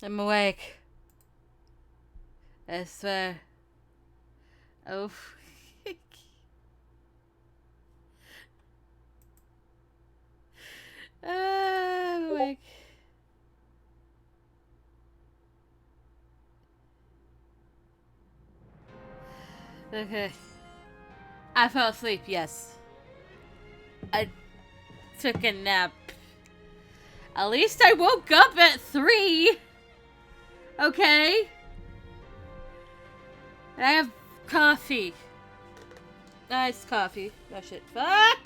I'm awake. I swear. Oh. I'm awake. Okay. I fell asleep, yes. I took a nap. At least I woke up at 3. Okay. And I have coffee. Nice coffee. Oh shit. Fuck!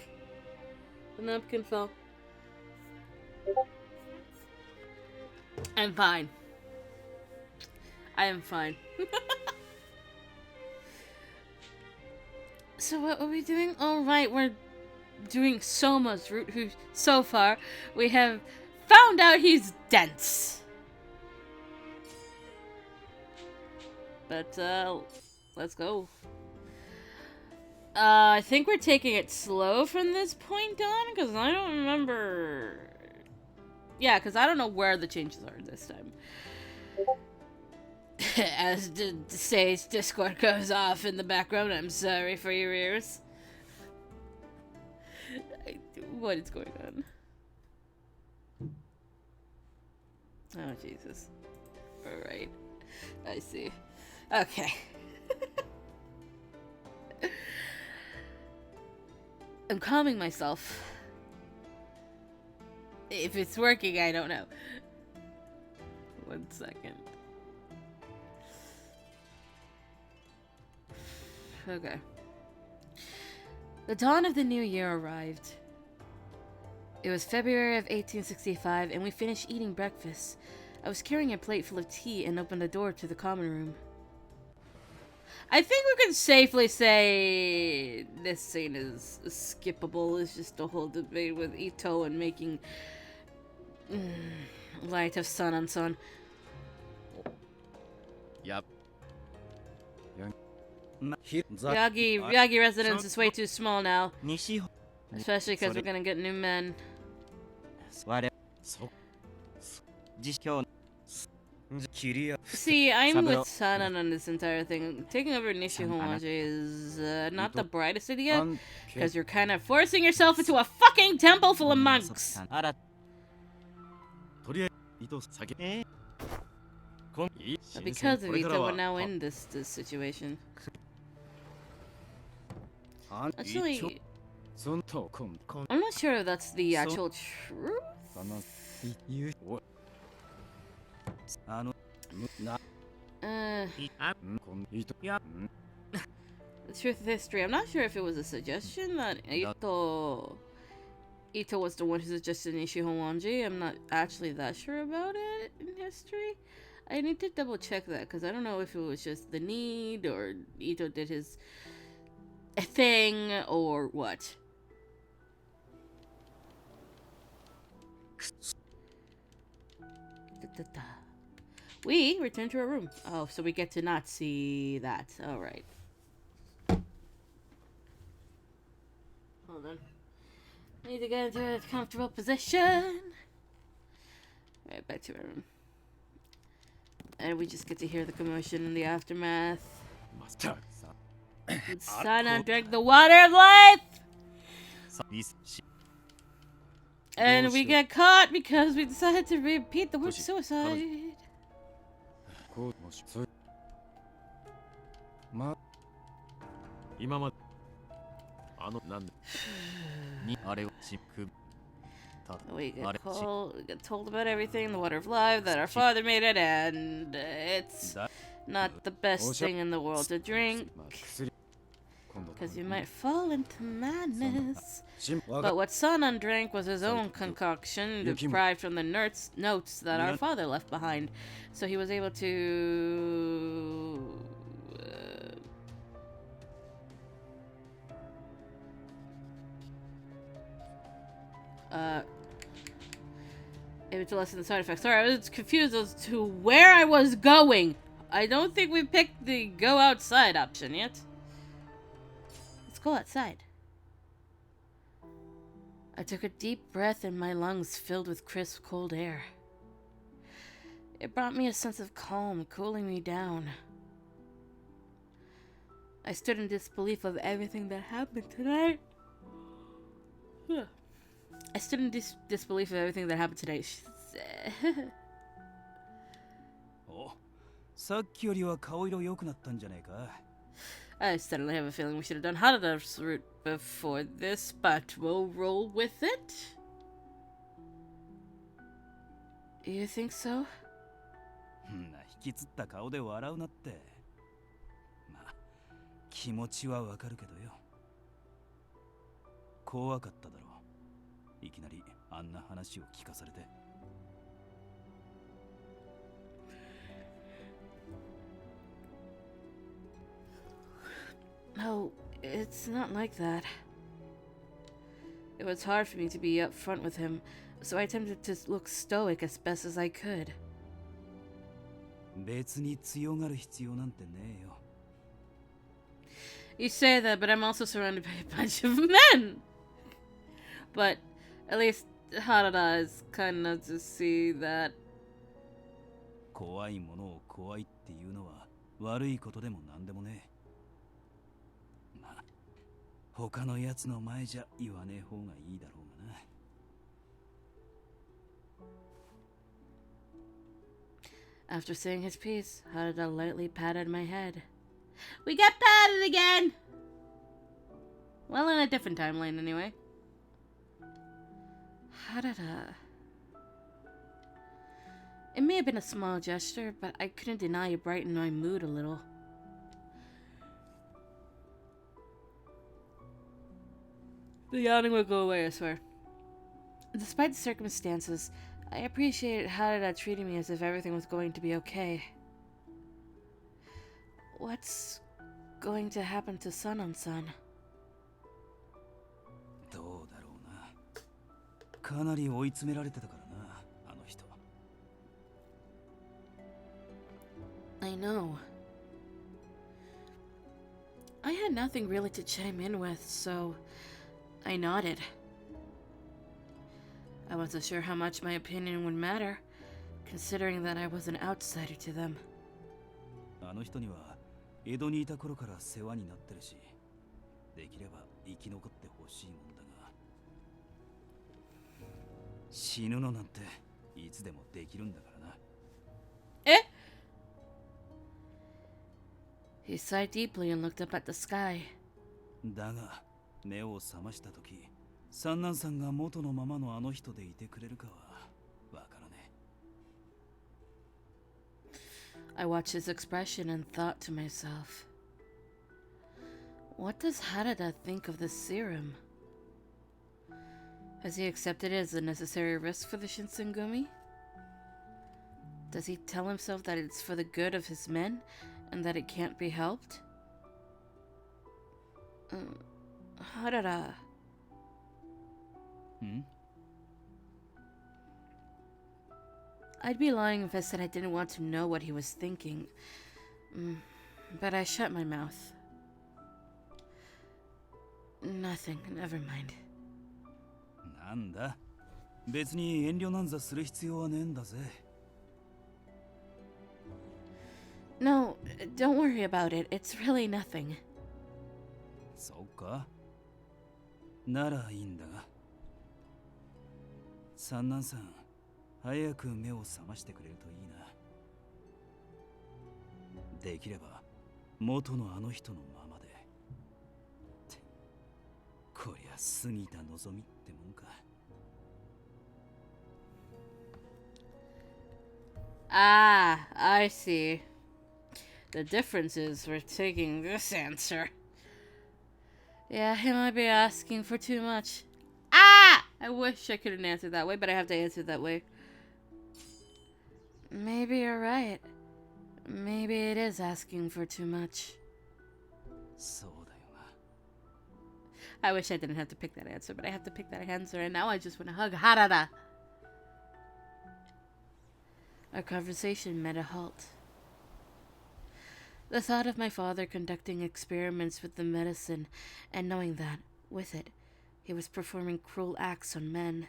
The napkin fell. I'm fine. I am fine. So what are we doing? Alright, we're doing Soma's route, who so far we have found out he's dense. But let's go. I think we're taking it slow from this point on, because I don't remember. Yeah, because I don't know where the changes are this time. As Say's Discord goes off in the background, I'm sorry for your ears. What is going on? Oh, Jesus. Alright. I see. Okay. I'm calming myself. If it's working, I don't know. 1 second. Okay. The dawn of the new year arrived. It was February of 1865, and we finished eating breakfast. I was carrying a plate full of tea and opened the door to the common room. I think we can safely say this scene is skippable. It's just a whole debate with Ito and making light of sun on sun. Yep. Yagi residence is way too small now. Especially because we're gonna get new men. See, I'm with Sanan on this entire thing. Taking over Nishihonwaji is not the brightest idea, because you're kind of forcing yourself into a fucking temple full of monks. But because of Ito, we're now in this situation. Actually, I'm not sure if that's the actual truth. The truth of history. I'm not sure if it was a suggestion that Ito was the one who suggested Nishihonwanji. I'm not actually that sure about it in history. I need to double check that because I don't know if it was just the need or Ito did his thing or what. The Da-da. We return to our room. Oh, so we get to not see that. All right. Hold on. I need to get into a comfortable position. Right, back to our room. And we just get to hear the commotion in the aftermath. Sana drank the water of life! And we get caught because we decided to repeat the word suicide. We get told about everything, the water of life, that our father made it, and it's not the best thing in the world to drink, because you might fall into madness. But what Sanan drank was his own concoction, deprived from the notes that our father left behind. So he was able to... able to lessen the side effects. Sorry, I was confused as to where I was going. I don't think we picked the go outside option yet. Let's go outside. I took a deep breath and my lungs filled with crisp, cold air. It brought me a sense of calm, cooling me down. I stood in disbelief of everything that happened tonight. I stood in disbelief of everything that happened today. I suddenly have a feeling we should have done Harada's route before this, but we'll roll with it. You think so? No, it's not like that. It was hard for me to be up front with him, so I attempted to look stoic as best as I could. You say that, but I'm also surrounded by a bunch of men! But at least Harada is kind enough to see that. After saying his piece, Harada lightly patted my head. We get patted again! Well, in a different timeline, anyway. Harada. It may have been a small gesture, but I couldn't deny it brightened my mood a little. The yawning will go away, I swear. Despite the circumstances, I appreciated Harada treating me as if everything was going to be okay. What's going to happen to Sanan-san? I know. I had nothing really to chime in with, so I nodded. I wasn't sure how much my opinion would matter, considering that I was an outsider to them. Eh? He sighed deeply and looked up at the sky. I watched his expression and thought to myself, what does Harada think of this serum? Has he accepted it as a necessary risk for the Shinsengumi? Does he tell himself that it's for the good of his men and that it can't be helped? Harada. I'd be lying if I said I didn't want to know what he was thinking. But I shut my mouth. Nothing, never mind. なんだ別に遠慮なんざする必要はねえんだぜ No, don't worry about it. It's really nothing. そうかならいいんだが三男さん早く目を覚ましてくれるといいなできれば元のあの人のままでってこりゃ過ぎた望みってもんか Ah, I see. The difference is we're taking this answer. Yeah, he might be asking for too much. Ah! I wish I couldn't answer that way, but I have to answer that way. Maybe you're right. Maybe it is asking for too much. そうだよな I wish I didn't have to pick that answer, but I have to pick that answer, and now I just want to hug Harada. Our conversation met a halt. The thought of my father conducting experiments with the medicine, and knowing that, with it, he was performing cruel acts on men.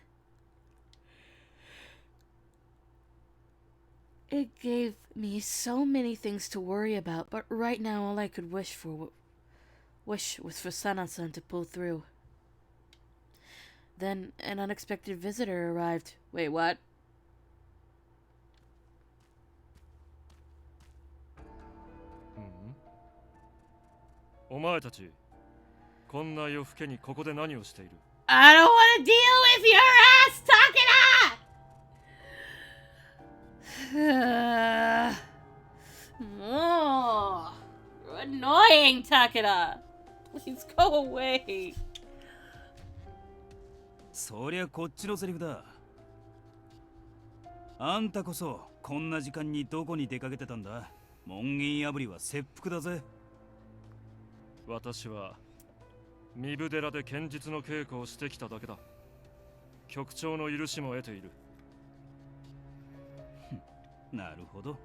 It gave me so many things to worry about, but right now all I could wish was for Sana-san to pull through. Then an unexpected visitor arrived. Wait, what? お前たち、こんな夜更けにここで何をしている I don't want to deal with your ass, Takeda! Oh, you're annoying, Takeda! Please go away. そりゃこっちのセリフだあんたこそこんな時間にどこに出かけてたんだ門限破りは切腹だぜ私は壬生寺で剣術の稽古をしてきただけだ局長の許しも得ているなるほど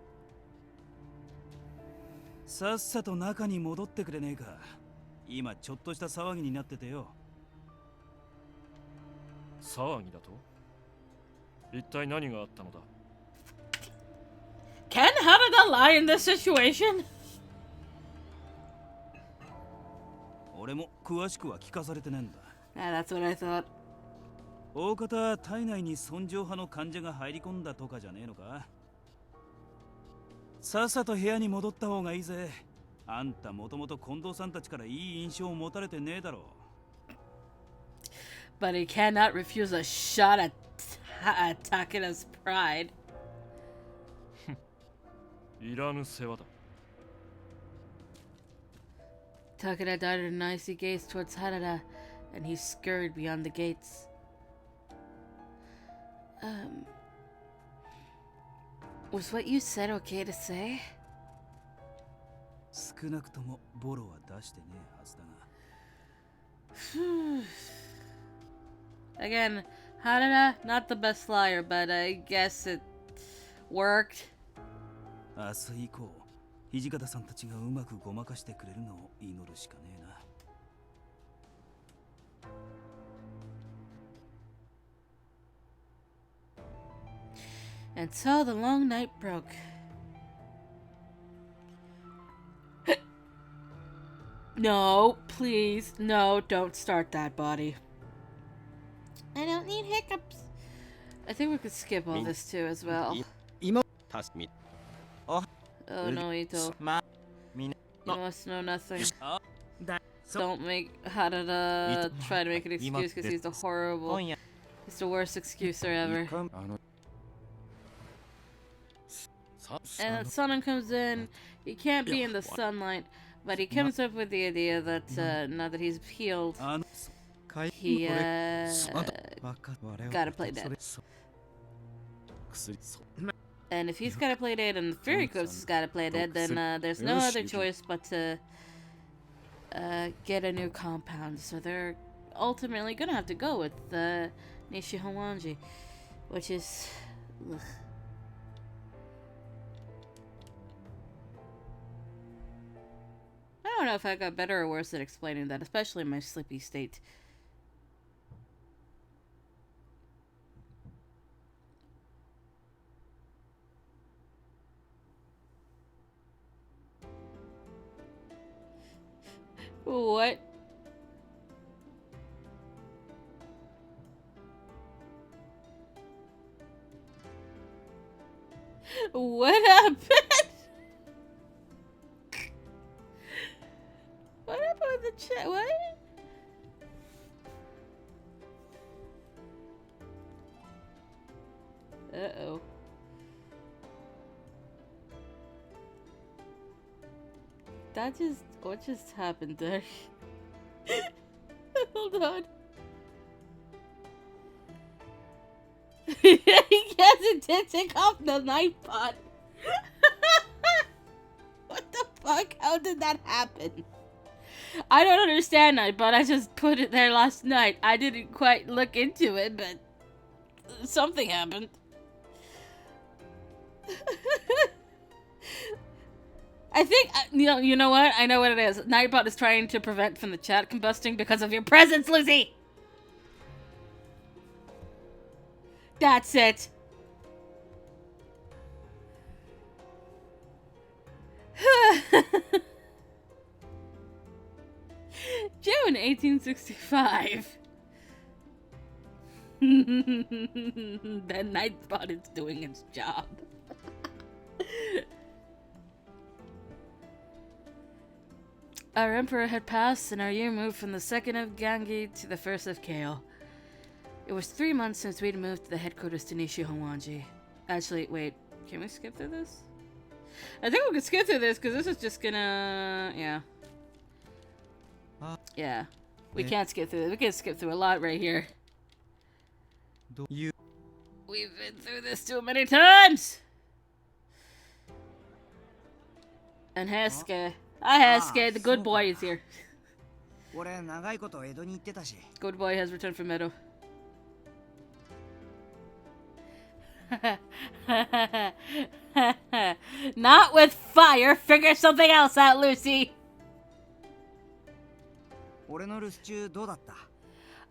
さっさと中に戻ってくれねえか今ちょっとした騒ぎになっててよ騒ぎだと一体何があったのだ Can Harada lie in this situation? 俺も詳しくは聞かされてねえんだ Ah, that's what I thought. 大方体内に尊攘派の患者が入り込んだとかじゃねえのかさっさと部屋に戻った方がいいぜあんたもともと近藤さんたちからいい印象を持たれてねえだろ But he cannot refuse a shot at Takeda's pride. いらぬ世話だ Takeda darted an icy gaze towards Harada, and he scurried beyond the gates. Was what you said okay to say? 少なくともボロは出してねえはずだが Again, Harada, not the best liar, but I guess it worked. 明日以降土方さんたちがうまくごまかしてくれるのを祈るしかねえな And so the long night broke. No, please, no, don't start that, body. I don't need hiccups. I think we could skip all this too as well. Oh no, Ito. You must know nothing. Don't make Harada try to make an excuse because he's he's the worst excuser ever. And then Sunan comes in, he can't be in the sunlight, but he comes up with the idea that now that he's healed, he gotta play dead. And if he's gotta play dead and the Fury Corpse has gotta play dead, then there's no other choice but to get a new compound. So they're ultimately gonna have to go with Nishi Howanji, which is... Ugh. don't know if I got better or worse at explaining that, especially in my sleepy state. What? What happened? What happened with the chat? What? Uh-oh. What just happened there? Hold on. Yes, it did take off the knife pot. What the fuck? How did that happen? I don't understand Nightbot. I just put it there last night. I didn't quite look into it, but something happened. I think, you know what? I know what it is. Nightbot is trying to prevent from the chat combusting because of your presence, Lucy! That's it. June 1865. The Nightbot is doing its job. Our emperor had passed, and our year moved from the 2nd of Gangi to the 1st of Kale. It was 3 months since we'd moved to the headquarters to Nishi-Honwanji. Actually, wait, can we skip through this? I think we can skip through this, because this is just gonna... yeah. Yeah. We can't skip through this. We can skip through a lot right here. We've been through this too many times! And Hesuke. Hi, Hesuke. The good boy is here. Good boy has returned from Edo. Not with fire. Figure something else out, Lucy. Oh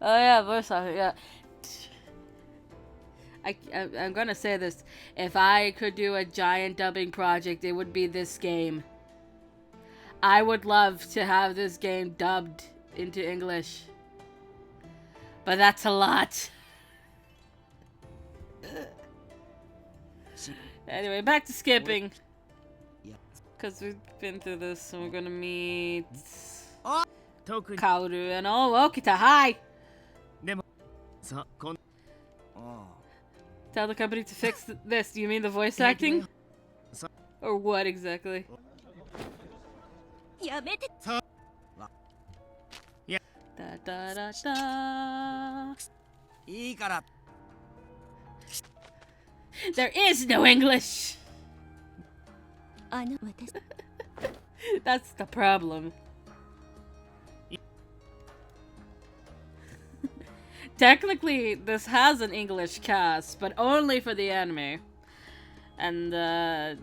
yeah, voice off. Yeah. I'm gonna say this. If I could do a giant dubbing project, it would be this game. I would love to have this game dubbed into English. But that's a lot. Anyway, back to skipping. Because we've been through this, so we're gonna meet... Kaoru and Okita. Hi! Tell the company to fix this. Do you mean the voice acting? Or what exactly? Da da da da. There is no English! That's the problem. Technically, this has an English cast, but only for the anime. And, I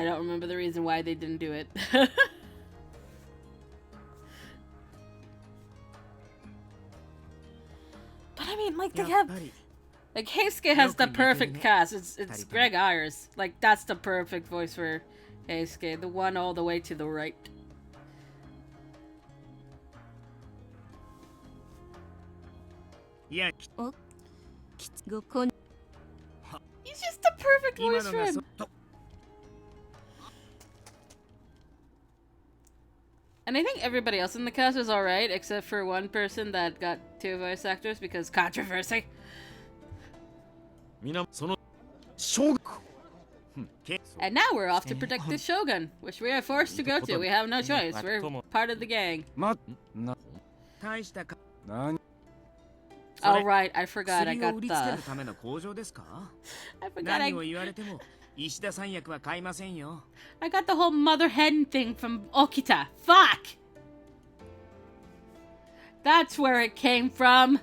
don't remember the reason why they didn't do it. But I mean, like, they have... Like, Heisuke has the perfect cast. It's Greg Ayers. Like, that's the perfect voice for Heisuke. The one all the way to the right. Yeah. He's just the perfect voice for him. And I think everybody else in the cast is alright, except for one person that got 2 voice actors because controversy. And now we're off to protect the Shogun, which we are forced to go to. We have no choice. We're part of the gang. Oh right, I forgot. I got the... I got the whole mother hen thing from Okita. Fuck! That's where it came from.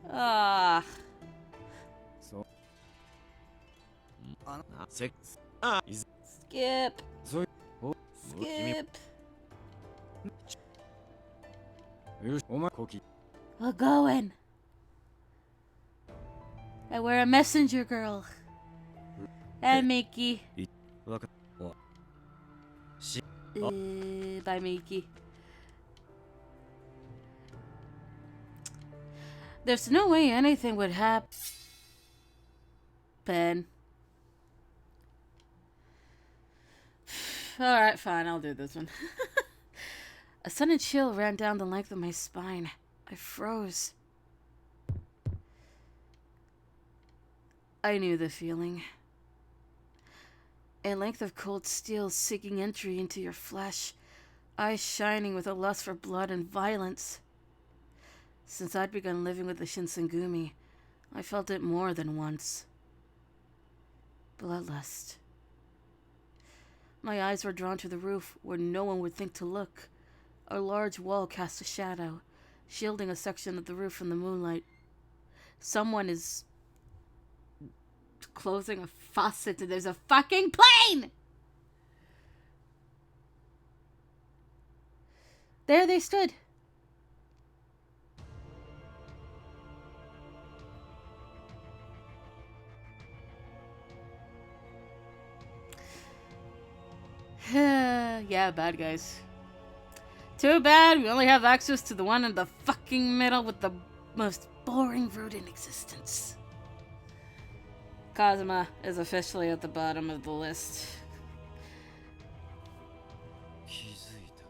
Ah. Skip. よし、お前、コキ。 We're going. And we're a messenger girl. And Miki. わかおし Bye, Miki. There's no way anything would happen. Alright, fine, I'll do this one. A sudden chill ran down the length of my spine. I froze. I knew the feeling. A length of cold steel seeking entry into your flesh, eyes shining with a lust for blood and violence. Since I'd begun living with the Shinsengumi, I felt it more than once. Bloodlust. My eyes were drawn to the roof where no one would think to look. A large wall cast a shadow, shielding a section of the roof from the moonlight. Someone is closing a faucet and there's a fucking plane! There they stood. Yeah, bad guys. Too bad we only have access to the one in the fucking middle with the most boring route in existence. Kazuma is officially at the bottom of the list. 気づいたか。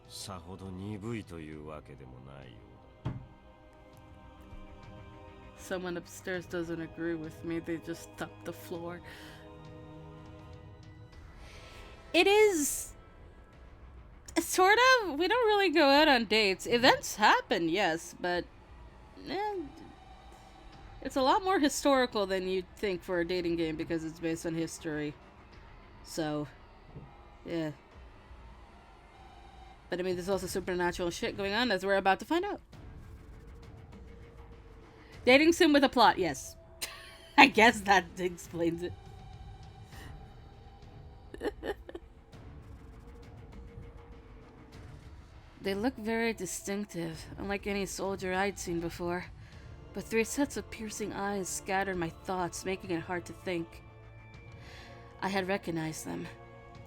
さほど鈍いというわけでもないようだ。 Someone upstairs doesn't agree with me. They just thump the floor. It is sort of. We don't really go out on dates. Events happen, yes, but it's a lot more historical than you'd think for a dating game because it's based on history. So, yeah. But I mean, there's also supernatural shit going on as we're about to find out. Dating sim with a plot, yes. I guess that explains it. They look very distinctive, unlike any soldier I'd seen before. But 3 sets of piercing eyes scattered my thoughts, making it hard to think. I had recognized them.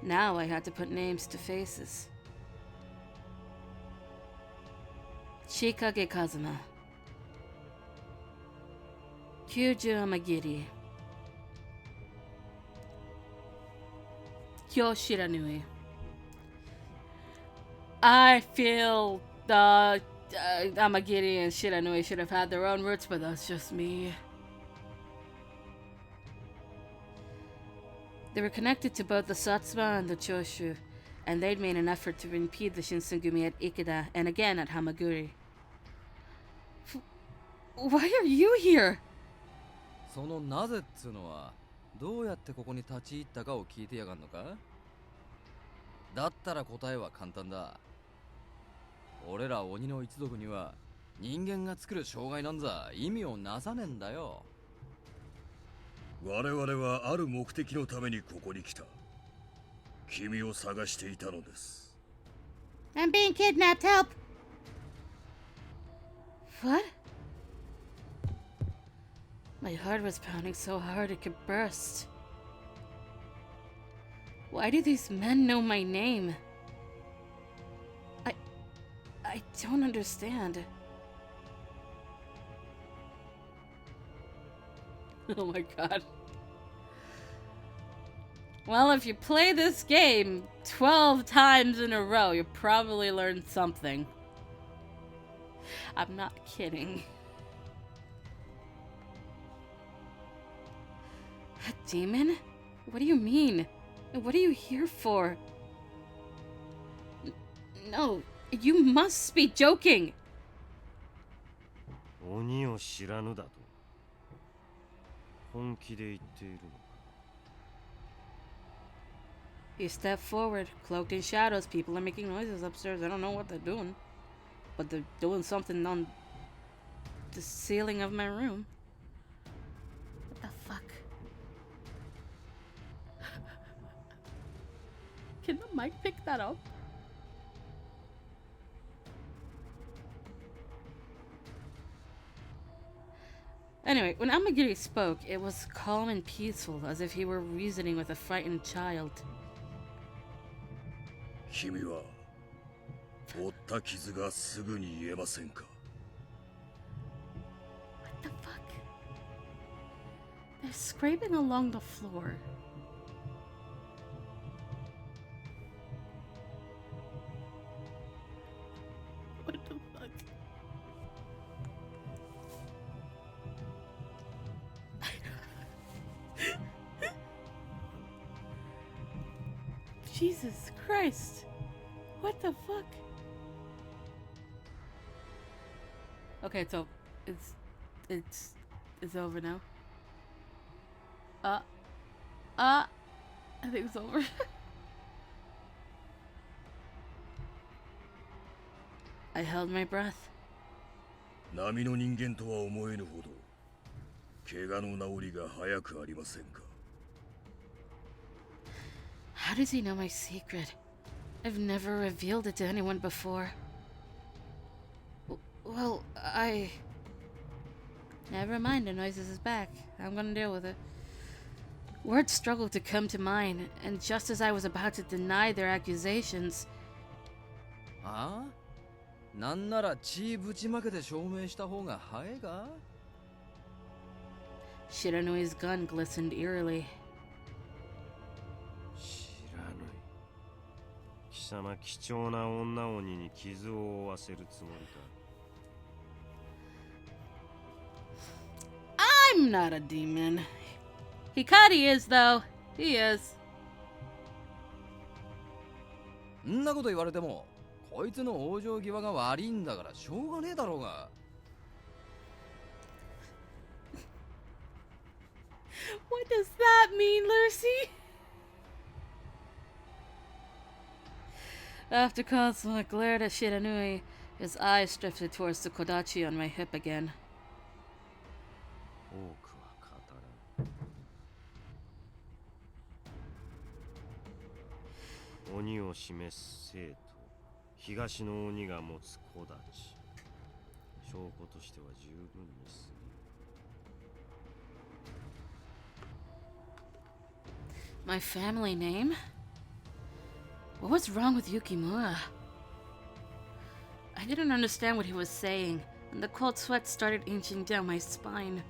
Now I had to put names to faces. Shikage Kazuma. Kyuju Amagiri. Kyo Shiranui. I feel Amagiri and Shiranui should have had their own roots, but that's just me. They were connected to both the Satsuma and the Choshu, and they'd made an effort to impede the Shinsengumi at Ikeda and again at Hamaguri. Why are you here? そのなぜっつうのはどうやってここに立ち入ったかを聞いてやがんのか。だったら答えは簡単だ。俺ら鬼の一族には人間が作る障害なんざ意味をなさねえんだよ。我々はある目的のためにここに来た。君を探していたのです。I'm being kidnapped, help! What? My heart was pounding so hard it could burst. Why do these men know my name? I don't understand. Oh my god. Well, if you play this game 12 times in a row, you probably learned something. I'm not kidding. A demon? What do you mean? What are you here for? No, you must be joking! 鬼を知らぬだと。本気で言っているのか。 He stepped forward, cloaked in shadows. People are making noises upstairs. I don't know what they're doing. But they're doing something on the ceiling of my room. What the fuck? Can the mic pick that up? Anyway, when Amagiri spoke, it was calm and peaceful, as if he were reasoning with a frightened child. 君は負った傷がすぐに癒えませんか？ What the fuck? They're scraping along the floor. What the fuck? Jesus Christ. What the fuck? Okay, so it's over now. I think it's over. I held my breath. 波の人間とは思えぬほど怪我の治りが早くありませんか？ How does he know my secret? I've never revealed it to anyone before. Well, Never mind, the noises is back. I'm gonna deal with it. Words struggled to come to mind, and just as I was about to deny their accusations... ああ、なんなら血ぶちまけて証明した方が早いか？ Shiranui's gun glistened eerily. 知らぬい。貴様貴重な女鬼に傷を負わせるつもりか？ I'm not a demon. Hikari is, though. He is. んなこと言われても、こいつの往生際が悪いんだからしょうがねえだろうが。What does that mean, Lucy? After Cosmo glared at Shiranui, his eyes drifted towards the kodachi on my hip again. 多くは語らん。鬼を示す生と東の鬼が持つ子たち。証拠としては十分に過ぎる。 My family name? What was wrong with Yukimura? I didn't understand what he was saying, and the cold sweat started inching down my spine.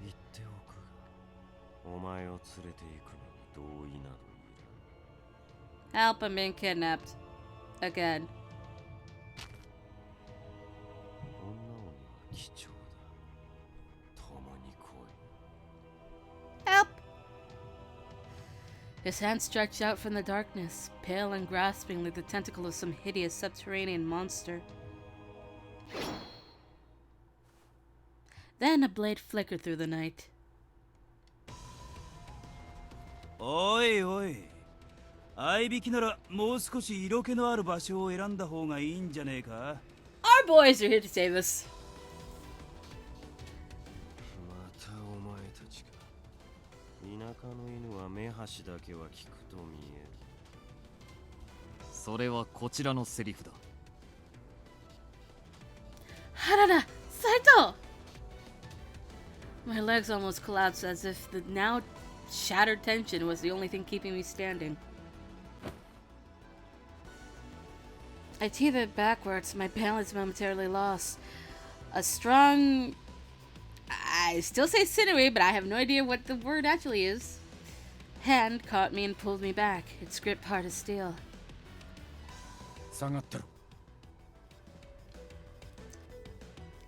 言っておくが、お前を連れて行くのに同意などいらん。 Help, I'm being kidnapped. Again. 女鬼は貴重だ。共に来い。 Help! His hand stretched out from the darkness, pale and grasping like the tentacle of some hideous subterranean monster. Then a blade flickered through the night. おいおい、合いびきならもう少し色気のある場所を選んだ方がいいんじゃねえか？ Our boys are here to save us. またお前たちか。田舎の犬は目端だけは聞くと見える。それはこちらのセリフだ。 Harada! Saito! My legs almost collapsed as if the now shattered tension was the only thing keeping me standing. I teetered backwards, my balance momentarily lost. A strong... I still say sinewy, but I have no idea what the word actually is. Hand caught me and pulled me back, its grip hard as steel. 下がってろ。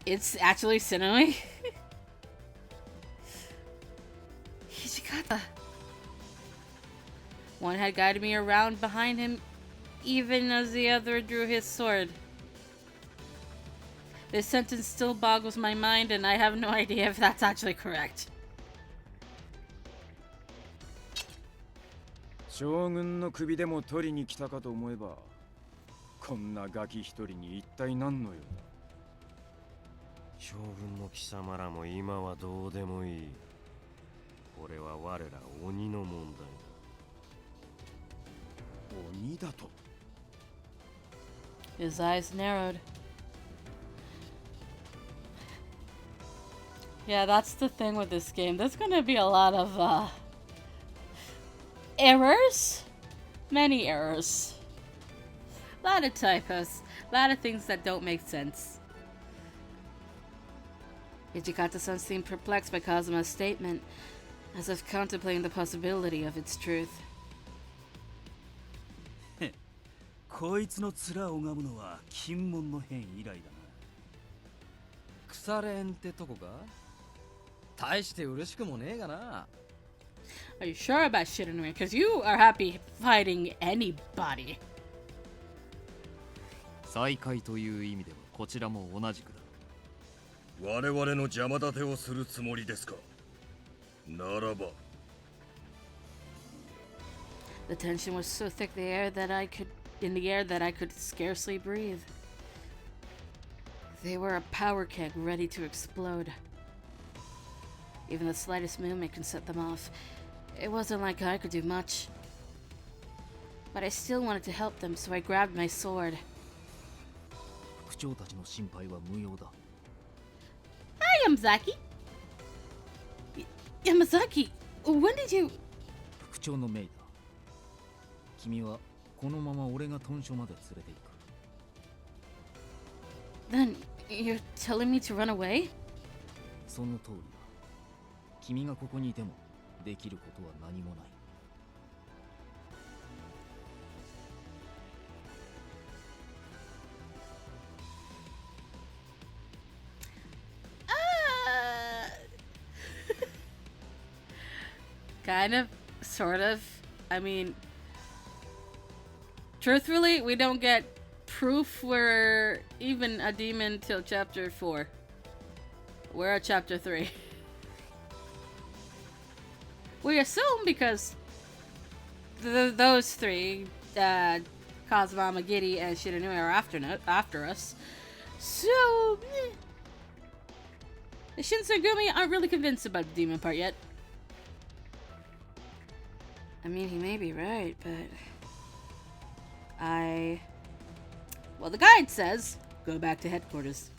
It's actually sinewy? Hijikata. One had guided me around behind him, even as the other drew his sword. This sentence still boggles my mind, and I have no idea if that's actually correct. 将軍の首でも取りに来たかと思えば、こんなガキ一人に一体何の用だ。将軍の貴様らも今はどうでもいい。これは我ら鬼の問題だ。鬼だと。 His eyes narrowed. Yeah, that's the thing with this game. There's gonna be a lot of errors. Many errors. A lot of typos. A lot of things that don't make sense. Ichikata-san seemed perplexed by Kazuma's statement, as if contemplating the possibility of its truth. こいつの面を拝むのは金門の変以来だな。腐れんってとこか？大して嬉しくもねえがな。Are you sure about Shiranui? Because you are happy fighting anybody. 再会という意味ではこちらも同じくだ。我々の邪魔立てをするつもりですか？ならば。 The tension was so thick in the air that I could scarcely breathe. They were a power keg ready to explode. Even the slightest movement can set them off. It wasn't like I could do much. But I still wanted to help them, so I grabbed my sword. 副長たちの心配は無用だ。Hi, Yamazaki! Yamazaki, when did you... 副長のメイだ。君はこのまま俺が屯所まで連れて行く。Then, you're telling me to run away? その通りだ。君がここにいてもできることは何もない。Kind of, sort of. I mean, truthfully, we don't get proof we're even a demon till chapter 4. We're at chapter 3. We assume because those three, Kazuma, Magiri, and Shiranui are after us. So, the Shinsengumi aren't really convinced about the demon part yet. I mean, he may be right, but well, the guide says, go back to headquarters.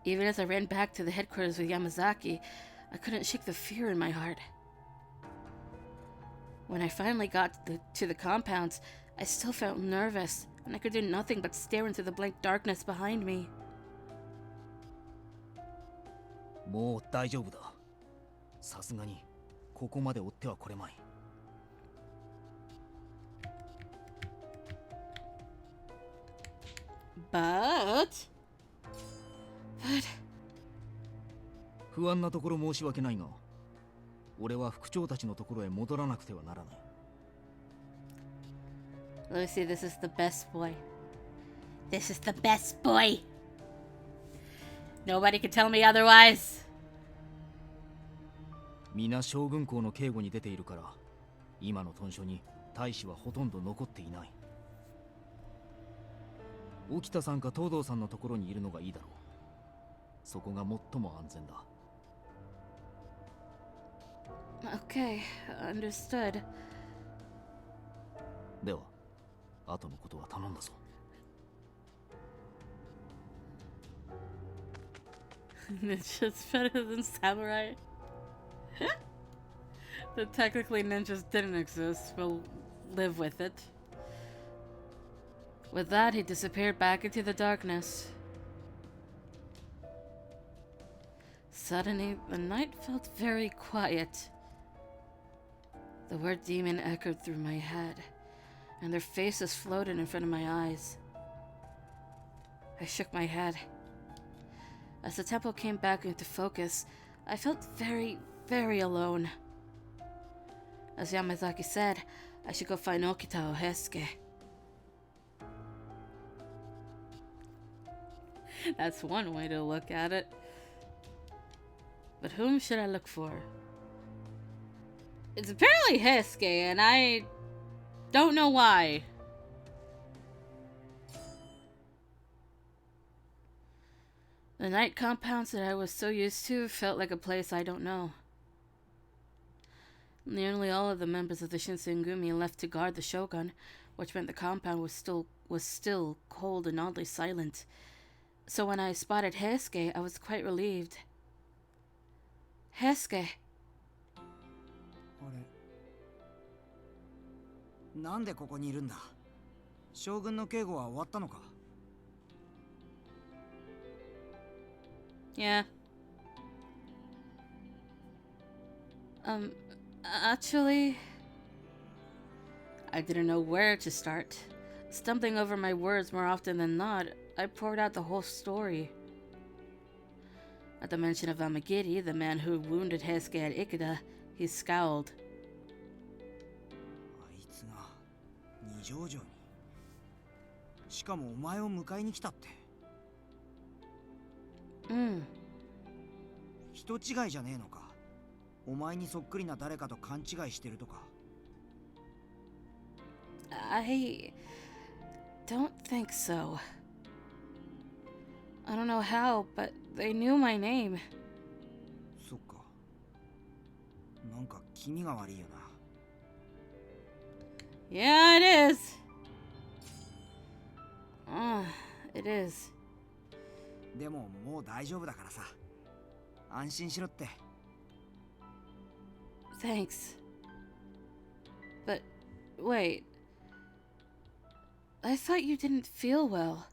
Even as I ran back to the headquarters with Yamazaki, I couldn't shake the fear in my heart. When I finally got to the compounds, I still felt nervous, and I could do nothing but stare into the blank darkness behind me. もう大丈夫だ。さすがにここまで追ってはこれまい。But 不安なところ申し訳ないが、俺は副長たちのところへ戻らなくてはならない。Lucy, this is the best boy. This is the best boy. Nobody can tell me otherwise. 皆将軍校の警護に出ているから、今の屯所に大使はほとんど残っていない。沖田さんか東堂さんのところにいるのがいいだろう。そこが最も安全だ。Okay, understood. では、後のことは頼んだぞ。Ninja's better than samurai. But technically ninjas didn't exist. We'll live with it. With that, he disappeared back into the darkness. Suddenly, the night felt very quiet. The word demon echoed through my head, and their faces floated in front of my eyes. I shook my head. As the temple came back into focus, I felt very, very alone. As Yamazaki said, I should go find Okita Ohesuke. That's one way to look at it. But whom should I look for? It's apparently Heisuke, and I don't know why. The night compounds that I was so used to felt like a place I don't know. Nearly all of the members of the Shinsengumi left to guard the Shogun, which meant the compound was still cold and oddly silent. So when I spotted Heisuke, I was quite relieved. Heisuke. 俺なんでここにいるんだ。将軍の警護は終わったのか。 Yeah. Actually, I didn't know where to start. Stumbling over my words more often than not, I poured out the whole story. At the mention of Amagiri, the man who wounded Heisuke at Ikeda, he scowled. あいつが二条城に。しかもお前を迎えに来たって。人違いじゃねえのか。お前にそっくりな誰かと勘違いしてるとか。I don't think so. I don't know how, but they knew my name. そっか。なんか気味が悪いよな。Yeah, it is. It is. でももう大丈夫だからさ。安心しろって。Thanks. But wait. I thought you didn't feel well.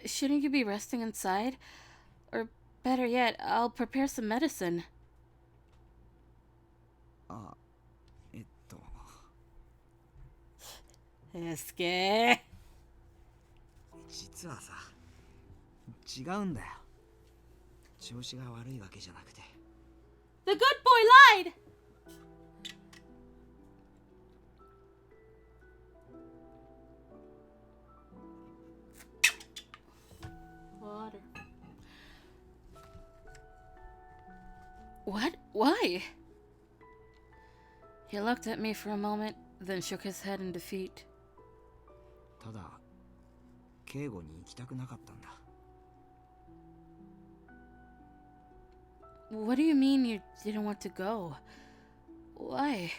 Shouldn't you be resting inside? Or better yet, I'll prepare some medicine. あ、Heisuke. 実はさ、違うんだよ。調子が悪いわけじゃなくて。The good boy lied! Water. What? Why? He looked at me for a moment, then shook his head in defeat. ただ、警護に行きたくなかったんだ。What do you mean you didn't want to go? Why?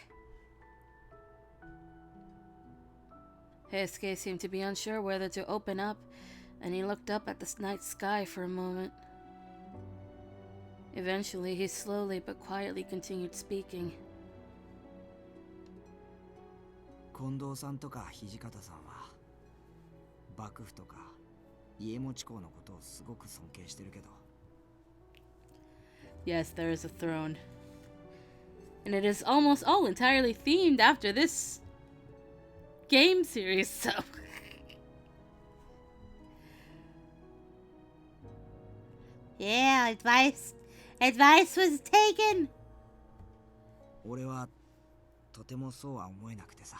Heisuke seemed to be unsure whether to open up, and he looked up at the night sky for a moment. Eventually, he slowly but quietly continued speaking. 近藤さんとか土方さんは幕府とか家持公のことをすごく尊敬してるけど。 Yes, there is a throne. And it is almost all entirely themed after this game series, so. Yeah, advice was taken. 俺はとてもそうは思えなくてさ。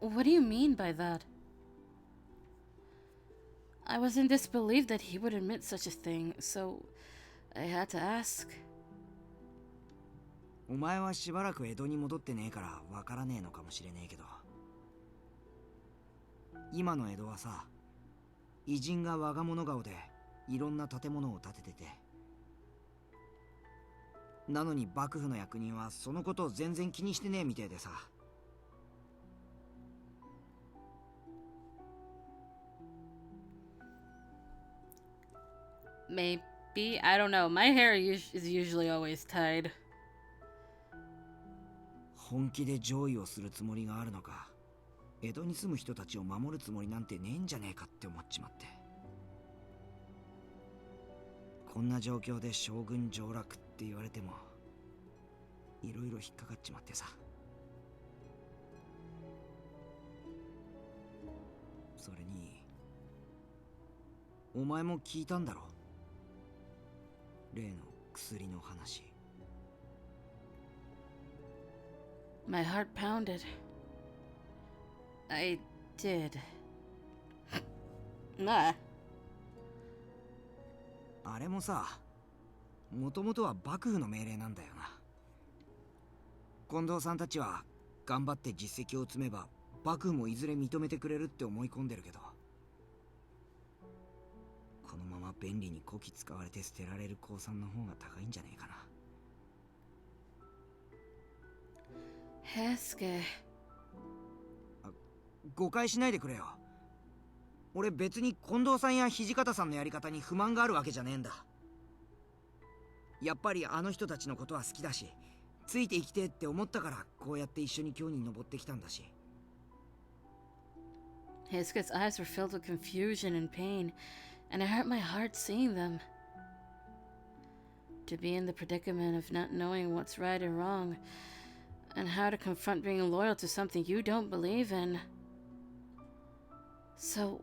What do you mean by that? I was in disbelief that he would admit such a thing, so I had to ask. お前はしばらく江戸に戻ってねえからわからねえのかもしれねえけど、今の江戸はさ、偉人が我が物顔でいろんな建物を建ててて、なのに幕府の役人はそのことを全然気にしてねえみてえでさ。 Maybe. I don't know. My hair is usually always tied. 本気で上位をするつもりがあるのか、江戸に住む人たちを守るつもりなんてねえんじゃねえかって思っちまって。こんな状況で将軍上洛って言われてもいろいろ引っかかっちまってさ。それにお前も聞いたんだろ、例の薬の話。 My heart pounded. I did. Nah. あれもさ、もともとは幕府の命令なんだよな。近藤さんたちは頑張って実績を積めば幕府もいずれ認めてくれるって思い込んでるけど、このまま便利にこき使われて捨てられる降参の方が高いんじゃねえかな。Heisuke. 誤解しないでくれよ。俺別に近藤さんや土方さんのやり方に不満があるわけじゃねえんだ。やっぱりあの人たちのことは好きだし、ついて生きてって思ったからこうやって一緒に今日に登ってきたんだし。Heisuke's eyes were filled with confusion and pain, and it hurt my heart seeing them. To be in the predicament of not knowing what's right and wrong, and how to confront being loyal to something you don't believe in. So,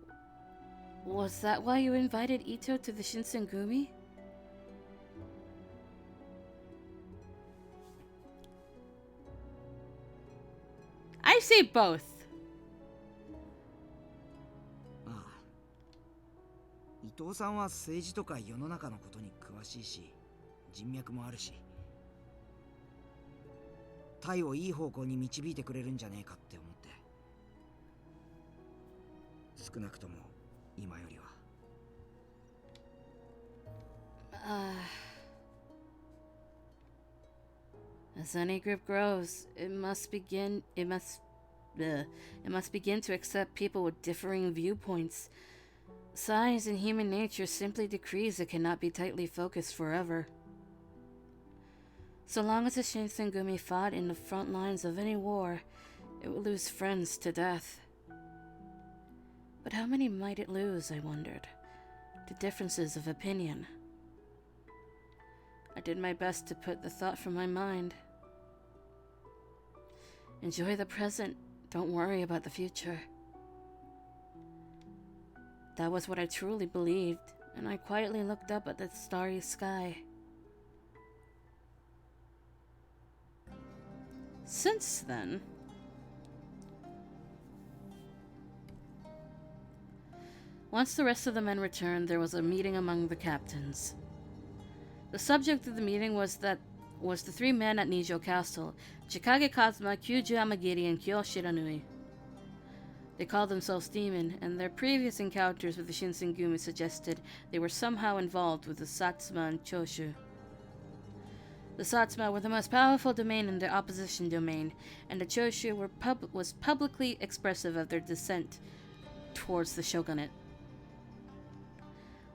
was that why you invited Ito to the Shinsengumi? I say both. ああ。伊藤さんは政治とか世の中のことに詳しいし、人脈もあるし、タイをいい方向に導いてくれるんじゃねえかって思って。少なくとも今よりは。As any group grows, it must begin to accept people with differing viewpoints. Science and human nature simply decrees it cannot be tightly focused forever. So long as the Shinsengumi fought in the front lines of any war, it would lose friends to death. But how many might it lose, I wondered, to differences of opinion? I did my best to put the thought from my mind. Enjoy the present, don't worry about the future. That was what I truly believed, and I quietly looked up at the starry sky. Since then, once the rest of the men returned, there was a meeting among the captains. The subject of the meeting was the three men at Nijo Castle, Chikage Kazuma, Kyuju Amagiri, and Kyo Shiranui. They called themselves Demon, and their previous encounters with the Shinsengumi suggested they were somehow involved with the Satsuma and Choshu. The Satsuma were the most powerful domain in their opposition domain, and the Choshu was publicly expressive of their dissent towards the shogunate.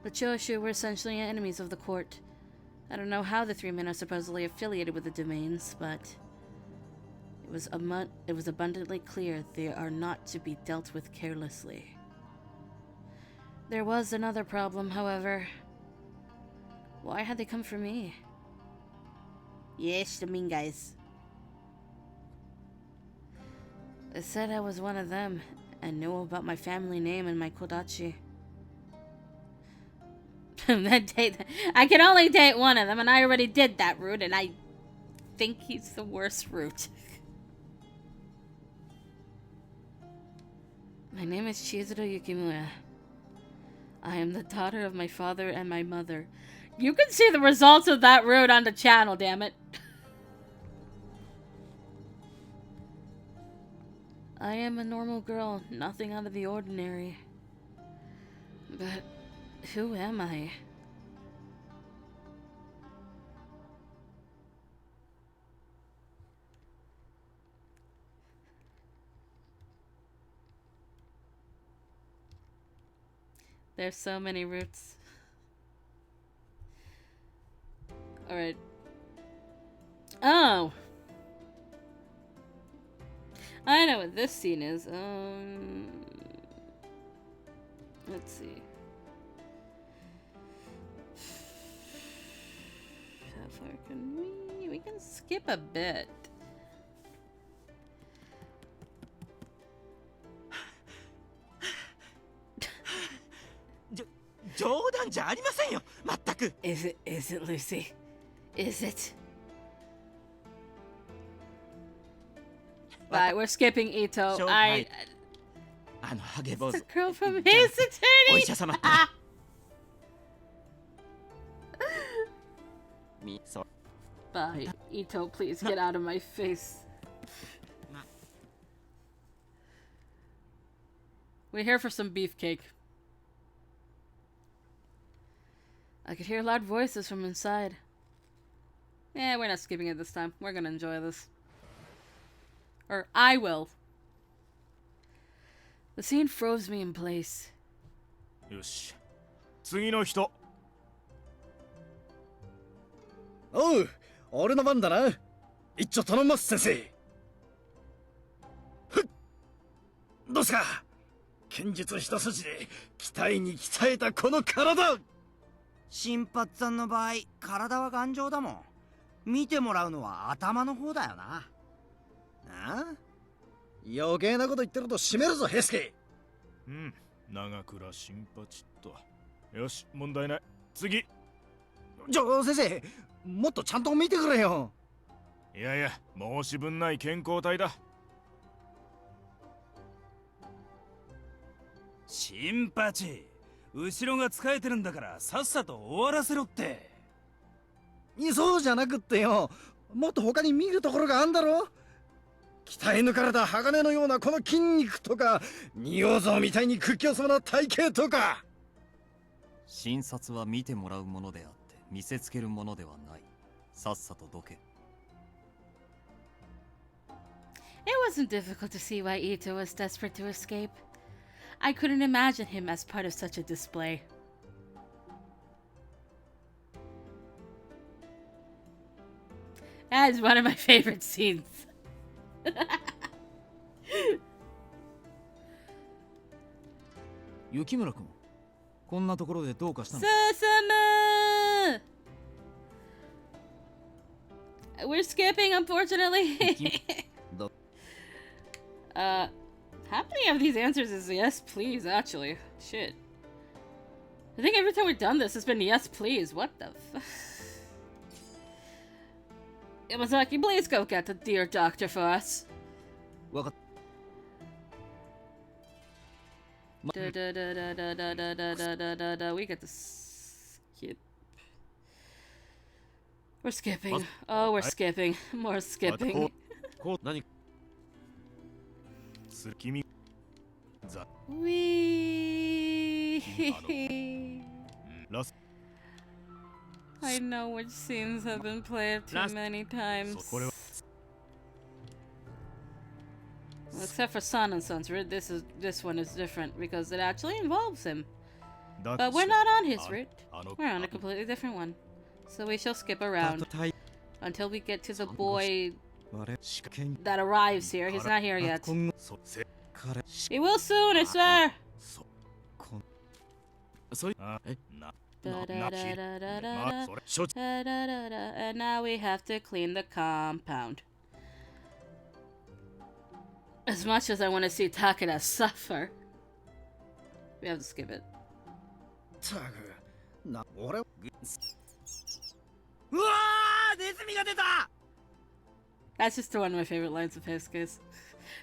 The Choshu were essentially enemies of the court. I don't know how the three men are supposedly affiliated with the domains, but it was abundantly clear they are not to be dealt with carelessly. There was another problem, however. Why had they come for me? Yes, the mean guys. They said I was one of them and knew about my family name and my kodachi. I can only date one of them, and I already did that route, and I think he's the worst route. My name is Chizuru Yukimura. I am the daughter of my father and my mother. You can see the results of that route on the channel, damn it. I am a normal girl, nothing out of the ordinary. But who am I? There's so many routes. Alright. Oh! I know what this scene is. Let's see. How far can we? We can skip a bit. Is it, Lucy? Is it? Right, we're skipping Ito. It's the girl from his attorney! Bye. Ito, please get out of my face. We're here for some beefcake. I could hear loud voices from inside. Yeah, we're not skipping it this time. We're gonna enjoy this. Or I will. The scene froze me in place. よし次の人おう、俺の番だな。一丁頼みます先生。ふっ、どうすか。剣術一筋で鍛えに鍛えたこの体。新八さんの場合体は頑丈だもん。見てもらうのは頭の方だよな。ああ、余計なこと言ってると締めるぞヘスケ。うん、長倉新八と。よし問題ない。次。先生、もっとちゃんと見てくれよ。いやいや申し分ない健康体だ。新八、後ろが使えてるんだからさっさと終わらせろって。そうじゃなくってよ、もっと他に見るところがあんだろ。鍛え抜かれた鋼のようなこの筋肉とか、仁王像みたいに屈強そうな体型とか。診察は見てもらうものであって見せつけるものではない。さっさとどけ。 It wasn't difficult to see why Ito was desperate to escape. I couldn't imagine him as part of such a display. That is one of my favorite scenes. 雪村君、こんなところでどうかしたの？ Susumu! We're skipping, unfortunately. How many of these answers is yes, please, actually? Shit. I think every time we've done this, it's been yes, please. What the f... Yamazaki, please go get the dear doctor for us. Da da da da da da da da da da da. We get to skip. We're skipping. Oh, we're skipping. More skipping. Wee. I know which scenes have been played too many times. Well, except for Son and Sons, this one is different because it actually involves him. But we're not on his route. We're on a completely different one. So we shall skip around until we get to the boy that arrives here. He's not here yet. He will soon, I swear. And now we have to clean the compound. As much as I want to see Takeda suffer, we have to skip it. That's just one of my favorite lines of his, guys.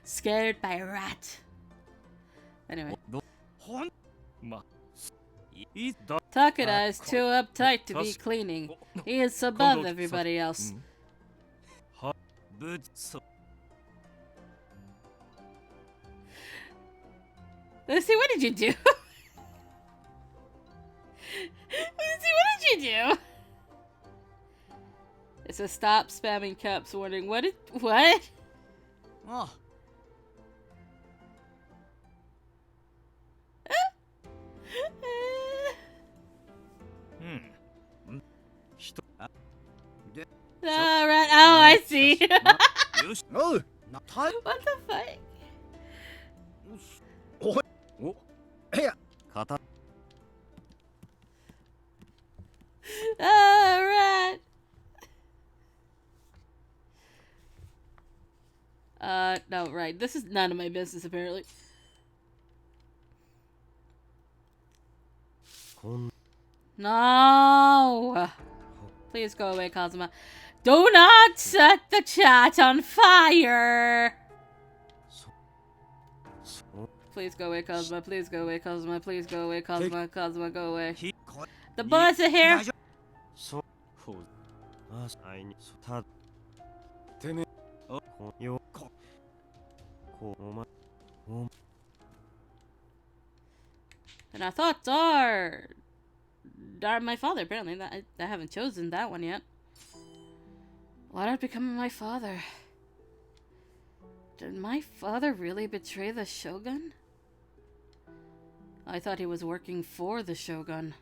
Scared by a rat. Anyway. Takeda is too uptight to be cleaning. He is above everybody else. Lucy, what did you do? Lucy, what did you do? It says stop spamming caps warning. What? Oh. Alright, oh, I see. What the fuck? Alright. No, right. This is none of my business, apparently. No! Please go away, Kazuma. Do not set the chat on fire! Please go away, Kazuma. Please go away, Kazuma. Please go away, Kazuma. Kazuma, go away. The boys are here! And our thoughts are my father, apparently. I haven't chosen that one yet. What had become of my father? Did my father really betray the shogun? I thought he was working for the shogun.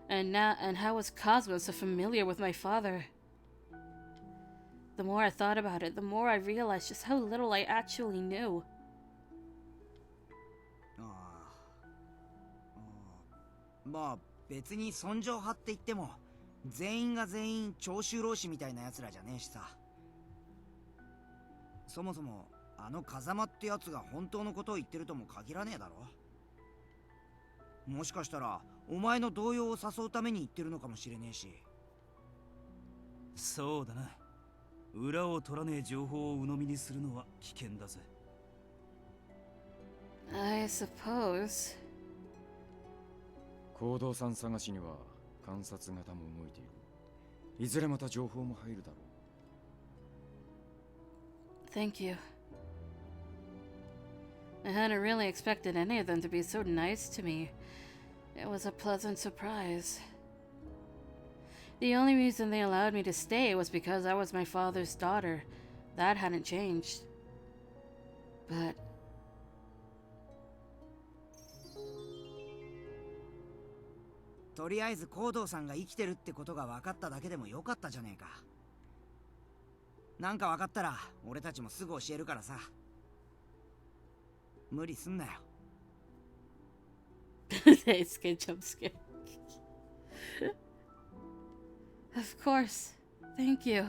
And how was Cosmo so familiar with my father? The more I thought about it, the more I realized just how little I actually knew. まあ別に尊攘派って言っても全員が全員長州浪士みたいな奴らじゃねえしさ。そもそもあの風間ってやつが本当のことを言ってるとも限らねえだろ。もしかしたらお前の動揺を誘うために言ってるのかもしれねえし。そうだな。裏を取らねえ情報を鵜呑みにするのは危険だぜ。I suppose. 行動さん探しには観察型も動いている。いずれまた情報も入るだろう。 Thank you. I hadn't really expected any of them to be so nice to me. It was a pleasant surprise. The only reason they allowed me to stay was because I was my father's daughter. That hadn't changed. But... とりあえず行動さんが生きてるってことが分かっただけでもよかったじゃねえか。なんか分かったら俺たちもすぐ教えるからさ。無理すんなよ。Daisuke jump scare. Of course. Thank you.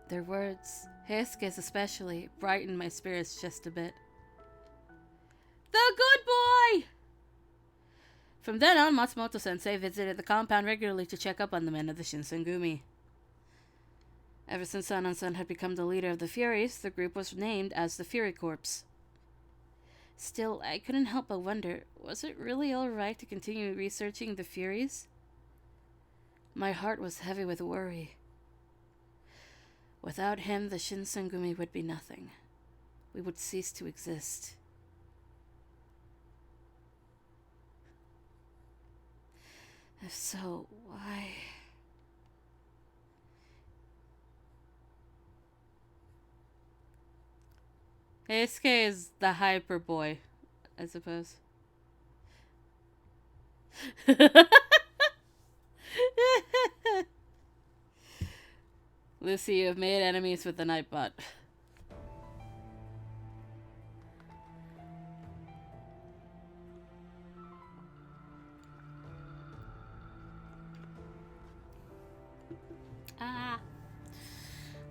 Their words, Heisuke's especially, brightened my spirits just a bit. The good boy! From then on, Matsumoto-sensei visited the compound regularly to check up on the men of the Shinsengumi. Ever since Sanan-san had become the leader of the Furies, the group was named as the Fury Corps. Still, I couldn't help but wonder, was it really alright to continue researching the Furies? My heart was heavy with worry. Without him, the Shinsengumi would be nothing. We would cease to exist. If so, why? Heisuke is the hyper boy, I suppose. Lucy, you have made enemies with the Nightbot.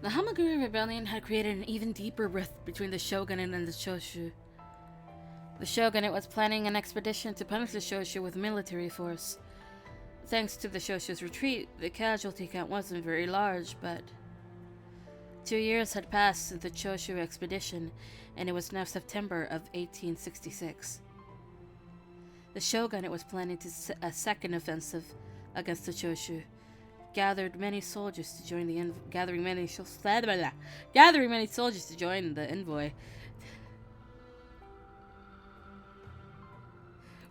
The Hamaguri Rebellion had created an even deeper rift between the Shogunate and the Choshu. The Shogunate was planning an expedition to punish the Choshu with military force. Thanks to the Choshu's retreat, the casualty count wasn't very large, but 2 years had passed since the Choshu expedition, and it was now September of 1866. The Shogunate was planning a second offensive against the Choshu, gathering many soldiers to join the envoy.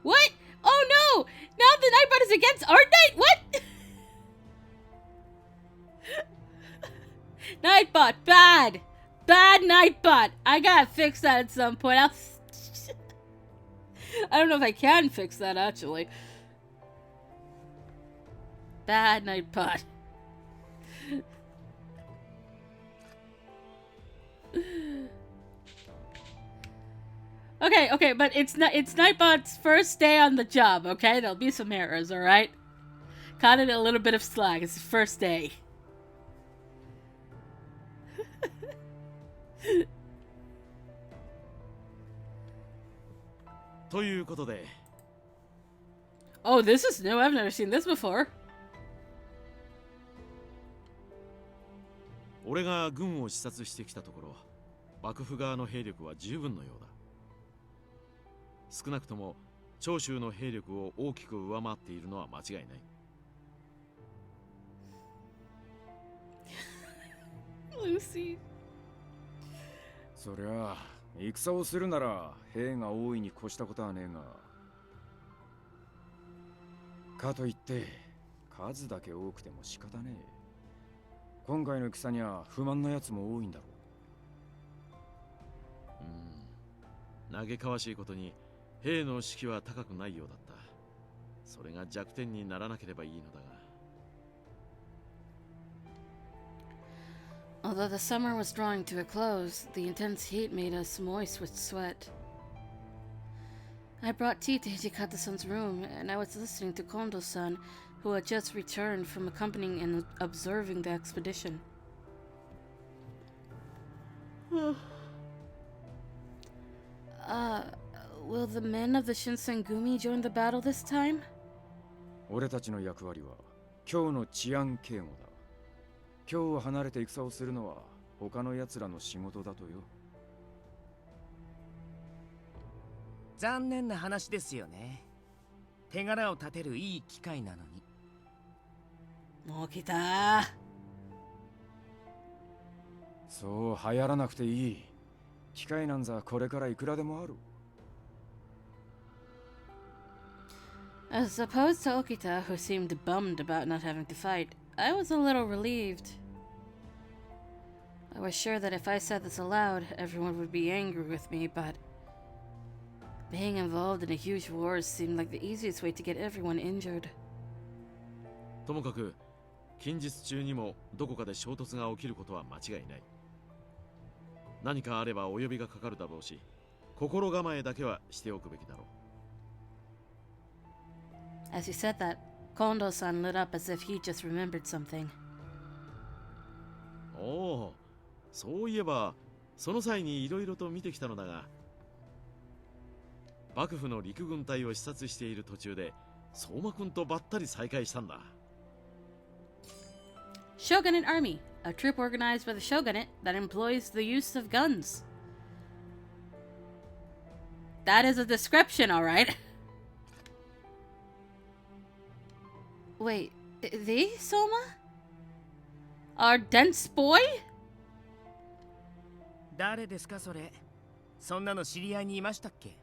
What? Oh no! Now the Nightbot is against our knight? What? Nightbot, bad! Bad Nightbot! I gotta fix that at some point. I don't know if I can fix that, actually. Bad Nightbot. Okay, but it's Nightbot's first day on the job, okay? There'll be some errors, alright? Caught it a little bit of slack. It's the first day. Oh, this is new. I've never seen this before. 俺が軍を視察してきたところ、幕府側の兵力は十分のようだ。少なくとも長州の兵力を大きく上回っているのは間違いない。Lucy。そりゃあ戦をするなら兵が多いに越したことはねえが、かといって数だけ多くても仕方ねえ。今回の戦には不満な奴も多いんだろ嘆かわしいことに兵の士気は高くないようだった。それが弱点にならなければいいのだが。Although the summer was drawing to a close, the intense heat made us moist with sweat. I brought tea to Hijikata-san's room, and I was listening to Kondo-san, who had just returned from accompanying and observing the expedition. Will the men of the Shinsengumi join the battle this time? 俺たちの役割は今日の治安警護だ。今日離れて戦をするのは他の奴らの仕事だとよ。残念な話ですよね。手柄を立てるいい機会なのに。もう来た。そう流行らなくていい。機会なんざこれからいくらでもある。As opposed to Okita, who seemed bummed about not having to fight, I was a little relieved. I was sure that if I said this aloud, everyone would be angry with me, but being involved in a huge war seemed like the easiest way to get everyone injured. ともかく近日中にもどこかで衝突が起きることは間違いない。何かあればお呼びがかかるだろうし、心構えだけはしておくべきだろう。As you said that, Kondo-san lit up as if he just remembered something. おお、そういえばその際にいろいろと見てきたのだが、幕府の陸軍隊を視察している途中で相馬くんとばったり再会したんだ。Shogunate Army, a troop organized by the shogunate that employs the use of guns. That is a description, alright. Wait, the Soma? Our dense boy? 誰ですかそれ。そんなの知り合いにいましたっけ？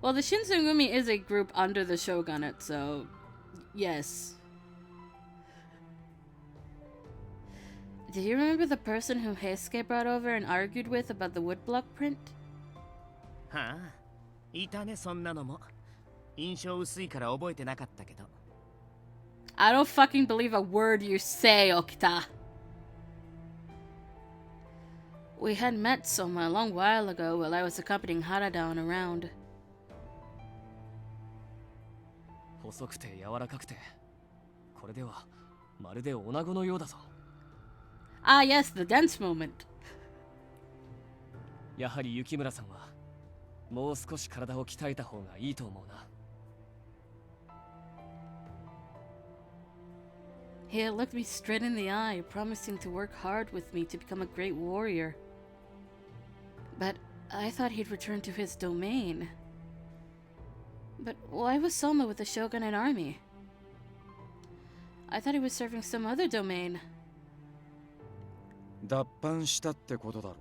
Well, the Shinsengumi is a group under the shogunate, so yes. Do you remember the person whom Heisuke brought over and argued with about the woodblock print? はあ、いたねそんなのも。印象薄いから覚えてなかったけど。I don't fucking believe a word you say, Okita. We had met Soma a long while ago while I was accompanying Harada on a round. 細くて柔らかくて、これではまるで女子のようだぞ。Ah, yes, the dense moment. やはり雪村さんはもう少し体を鍛えた方がいいと思うな。He had looked me straight in the eye, promising to work hard with me to become a great warrior. But I thought he'd return to his domain. But why was Soma with the Shogunate army? I thought he was serving some other domain. 脱藩したってことだろ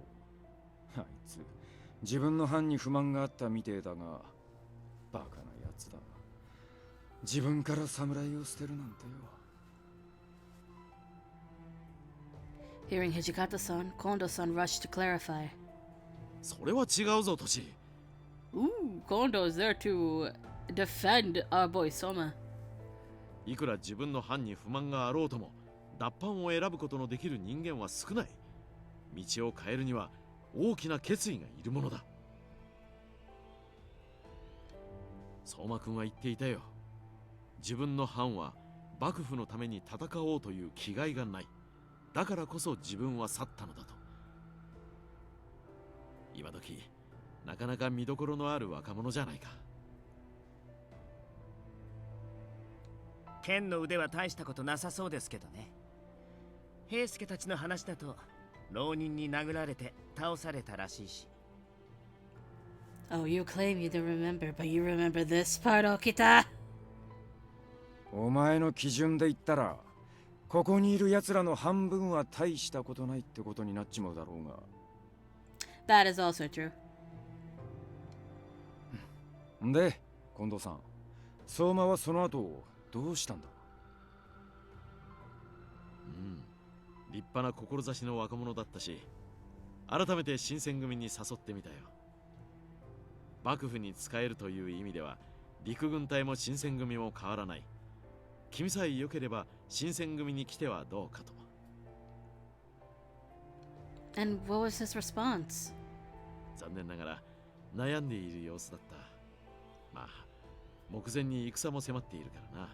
う。あいつ自分の藩に不満があったみてえだが、バカなやつだ。自分から侍を捨てるなんてよ。Hearing Hijikata-san, Kondo-san rushed to clarify. それは違うぞトシ。Ooh, Kondo is there to defend our boy Soma. いくら自分の藩に不満があろうとも脱藩を選ぶことのできる人間は少ない。道を変えるには大きな決意がいるものだ。相馬くんは言っていたよ。自分の藩は幕府のために戦おうという気概がない。だからこそ自分は去ったのだと。今時なかなか見どころのある若者じゃないか。剣の腕は大したことなさそうですけどね。平助たちの話だと浪人に殴られて倒されたらしいし。Oh, you claim you don't remember, but you remember this part, Okita? お前の基準で言ったら、ここにいる奴らの半分は大したことないってことになっちまうだろうが。That is also true. で、近藤さん、相馬はその後どうしたんだ？立派な志の若者だったし、改めて新選組に誘ってみたよ。幕府に仕えるという意味では陸軍隊も新選組も変わらない。君さえ良ければ新選組に来てはどうかと。And what was his response? 残念ながら悩んでいる様子だった。まあ目前に戦も迫っているからな。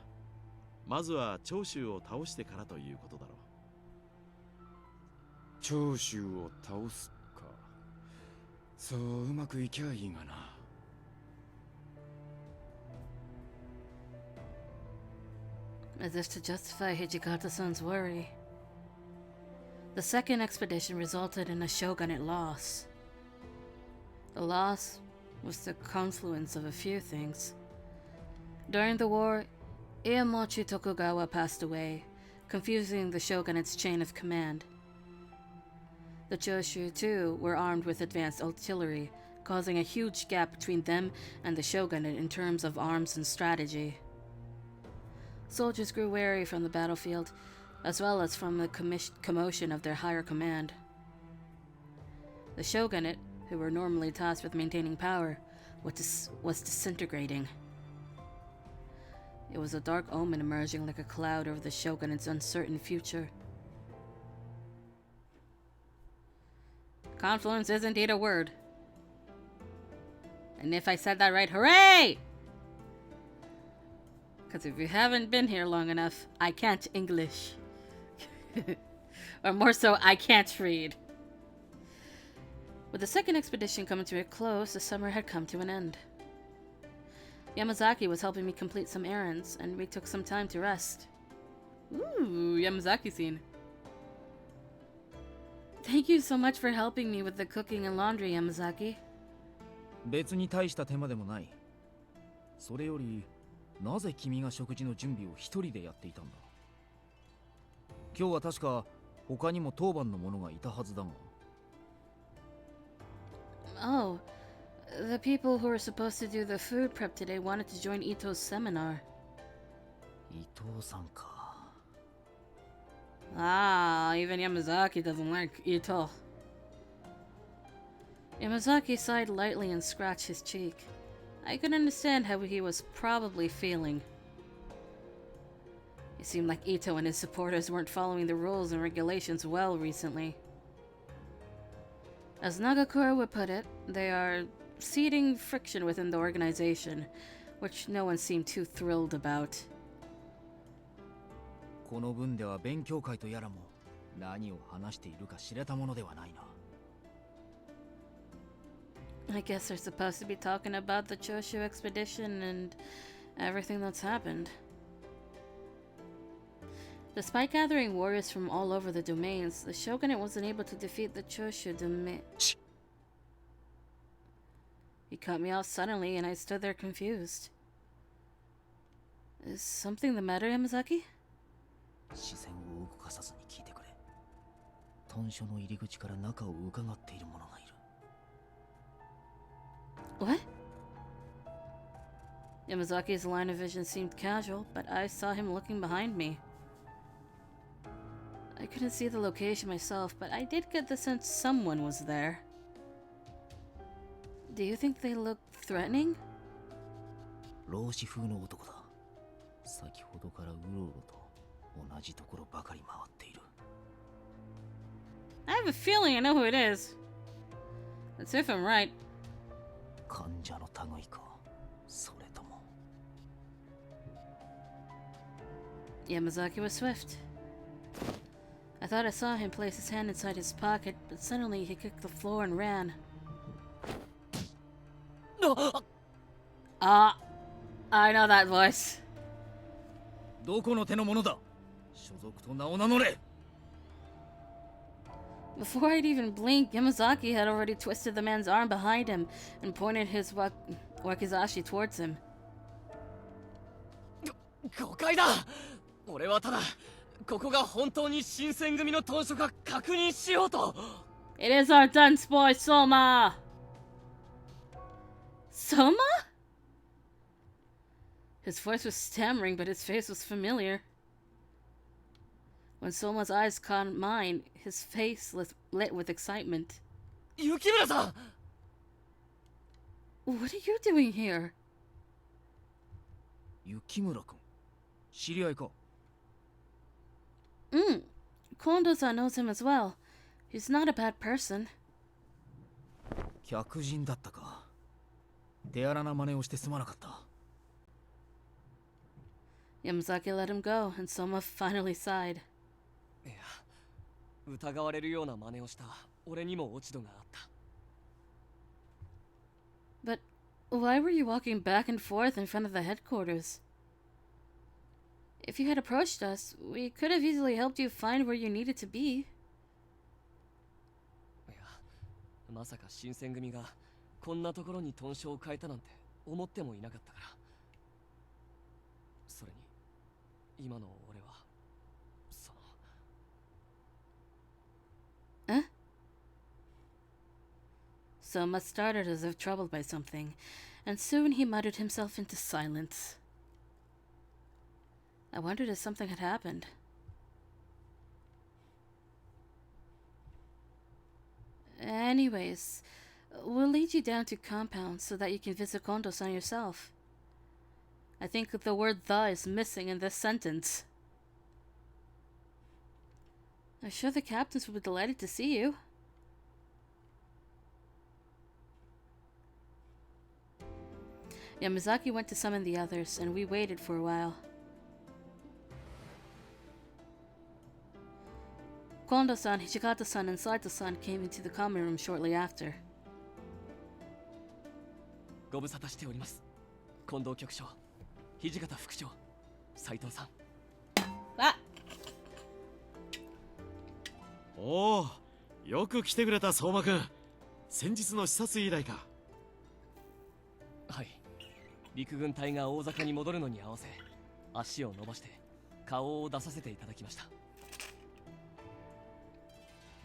まずは長州を倒してからということだろう。長州を倒すか。そううまくいきゃいいがな。As if to justify Hijikata-san's worry. The second expedition resulted in a shogunate loss. The loss was the confluence of a few things. During the war, Iemochi Tokugawa passed away, confusing the shogunate's chain of command. The Choshu, too, were armed with advanced artillery, causing a huge gap between them and the shogunate in terms of arms and strategy. Soldiers grew wary from the battlefield, as well as from the commotion of their higher command. The shogunate, who were normally tasked with maintaining power, was disintegrating. It was a dark omen emerging like a cloud over the shogunate's uncertain future. Confluence is indeed a word. And if I said that right, hooray! Because if you haven't been here long enough, I can't English. Or more so, I can't read. With the second expedition coming to a close, the summer had come to an end. Yamazaki was helping me complete some errands, and we took some time to rest. Ooh, Yamazaki scene. Thank you so much for helping me with the cooking and laundry, Yamazaki. 別に大した手間でもない。それより、なぜ君が食事の準備を一人でやっていたんだ。今日は確か他にも当番の者がいたはずだが。Oh, the people who were supposed to do the food prep today wanted to join Ito's seminar. 伊藤さんか。Ah, even Yamazaki doesn't like Ito. Yamazaki sighed lightly and scratched his cheek. I could understand how he was probably feeling. It seemed like Ito and his supporters weren't following the rules and regulations well recently. As Nagakura would put it, they are seeding friction within the organization, which no one seemed too thrilled about. この分では勉強会とやらも何を話しているか知れたものではないな。I guess they're supposed to be talking about the Choshu expedition and everything that's happened. Despite gathering warriors from all over the domains, the shogunate wasn't able to defeat the Choshu domain. He cut me off suddenly and I stood there confused. Is something the matter, Yamazaki? 視線を動かさずに聞いてくれ。豚書の入り口から中を伺っている者がいる。What? Yamazaki's line of vision seemed casual, but I saw him looking behind me. I couldn't see the location myself, but I did get the sense someone was there. Do you think they look threatening? 老子風の男だ。先ほどからうろうろと同じところばかり回っている。I have a feeling I know who it is. That's if I'm right. 患者の類か、それとも。Yamazaki was swift. I thought I saw him place his hand inside his pocket, but suddenly he kicked the floor and ran. Ah, I know that voice. どこの手の者だ。所属と名を名乗れ。Before I'd even blink, Yamazaki had already twisted the man's arm behind him and pointed his wakizashi towards him. 誤解だ。俺はただここが本当に新選組の当初か確認しようと。It is our dunce boy, Soma! Soma? His voice was stammering, but his face was familiar. When Soma's eyes caught mine, his face lit with excitement. 雪村さん What are you doing here? 雪村君知り合いか Kondo-san knows him as well. He's not a bad person. 客人だったか手荒な真似をしてすまなかった Yamazaki let him go, and Soma finally sighed. いや疑われるような真似をした俺にも落ち度があった But why were you walking back and forth in front of the headquarters? If you had approached us, we could have easily helped you find where you needed to be. いやまさか新選組がこんなところに豚書を変えたなんて思ってもいなかったからそれに今の俺はその Eh? Soma started as if troubled by something, and soon he muttered himself into silence. I wondered if something had happened. Anyways, we'll lead you down to compound so that you can visit Kondo-san yourself. I think the word "the" is missing in this sentence. I'm sure the captains will be delighted to see you. Yamazaki went to summon the others, and we waited for a while. Kondo-san, Hijikata-san, and Saito-san came into the common room shortly after. ご無沙汰しております近藤局長土方副長斉藤さん Ah! おおよく来てくれた相馬くん先日の視察以来かはい陸軍隊が大阪に戻るのに合わせ足を伸ばして顔を出させていただきました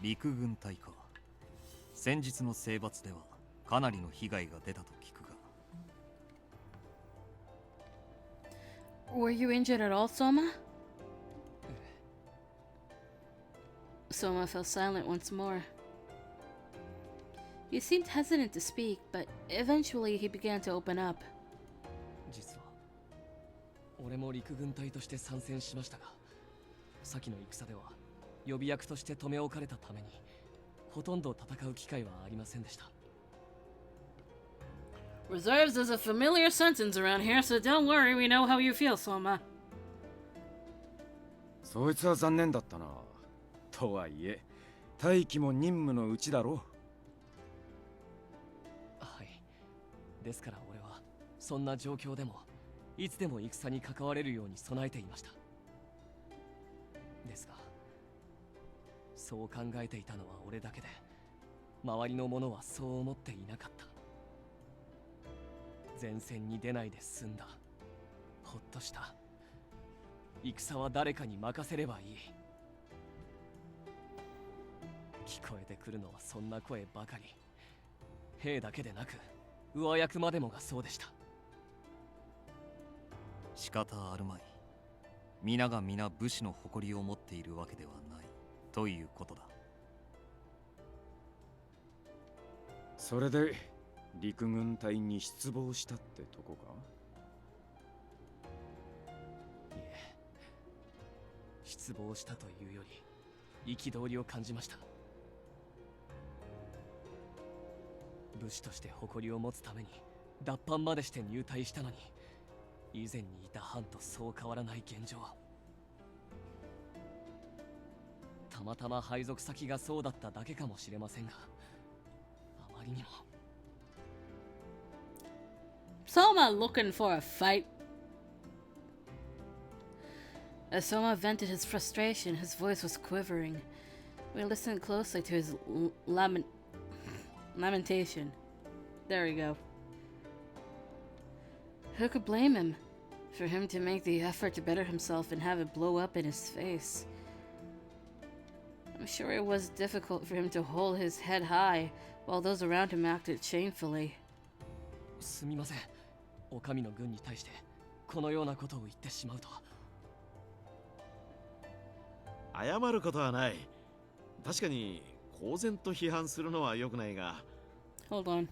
陸軍隊か先日の征伐ではかなりの被害が出たと聞くが Were you injured at all, Soma? Soma fell silent once more. He seemed hesitant to speak, but eventually he began to open up. 実は俺も陸軍隊として参戦しましたが先の戦では予備役として留め置かれたためにほとんど戦う機会はありませんでした Reserves is a familiar sentence around here, so don't worry, we know how you feel, Soma. そいつは残念だったな。とはいえ、大気も任務のうちだろう。はい。ですから俺はそんな状況でもいつでも戦に関われるように備えていました。ですが、そう考えていたのは俺だけで、周りの者はそう思っていなかった。前線に出ないで済んだ。ほっとした。戦は誰かに任せればいい。聞こえてくるのはそんな声ばかり。兵だけでなく上役までもがそうでした。仕方あるまい。皆が皆武士の誇りを持っているわけではないということだ。それで陸軍隊に失望したってとこか？いえ、失望したというより憤りを感じました。武士として誇りを持つために脱藩までして入隊したのに、以前にいた藩とそう変わらない現状。たまたま配属先がそうだっただけかもしれませんが、あまりにも。Soma looking for a fight. As Soma vented his frustration, his voice was quivering. We listened closely to his lamentation. There we go. Who could blame him? For him to make the effort to better himself and have it blow up in his face. I'm sure it was difficult for him to hold his head high while those around him acted shamefully. すみません。お上の軍に対してこのようなことを言ってしまうと。謝ることはない。確かに公然と批判するのは良くないが。 Hold on.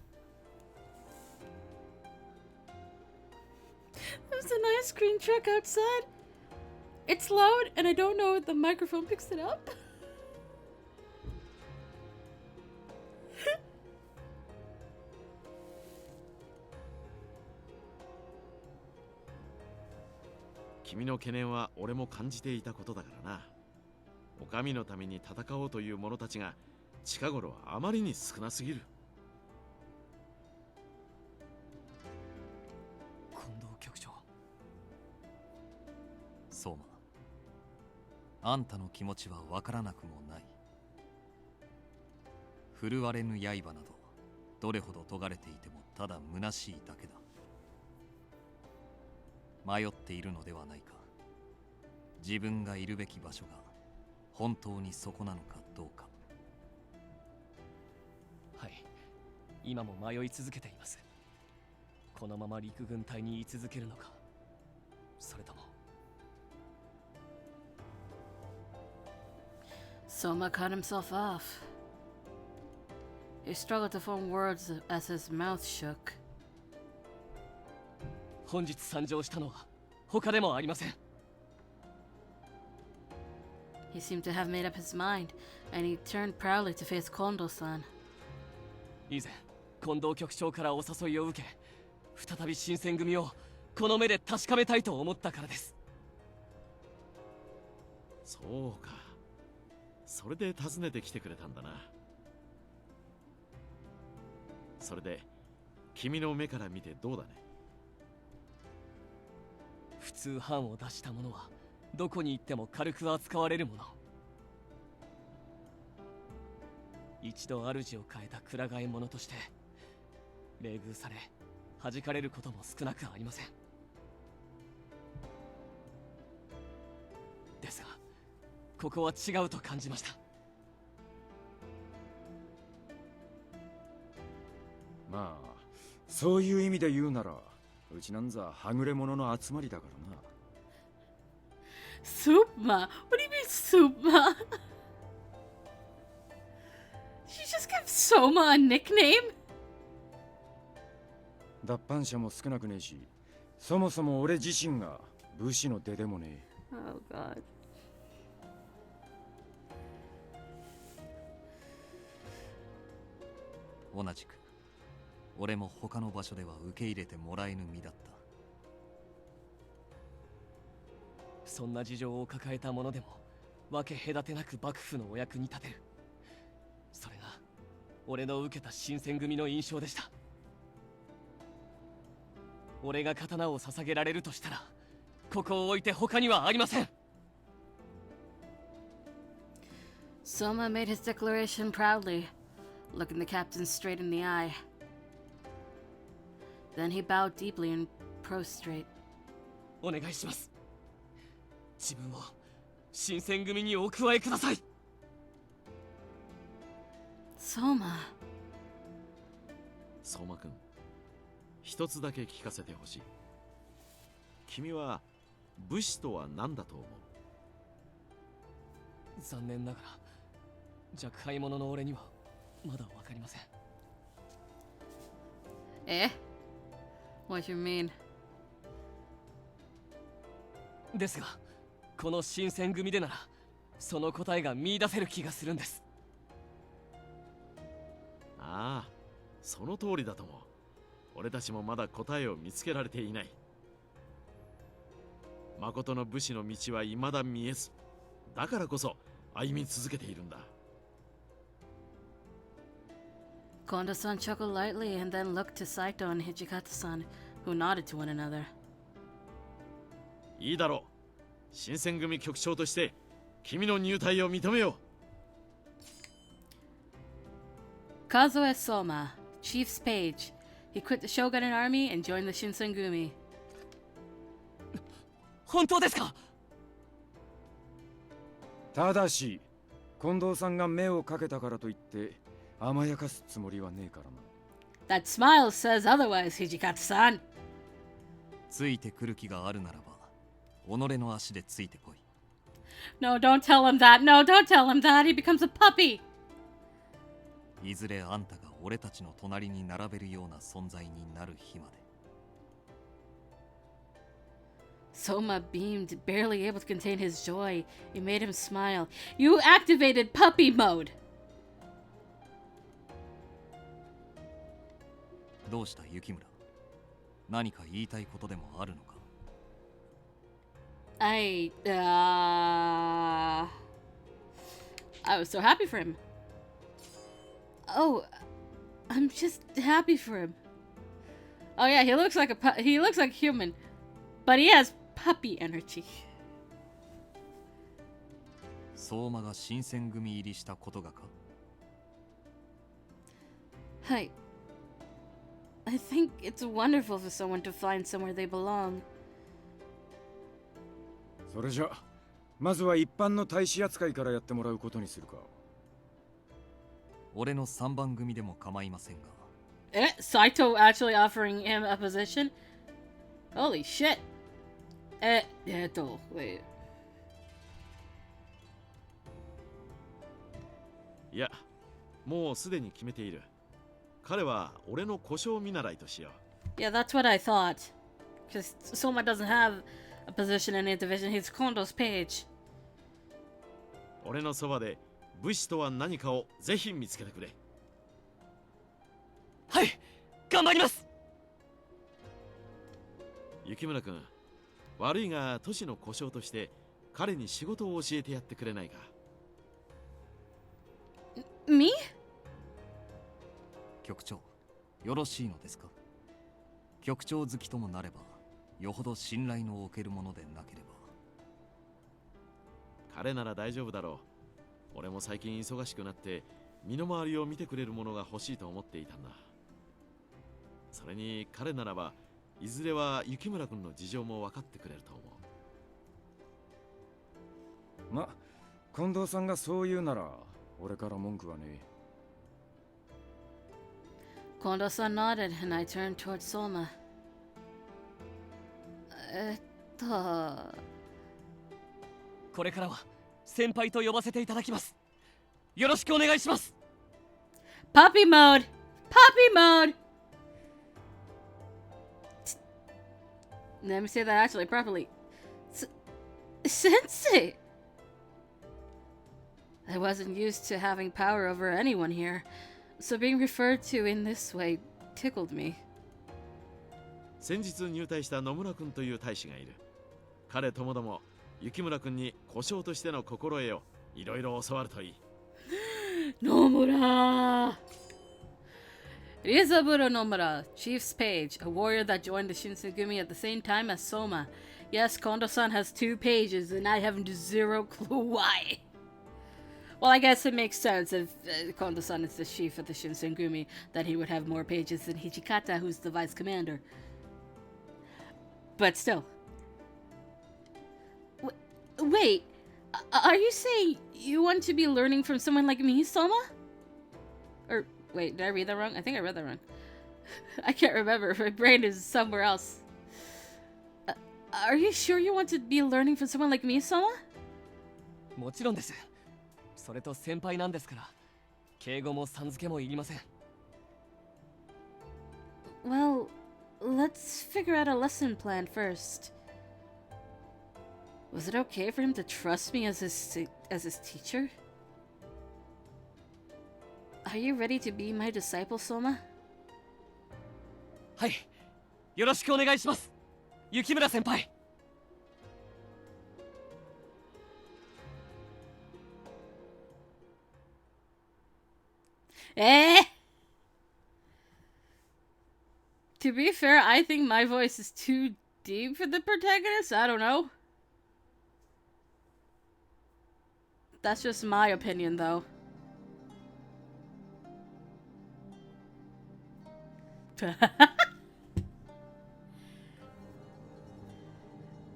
There's an ice cream truck outside. It's loud and I don't know if the microphone picks it up. 君の懸念は俺も感じていたことだからな。お上のために戦おうという者たちが近頃はあまりに少なすぎる。近藤局長。相馬、あんたの気持ちはわからなくもない。振るわれぬ刃などどれほど尖れていてもただ虚しいだけだ。迷っているのではないか。自分がいるべき場所が本当にそこなのかどうか。はい、今も迷い続けています。このまま陸軍隊に居続けるのか、それとも。Soma cut himself off. He struggled to form words as his mouth shook. 本日参上したのは他でもありません。He seemed to have made up his mind, and he turned proudly to face Kondo-san. 以前近藤局長からお誘いを受け、再び新選組をこの目で確かめたいと思ったからです。そうか、それで訪ねてきてくれたんだな。それで君の目から見てどうだね。普通版を出したものはどこに行っても軽く扱われるもの。一度主を変えたくら替え者として冷遇され弾かれることも少なくありません。ですがここは違うと感じました。まあそういう意味で言うならうちなんざはぐれ者の集まりだからな。Supma? What do you mean, Supma? She just gives Soma a nickname? 脱藩者も少なくねえし、そもそも俺自身が武士の出でもねえ。Oh, God. 同じく俺も他の場所では受け入れてもらえぬ身だった。そんな事情を抱えた者でも分け隔てなく幕府のお役に立てる。それが俺の受けた新選組の印象でした。俺が刀を捧げられるとしたらここを置いて他にはありません。 Soma made his declaration proudly, looking the captain straight in the eye. Then he bowed deeply and prostrate. お願いします。自分を新選組にお加えください。Soma. 相馬くん、一つだけ聞かせてほしい。君は武士とは何だと思う？残念ながら若輩者の俺にはまだわかりません。Eh? What you mean? ですがこの新選組でならその答えが見出せる気がするんです。ああ、その通りだと思う。俺たちもまだ答えを見つけられていない。誠の武士の道は未だ見えず、だからこそ歩み続けているんだ。Kondo-san chuckled lightly and then looked to Saito and Hijikata-san, who nodded to one another. いいだろう。新選組局長として君の入隊を認めよう。Kazuo Soma, chief's page. He quit the shogunate army and joined the Shinsengumi. 本当ですか？ただし近藤さんが目をかけたからといって甘やかすつもりはねえからな。 That smile says otherwise, Hijikata-san. ついてくる気があるならば己の足でついてこい。No, don't tell him that. No, don't tell him that. He becomes a puppy. いずれあんたが俺たちの隣に並べるような存在になる日まで。Soma beamed, barely able to contain his joy. It made him smile. You activated puppy mode! どうした雪村？何か言いたいことでもあるのか？ I was so happy for him. Oh, I'm just happy for him. Oh yeah, he looks like he looks like human, but he has puppy energy. 相馬が新選組入りしたことがか？ Hi. I think it's wonderful for someone to find somewhere they belong. それじゃまずは一般の大使扱いからやってもらうことにするか。俺の3番組でも構いませんが。Saito actually offering him a position? Holy shit. Wait. いや、もうすでに決めている。彼は俺の故障見習いとしよう。Yeah, that's what I thought. Because Soma doesn't have a position in any division. He's Kondo's page. 俺のそばで武士とは何かをぜひ見つけてくれ。はい、頑張ります。雪村君、悪いが都市の故障として彼に仕事を教えてやってくれないか。Me? 局長、よろしいのですか？局長好きともなれば、よほど信頼のおけるものでなければ。彼なら大丈夫だろう。俺も最近忙しくなって身の回りを見てくれるものが欲しいと思っていたんだ。それに彼ならばいずれは雪村君の事情も分かってくれると思う。ま、近藤さんがそう言うなら俺から文句はね。Kondo-san nodded, and I turned towards Soma. これからは先輩と呼ばせていただきます。よろしくお願いします。 Puppy mode! Puppy mode! Let me say that actually properly. Sensei! I wasn't used to having power over anyone here, so being referred to in this way tickled me. 先日入隊した野村君という大使がいる。彼ともども雪村君に故障としての心得をいろいろ教わるといい。Nomura! Ryuzaburo Nomura, Chief's Page, a warrior that joined the Shinsengumi at the same time as Soma. Yes, Kondo-san has 2 pages, and I have zero clue why. Well, I guess it makes sense if Kondo-san is the chief of the Shinsengumi, that he would have more pages than Hijikata, who's the vice commander. But still. Wait, are you saying you want to be learning from someone like me, Soma? Or, wait, did I read that wrong? I think I read that wrong. I can't remember. My brain is somewhere else. Are you sure you want to be learning from someone like me, Soma? もちろんです。それと先輩なんですから、敬語もさん付けもいりません。Well, let's figure out a lesson plan first. Was it okay for him to trust me as his teacher? Are you ready to be my disciple, Soma? はい、よろしくお願いします。雪村先輩。To be fair, I think my voice is too deep for the protagonist. I don't know. That's just my opinion, though.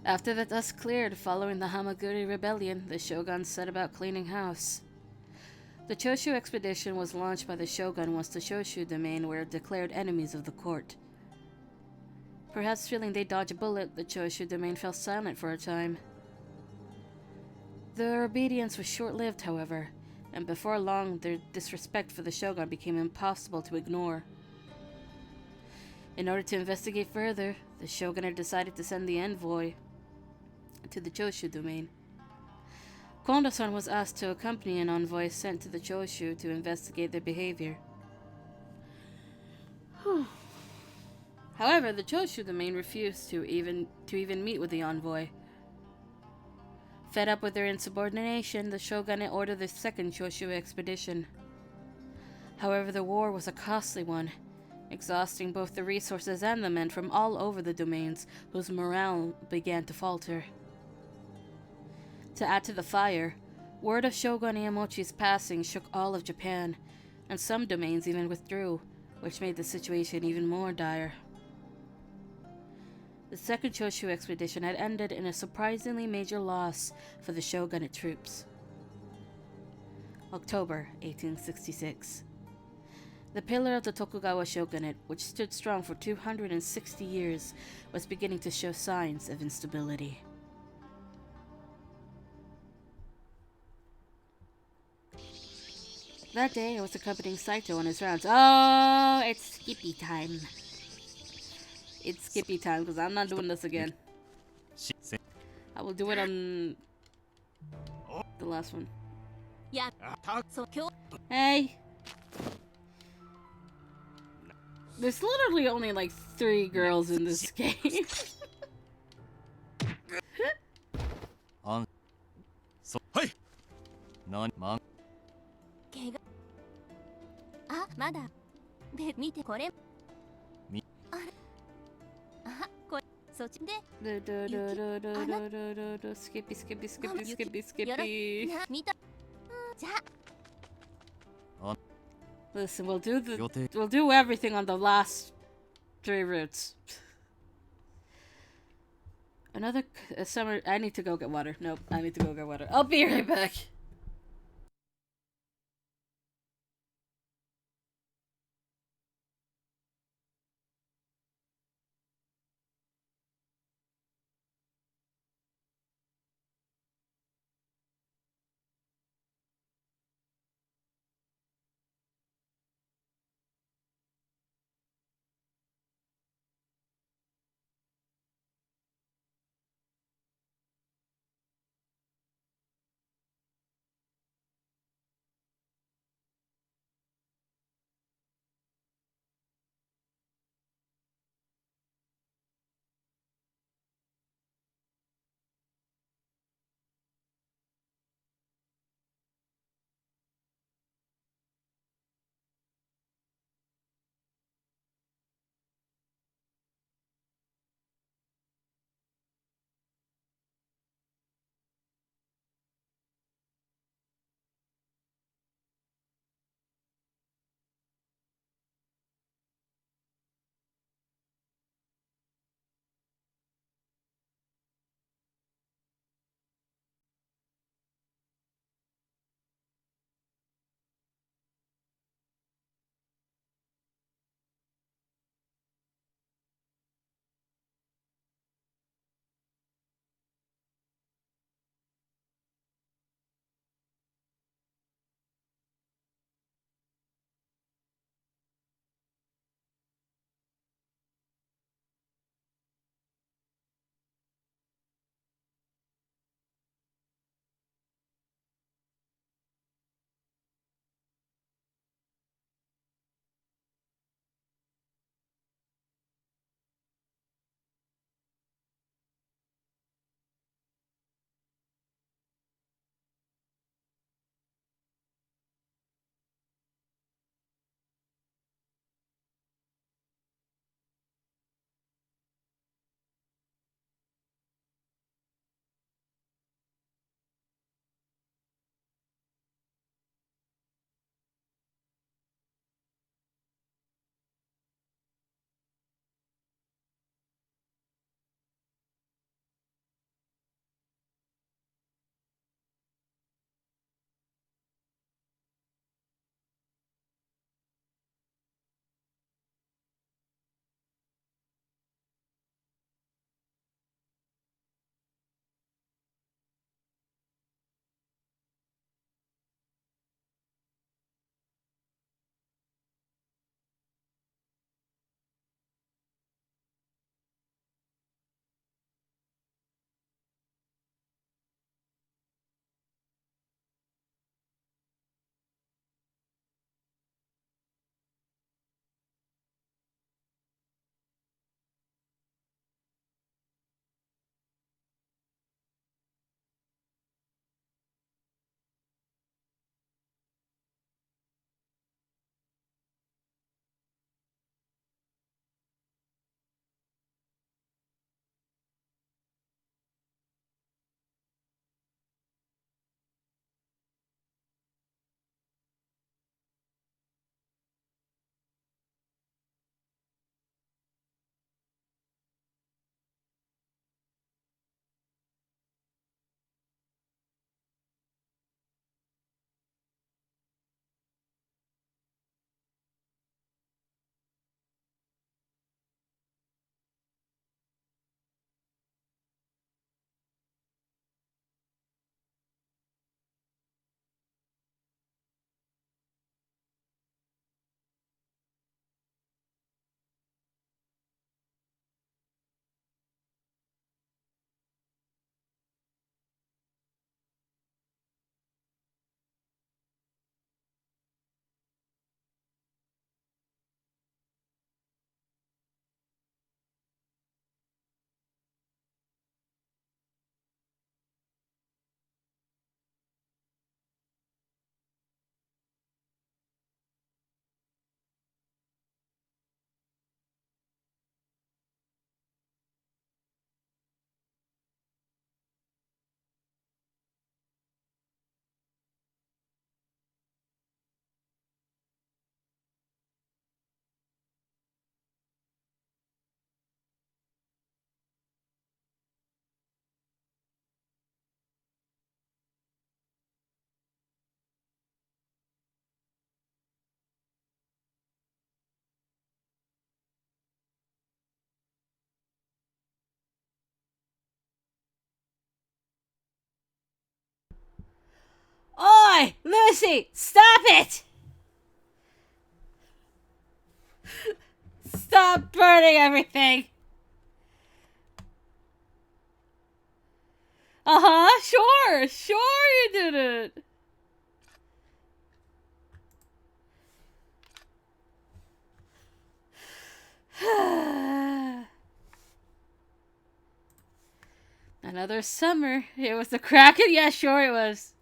After the dust cleared following the Hamaguri rebellion, the shogun set about cleaning house. The Choshu expedition was launched by the shogun once the Shoshu domain were declared enemies of the court. Perhaps feeling they dodged a bullet, the Choshu domain fell silent for a time. Their obedience was short-lived, however, and before long their disrespect for the shogun became impossible to ignore. In order to investigate further, the shogunate decided to send the envoy to the Choshu domain. Kondo-san was asked to accompany an envoy sent to the Choshu to investigate their behavior. However, the Choshu domain refused to even meet with the envoy. Fed up with their insubordination, the shogunate ordered the second Choshu expedition. However, the war was a costly one, exhausting both the resources and the men from all over the domains, whose morale began to falter. To add to the fire, word of Shogun Iemochi's passing shook all of Japan, and some domains even withdrew, which made the situation even more dire. The second Choshu expedition had ended in a surprisingly major loss for the shogunate troops. October 1866. The pillar of the Tokugawa shogunate, which stood strong for 260 years, was beginning to show signs of instability. That day, I was accompanying Saito on his rounds. Oh, it's Skippy time. It's Skippy time, because I'm not doing this again. I will do it on the last one. Hey! There's literally only like 3 girls in this game. Hey! Skippy, Skippy, Skippy, Skippy, Skippy. Listen, we'll do everything on the last 3 routes. Another summer. I need to go get water. Nope, I need to go get water. I'll be right back. Why? Lucy, stop it! Stop burning everything! Uh-huh, sure you did it! Another summer. It was the Kraken? Yeah, sure it was.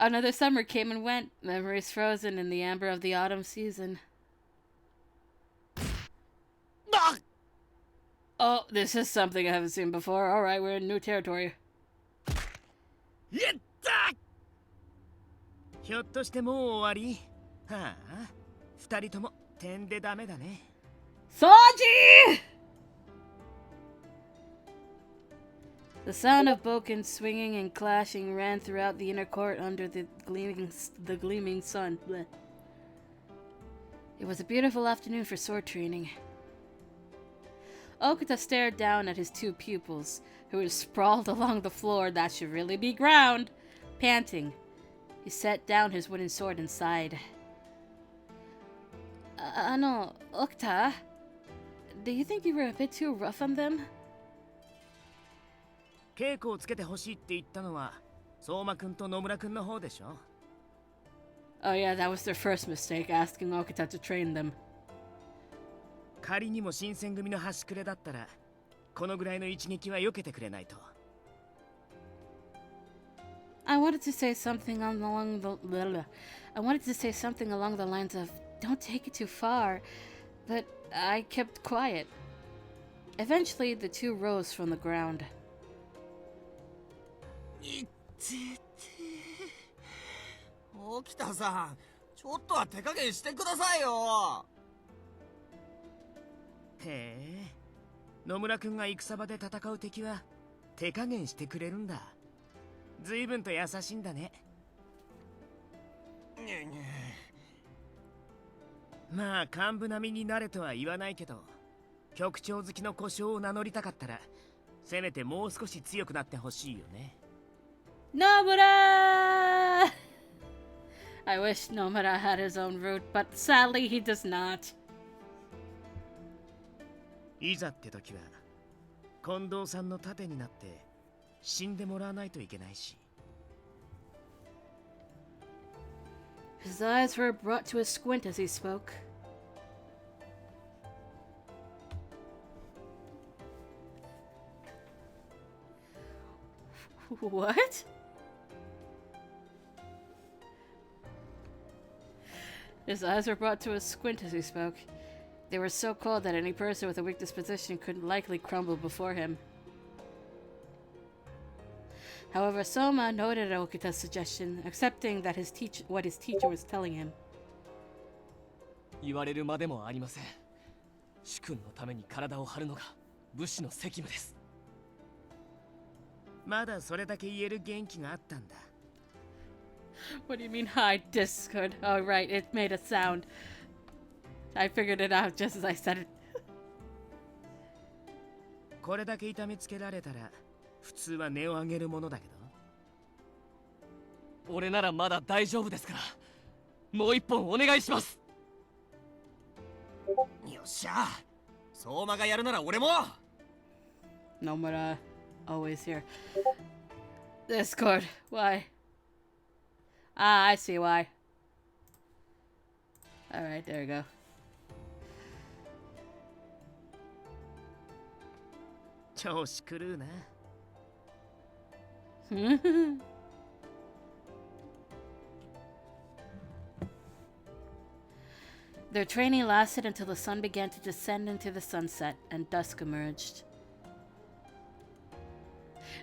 Another summer came and went, memories frozen in the amber of the autumn season. Oh, this is something I haven't seen before. Alright, we're in new territory. やったひょっとしてもう終わりはあ二人とも点でダメだね Sanji! The sound of boken swinging and clashing ran throughout the inner court under the gleaming sun. Blech. It was a beautiful afternoon for sword training. Okuta stared down at his two pupils, who were sprawled along the floor that should really be ground, panting. He set down his wooden sword and sighed. Okuta, do you think you were a bit too rough on them? 稽古をつけてほしいって言ったのは相馬くんと野村くんの方でしょ Oh yeah, that was their first mistake, asking Okuta to train them. 仮にも新選組の端くれだったらこのぐらいの一撃は避けてくれないと I wanted to say something along the lines of, don't take it too far, but I kept quiet. Eventually, the two rose from the ground. いって起きたさんちょっとは手加減してくださいよへえ野村くんが戦場で戦う敵は手加減してくれるんだ随分と優しいんだねまあ幹部並みになれとは言わないけど局長好きの故障を名乗りたかったらせめてもう少し強くなってほしいよね Nomura! I wish Nomura had his own route, but sadly he does not. いざって時は近藤さんの盾になって死んでもらわないといけないし His eyes were brought to a squint as he spoke. What? His eyes were brought to a squint as he spoke. They were so cold that any person with a weak disposition could likely crumble before him. However, Soma noted Okita's suggestion, accepting that what his teacher was telling him. 言われるまでもありません主君のために体を張るのが武士の責務ですまだそれだけ言える元気があったんだ What do you mean, hi, Discord? Oh, right, it made a sound. I figured it out just as I said it. これだけ痛めつけられたら普通は音を上げるものだけど俺ならまだ大丈夫ですからもう一本お願いしますよっしゃ相馬がやるなら俺も Nomura, always here. Discord, why? Ah, I see why. Alright, there we go. Josh狂うな Their training lasted until the sun began to descend into the sunset and dusk emerged.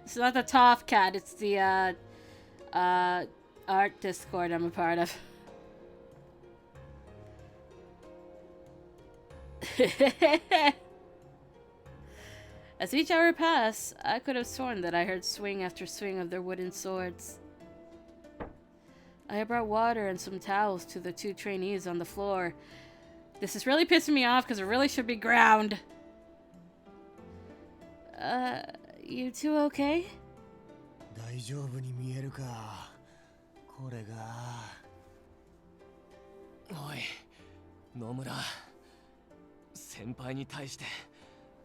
It's not the Toph Cat, it's the art Discord I'm a part of. As each hour passed, I could have sworn that I heard swing after swing of their wooden swords. I had brought water and some towels to the two trainees on the floor. This is really pissing me off because it really should be ground. You two okay? 大丈夫に見えるかこれがおい野村先輩に対して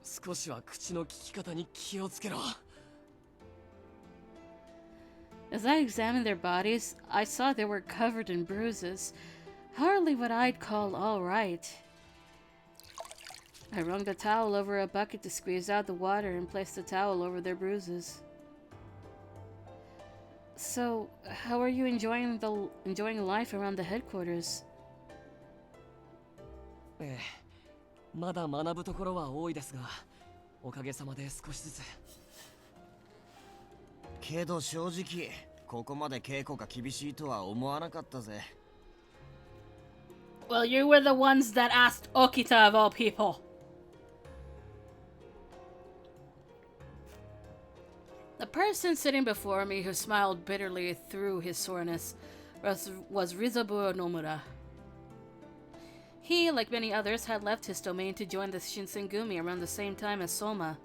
少しは口の利き方に気をつけろ。 As I examined their bodies, I saw they were covered in bruises. Hardly what I'd call all right. I wrung the towel over a bucket to squeeze out the water and placed the towel over their bruises. So, how are you enjoying life around the headquarters? ええ、まだ学ぶところは多いですが、おかげさまで少しずつ。けど正直ここまで稽古が厳しいとは思わなかったぜ。 Well, you were the ones that asked Okita of all people. The person sitting before me who smiled bitterly through his soreness was Rizaburo Nomura. He, like many others, had left his domain to join the Shinsengumi around the same time as Soma.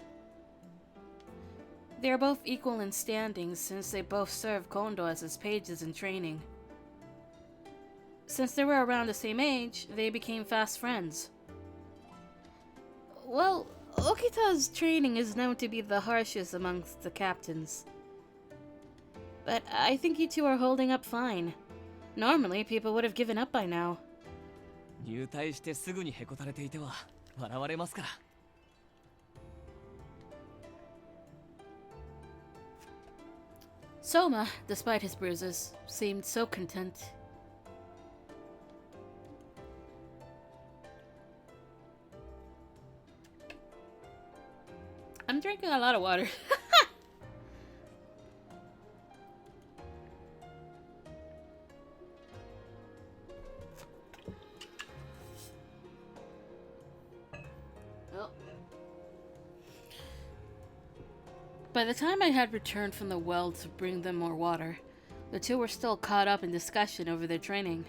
They are both equal in standing since they both served Kondo as his pages in training. Since they were around the same age, they became fast friends. Well, Okita's training is known to be the harshest amongst the captains. But I think you two are holding up fine. Normally, people would have given up by now. 入隊してすぐにへこたれていては笑われますから。 Soma, despite his bruises, seemed so content. I'm drinking a lot of water. Well, by the time I had returned from the well to bring them more water, the two were still caught up in discussion over their training.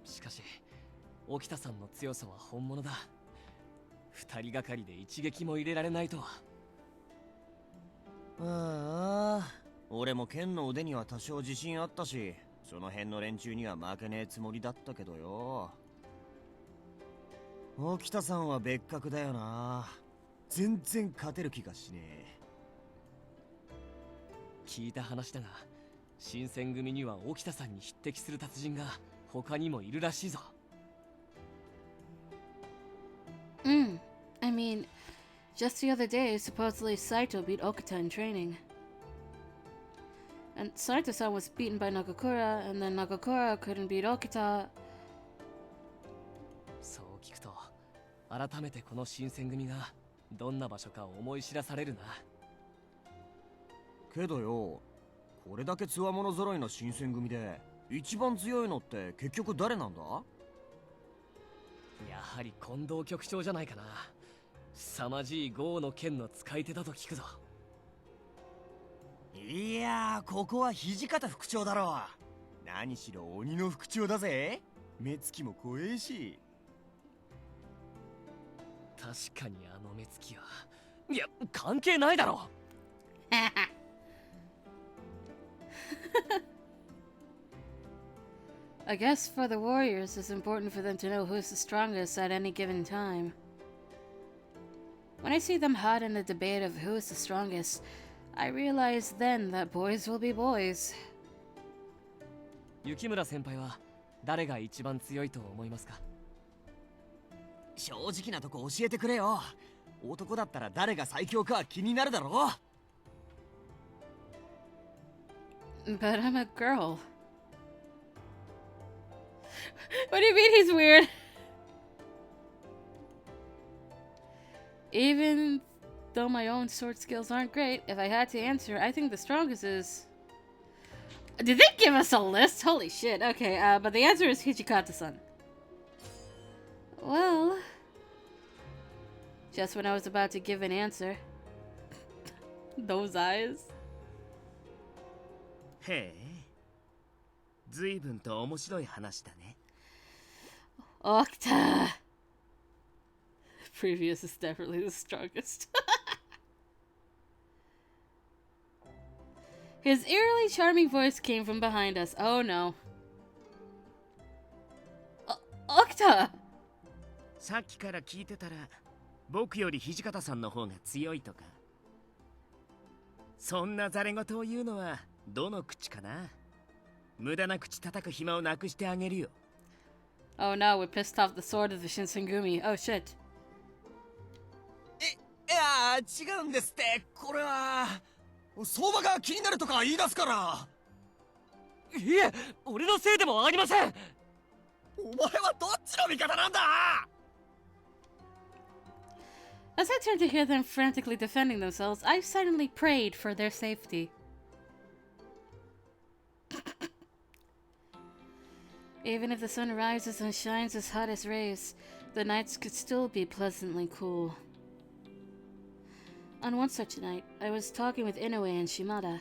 しかし、沖田さんの強さは本物だ。二人がかりで一撃も入れられないとは。ああ、俺も剣の腕には多少自信あったし、その辺の連中には負けねえつもりだったけどよ。沖田さんは別格だよな。全然勝てる気がしねえ。聞いた話だが、新選組には沖田さんに匹敵する達人が他にもいるらしいぞ。I mean, just the other day, supposedly Saito beat Okita in training. And Saito-san was beaten by Nagakura, and then Nagakura couldn't beat Okita. そう聞くと、改めてこの新選組がどんな場所か思い知らされるな。けどよ、これだけ強者揃いの新選組で一番強いのって結局誰なんだ？やはり近藤局長じゃないかな。凄まじい豪の剣の使い手だと聞くぞ。いやー、ここは土方副長だろう。何しろ鬼の副長だぜ。目つきも怖えし。確かにあの目つきは。いや、関係ないだろ。I guess for the warriors, it's important for them to know who's the strongest at any given time. When I see them hot in the debate of who is the strongest, I realize then that boys will be boys. 雪村先輩は誰が一番強いと思いますか？正直なとこ教えてくれよ。男だったら誰が最強か気になるだろう。 But I'm a girl. What do you mean he's weird? Even though my own sword skills aren't great, if I had to answer, I think the strongest is... Did they give us a list? Holy shit. Okay, but the answer is Hijikata-san. Well... Just when I was about to give an answer. Those eyes. へえ、随分と面白い話だね。Okta! Previous is definitely the strongest. His eerily charming voice came from behind us. Oh no. Okta! さっきから聞いてたら僕より土方さんの方が強いとかそんなザレ言を言うのはどの口かな無駄な口叩く暇をなくしてあげるよ Oh no, we pissed off the sword of the Shinsengumi. Oh shit. いや違うんですってこれは相場が気になるとか言い出すからいえ俺のせいでもありませんお前はどっちの味方なんだ As I turned to hear them frantically defending themselves, I silently prayed for their safety. Even if the sun rises and shines its hottest rays, the nights could still be pleasantly cool. On one such night, I was talking with Inoue and Shimada,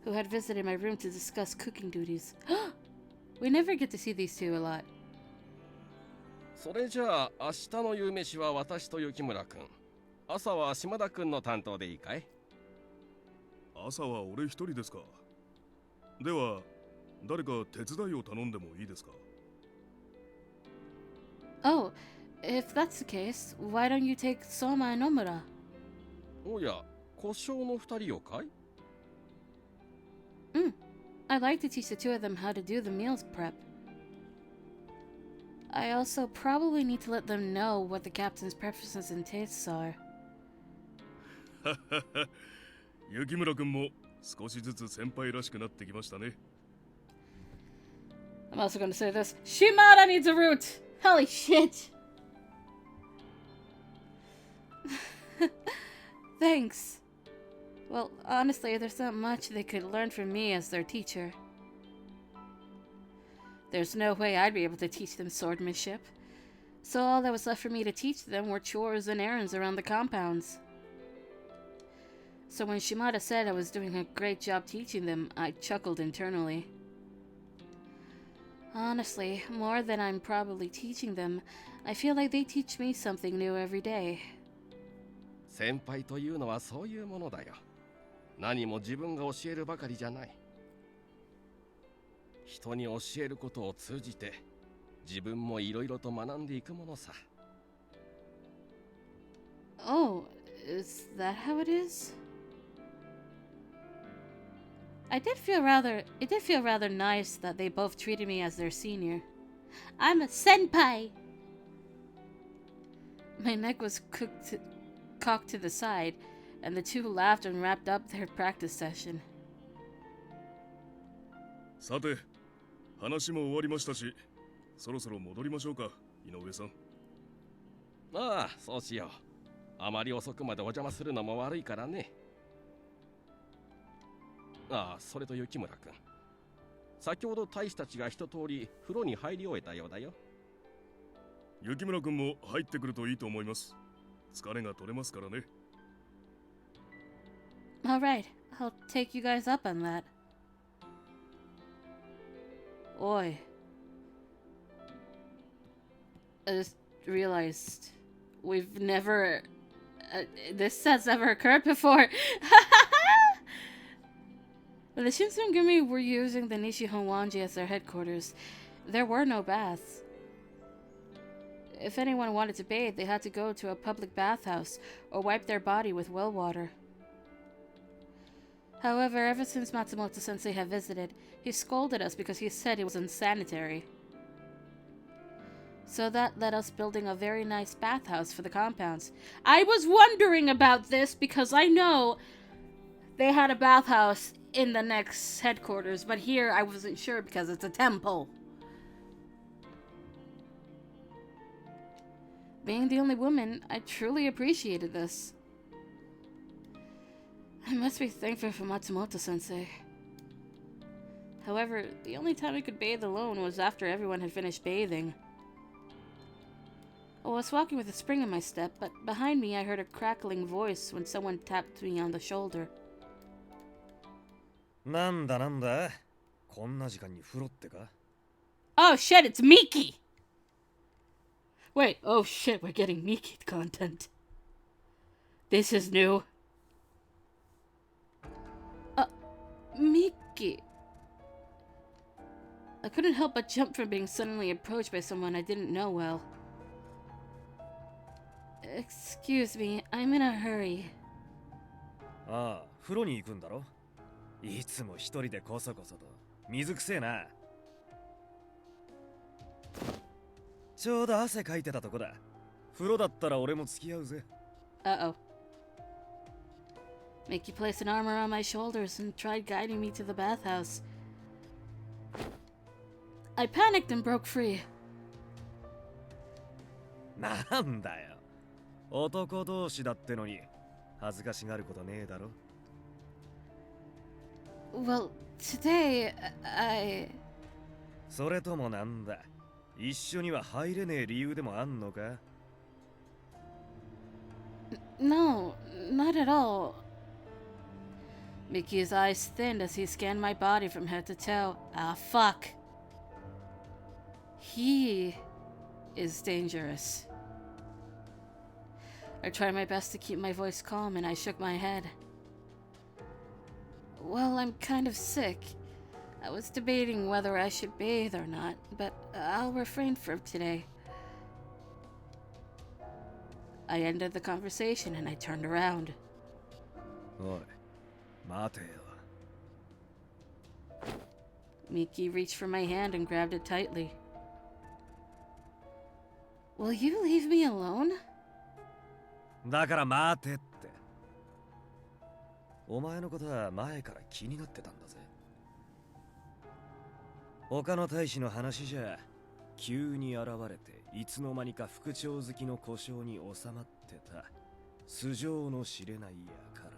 who had visited my room to discuss cooking duties. We never get to see these two a lot. それじゃあ明日の夕飯は私と雪村くん朝は島田くんの担当でいいかい朝は俺一人ですかでは誰か手伝いを頼んでもいいですか Oh, if that's the case, why don't you take Soma and Omura? おや故障の二人をかい I'd like to teach the two of them how to do the meals prep. I also probably need to let them know what the captain's preferences and tastes are. 雪村くんも少しずつ先輩らしくなってきましたね I'm also going to say this. Shimada needs a root! Holy shit! Thanks. Well, honestly, there's not much they could learn from me as their teacher. There's no way I'd be able to teach them swordsmanship. So all that was left for me to teach them were chores and errands around the compounds. So when Shimada said I was doing a great job teaching them, I chuckled internally. Honestly, more than I'm probably teaching them, I feel like they teach me something new every day. 先輩というのはそういうものだよ何も自分が教えるばかりじゃない人に教えることを通じて自分もいろいろと学んでいくものさ Oh, is that how it is? It did feel rather nice that they both treated me as their senior. I'm a senpai! My neck was cocked to the side, and the two laughed and wrapped up their practice session. さて話も終わりましたしそろそろ戻りましょうか井上さんああそうしようあまり遅くまでお邪魔するのも悪いからねああそれと雪村くん先ほど大使たちが一通り風呂に入り終えたようだよ雪村くんも入ってくるといいと思います疲れが取れますからね Alright, I'll take you guys up on that. Oi. I just realized we've never... this has never occurred before. When the Shinsengumi were using the Nishihonwanji as their headquarters, there were no baths. If anyone wanted to bathe, they had to go to a public bathhouse or wipe their body with well water. However, ever since Matsumoto-sensei had visited, he scolded us because he said it was unsanitary. So that led us building a very nice bathhouse for the compounds. I was wondering about this because I know they had a bathhouse in the next headquarters, but here I wasn't sure because it's a temple. Being the only woman, I truly appreciated this. I must be thankful for Matsumoto-sensei. However, the only time I could bathe alone was after everyone had finished bathing. I was walking with a spring in my step, but behind me I heard a crackling voice when someone tapped me on the shoulder. なんだこんな時間に風呂ってか Oh shit, it's Miki! Wait, oh shit, we're getting Miki content. This is new. Miki. I couldn't help but jump from being suddenly approached by someone I didn't know well. Excuse me, I'm in a hurry. ああ、風呂に行くんだろ。いつも一人でこそこそと。水くせえな。ちょうど汗かいてたとこだ。風呂だったら俺も付き合うぜ。Uh-oh. Mickey placed an arm around my shoulders and tried guiding me to the bathhouse. I panicked and broke free. なんだよ。男同士だってのに恥ずかしがることねえだろ。Well, today, I... それともなんだ。一緒には入れねえ理由でもあんのか？ No, not at all. Mickey's eyes thinned as he scanned my body from head to toe. Ah, fuck. He is dangerous. I tried my best to keep my voice calm and I shook my head. Well, I'm kind of sick. I was debating whether I should bathe or not, but I'll refrain from today. I ended the conversation and I turned around. おい、待てよ。Miki reached for my hand and grabbed it tightly. Will you leave me alone? だから待てって。お前のことは前から気になってたんだぜ。他の大使の話じゃ、急に現れていつの間にか副長好きの故障に収まってた素性の知れないやから。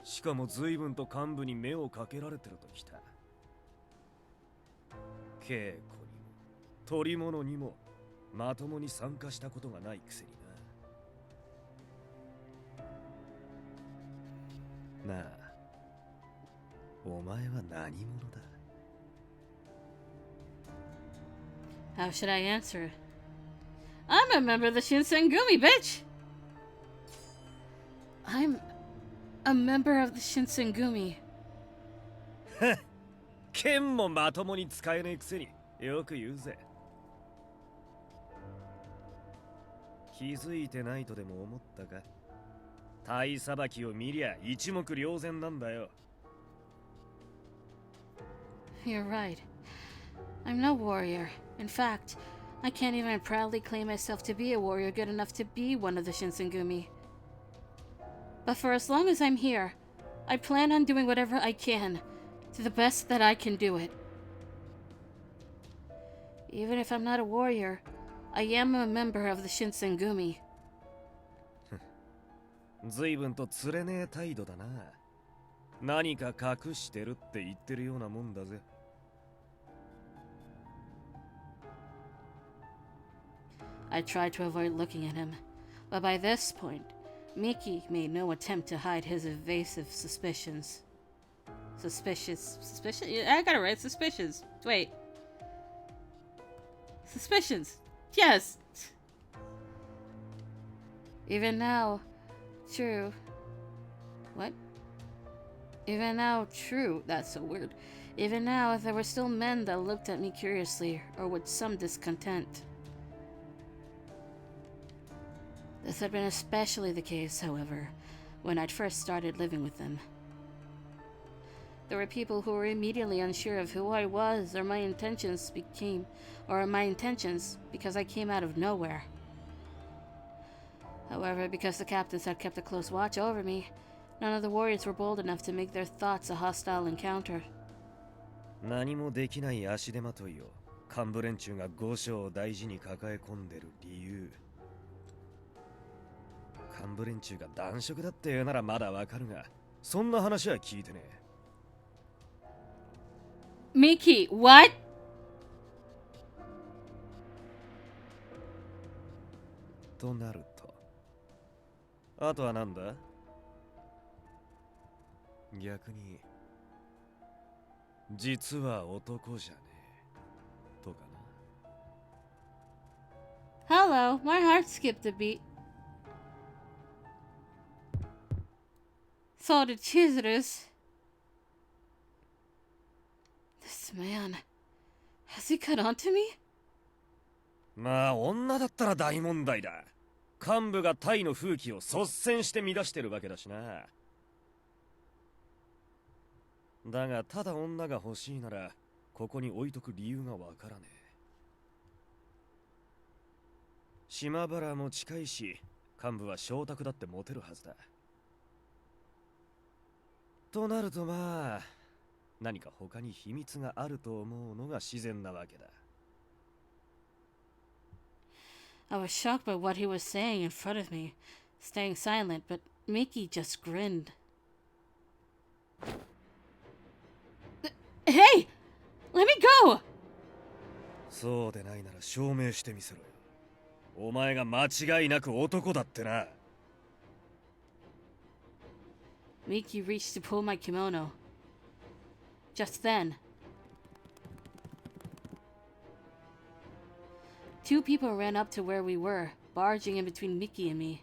しかも随分と幹部に目をかけられてるときた。稽古にも捕り物にもまともに参加したことがないくせにな。なあ、お前は何者だ？ How should I answer? I'm a member of the Shinsengumi, bitch! I'm a member of the Shinsengumi. 剣もまともに使えねえくせによく言うぜ。気づいてないとでも思ったか？体さばきを見りゃ一目瞭然なんだよ。You're right. I'm no warrior. In fact, I can't even proudly claim myself to be a warrior good enough to be one of the Shinsengumi. But for as long as I'm here, I plan on doing whatever I can, to the best that I can do it. Even if I'm not a warrior, I am a member of the Shinsengumi. 随分とつれねえ態度だな。何か隠してるって言ってるようなもんだぜ。I tried to avoid looking at him, but by this point, Miki made no attempt to hide his evasive suspicions. Suspicious? I got it right, suspicions. Wait. Suspicions. Yes! Even now, true. What? Even now, true. That's so weird. Even now, there were still men that looked at me curiously, or with some discontent. This had been especially the case, however, when I'd first started living with them. There were people who were immediately unsure of who I was or my intentions because I came out of nowhere. However, because the captains had kept a close watch over me, none of the warriors were bold enough to make their thoughts a hostile encounter. 何もできない足手まといを幹部連中が五章を大事に抱え込んでる理由。幹部連中が男色だって言うならまだわかるが、そんな話は聞いてねえ。Miki, what? となると、あとはなんだ？逆に、実は男じゃねえ、とかな。Hello, my heart skipped a beat. So did Chizuru's. This man, has he cut onto me? まあ女だったら大問題だ。幹部がタイの風紀を率先して乱してるわけだしな。だがただ女が欲しいならここに置いとく理由がわからねえ。島原も近いし幹部は承諾だってモテるはずだ。となるとまあ何か他に秘密があると思うのが自然なわけだ。I was shocked by what he was saying in front of me, staying silent, but Mickey just grinned. Hey! Let me go! そうでないなら証明してみせろよ。お前が間違いなく男だってな。Miki reached to pull my kimono. Just then, two people ran up to where we were, barging in between Miki and me.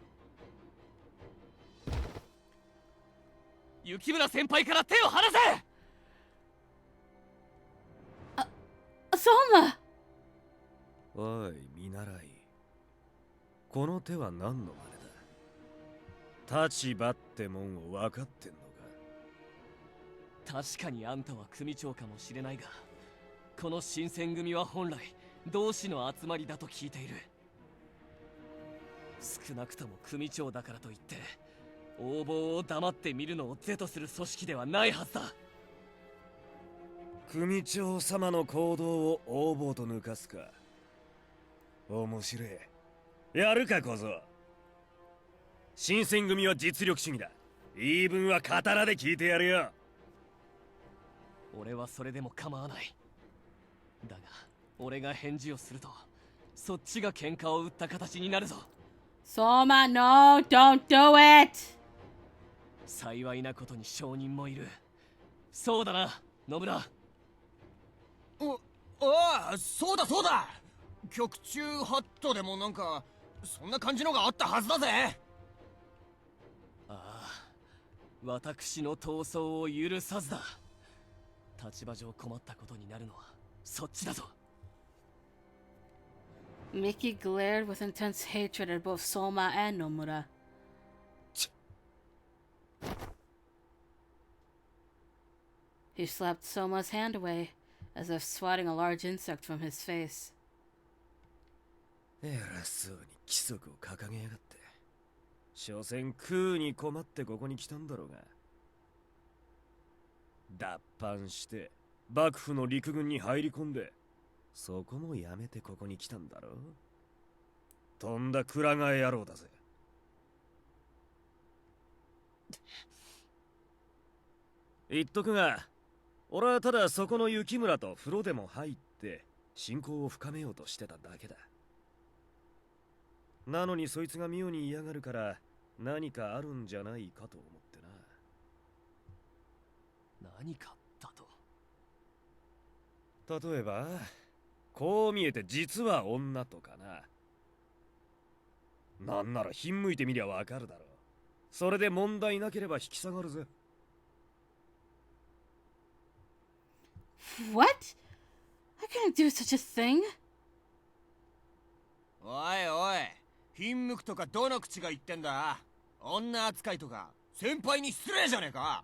雪村先輩から手を離せ。Soma! おい見習い、この手は何の真似だ。立場ってもんを分かってんのか。確かにあんたは組長かもしれないが、この新選組は本来同志の集まりだと聞いている。少なくとも組長だからといって横暴を黙って見るのを是とする組織ではないはずだ。組長様の行動を横暴と抜かすか。面白い。やるか小僧。新選組は実力主義だ。言い分は語らで聞いてやるよ。俺はそれでも構わない。だが俺が返事をするとそっちが喧嘩を売った形になるぞ。Soma, no, don't do it! 幸いなことに証人もいる。そうだな、野村。ああ、そうだそうだ。局中ハットでもなんかそんな感じのがあったはずだぜ。ああ、私の闘争を許さずだ。立場上困ったことになるのはそっちだぞ。Mickey glared with intense hatred at both Soma and Nomura. He slapped Soma's hand away, as if swatting a large insect from his face. 偉そうに規則を掲げやがって。所詮食うに困ってここに来たんだろうが。脱藩して幕府の陸軍に入り込んで、そこもやめてここに来たんだろう。とんだくら替え野郎だぜ。言っとくが、俺はただそこの雪村と風呂でも入って親交を深めようとしてただけだ。なのにそいつが妙に嫌がるから何かあるんじゃないかと思ってな。何かだと。例えばこう見えて実は女とかな。なんならひんむいてみりゃわかるだろう。それで問題なければ引き下がるぜ。What? I couldn't do such a thing. おいおい、ひんむくとかどの口が言ってんだ。女扱いとか先輩に失礼じゃねえか。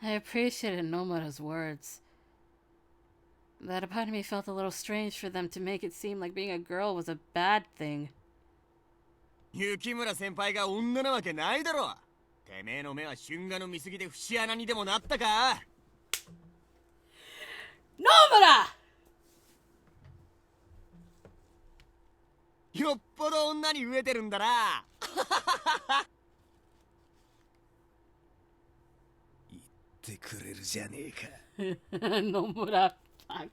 I appreciated Nomura's words. That a part of me felt a little strange for them to make it seem like being a girl was a bad thing. 雪村先輩が女なわけないだろ。てめえの目は春画の見過ぎで節穴にでもなったか。Nomura! よっぽど女に飢えてるんだな。言ってくれるじゃねえか。Nomura, fuck.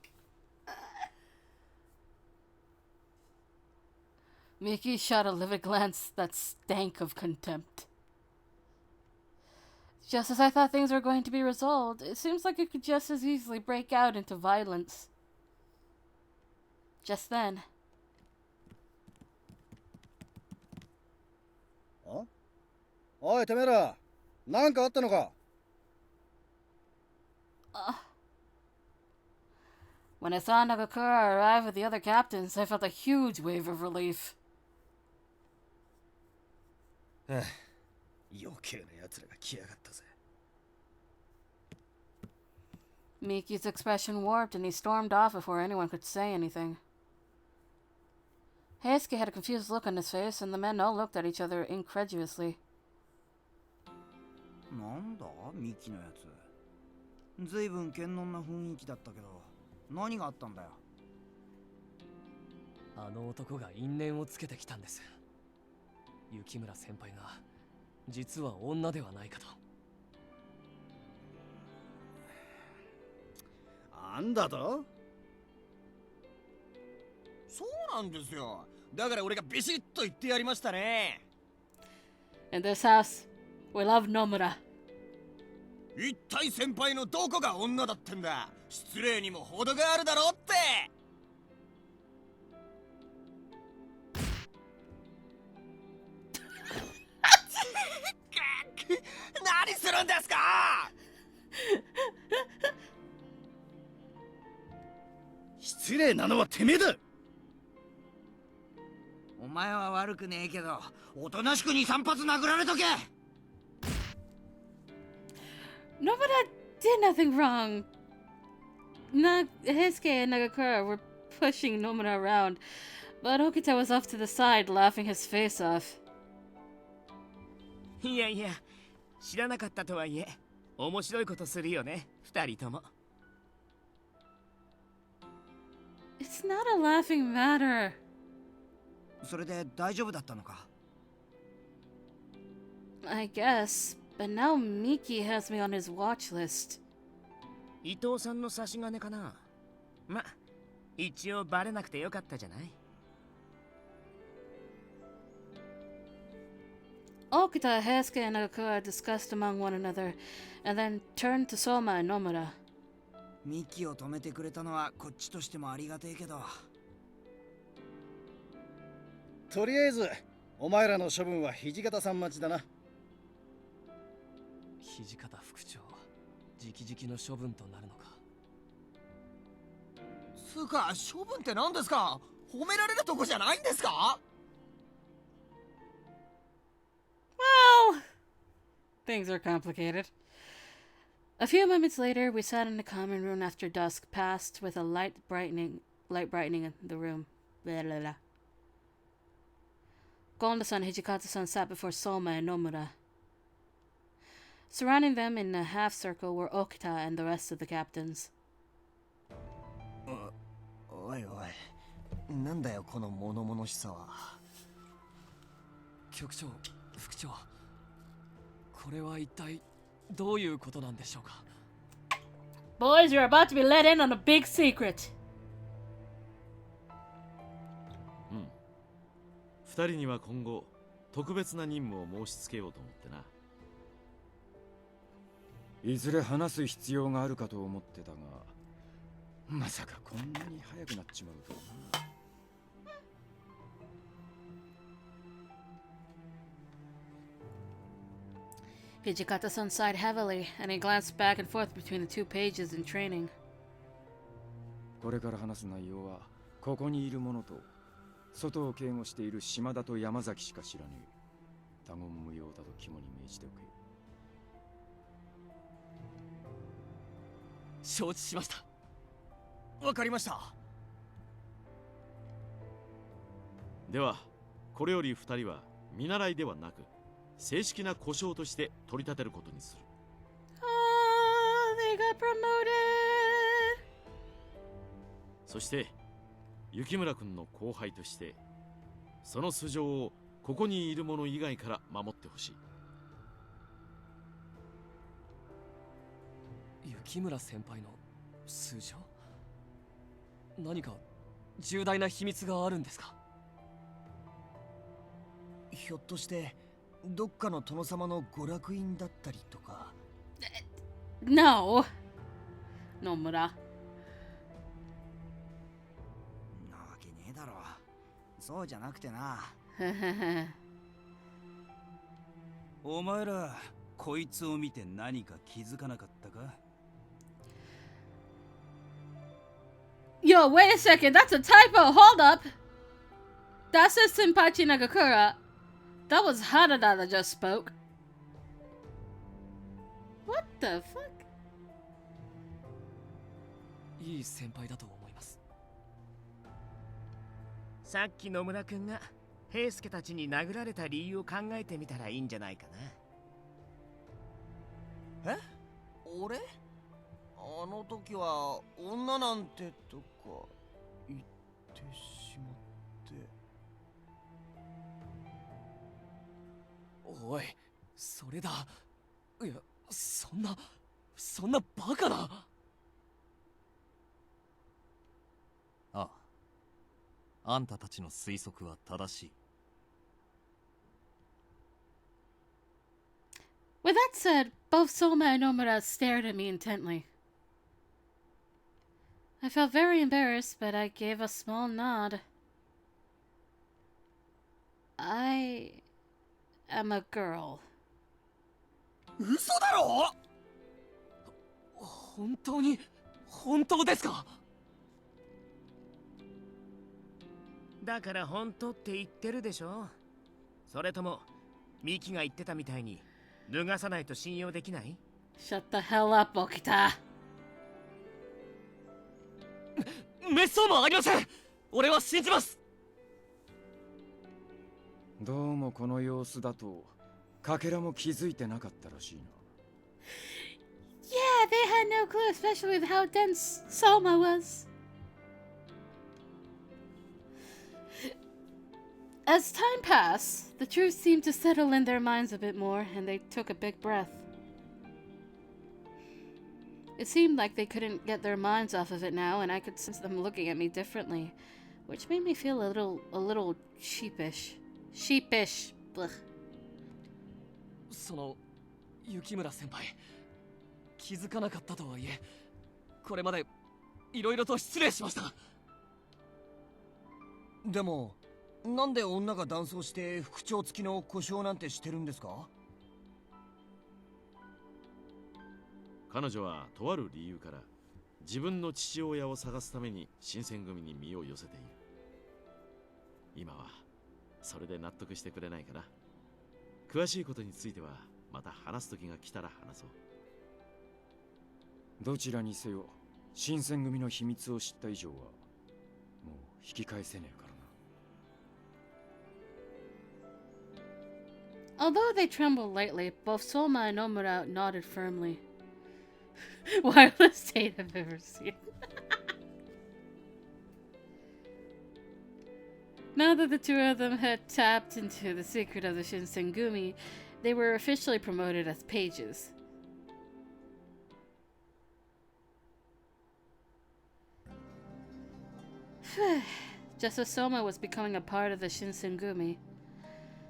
Mickey shot a livid glance that stank of contempt. Just as I thought things were going to be resolved, it seems like it could just as easily break out into violence. Just then. あ？おいてめえら、なんかあったのか？ When I saw Nagakura arrive with the other captains, I felt a huge wave of relief. 余計な奴らが来やがったぜ。Miki's expression warped and he stormed off before anyone could say anything. Heisuke had a confused look on his face, and the men all looked at each other incredulously. なんだミキのやつ。ずいぶん堅能な雰囲気だったけど、何があったんだよ。あの男が因縁をつけてきたんです。雪村先輩が実は女ではないかと。なんだと？そうなんですよ。だから俺がビシッと言ってやりましたね。In this house, we love Nomura. 一体先輩のどこが女だってんだ。失礼にも程があるだろうって。何するんですか？失礼なのはてめえだ。お前は悪くねえけど、おとなしく2、3発殴られとけ。Nomura did nothing wrong. Heisuke and Nagakura were pushing Nomura around, but Okita was off to the side, laughing his face off. いやいや、知らなかったとはいえ、面白いことするよね、二人とも。It's not a laughing matter. それで大丈夫だったのか？ I guess, but now Miki has me on his watch list. 伊藤さんの差し金かな。ま、一応バレなくてよかったじゃない。Okita, Heisuke, and Nagakura discussed among one another, and then turned to Soma and Nomura. ミキを止めてくれたのはこっちとしてもありがてえけど。とりあえずお前らの処分は土方さん待ちだな。土方副長、直々の処分となるのか。つうか処分って何ですか？褒められるとこじゃないんですか？ Well, things are complicated. A few moments later, we sat in the common room after dusk passed, with a light brightening in the room. Blah, blah, blah. Gonda-san and Hijikata-san sat before Soma and Nomura. Surrounding them in a half circle were Okita and the rest of the captains. おいおい、なんだよこの物々しさは。局長、副長、これは一体どういうことなんでしょうか。 Boys, you're about to be let in on a big secret. 二人には今後特別な任務を申し付けようと思ってな。いずれ話す必要があるかと思ってたが、まさかこんなに早くなっちまうとはな。Hijikata-san sighed heavily, and he glanced back and forth between the two pages in training. これから話す内容はここにいる者と外を警護している島田と山崎しか知らねえ。他言無用だと肝に銘じておけ。承知しました。わかりました。ではこれより二人は見習いではなく正式な故障として取り立てることにする。Oh, they got promoted! そして雪村君の後輩としてその素性をここにいる者以外から守ってほしい。雪村先輩の素性？何か重大な秘密があるんですか？ひょっとしてどっかの殿様の娯楽院だったりとか。No. Nomura. なわけねえだろ。そうじゃなくてな。お前らこいつを見て何か気づかなかったか？ Yo, wait a second. That's a typo. Hold up. That says Senpaichi Nagakura. That was Harada that just spoke. What the fuck? いい先輩だと思います。さっき野村くんが平助たちに殴られた理由を考えてみたらいいんじゃないかな。え？俺？あの時は女なんてとか言ってしまって。おい、それだ。いや、そんなバカな。ああ、あんたたちの推測は正しい。With that said, both Soma and Omura stared at me intently. I felt very embarrassed, but I gave a small nod. I am a girl. 嘘だろ？本当ですか？だから本当って言ってるでしょ。それともミキが言ってたみたいに脱がさないと信用できない？ Shut the hell up, Okita. めっそうもありません。俺は信じます。どうもこの様子だとかけらも気づいてなかったらしいな。 Yeah, they had no clue, especially with how dense Soma was. As time passed, the truth seemed to settle in their minds a bit more, and they took a big breath. It seemed like they couldn't get their minds off of it now, and I could sense them looking at me differently, which made me feel a little sheepish. Sheepish. Blech. その雪村先輩、気づかなかったとはいえ、これまでいろいろと失礼しました。でもなんで女が男装して副長付きの故障なんてしてるんですか？彼女はとある理由から自分の父親を探すために新選組に身を寄せている。今はそれで納得してくれないかな。詳しいことについてはまた話す時が来たら話そう。どちらにせよ新選組の秘密を知った以上はもう引き返せねえからな。 Although they trembled lightly, both Soma and Omura nodded firmly. Wildest date I've ever seen. Now that the two of them had tapped into the secret of the Shinsengumi, they were officially promoted as pages. Just as Soma was becoming a part of the Shinsengumi,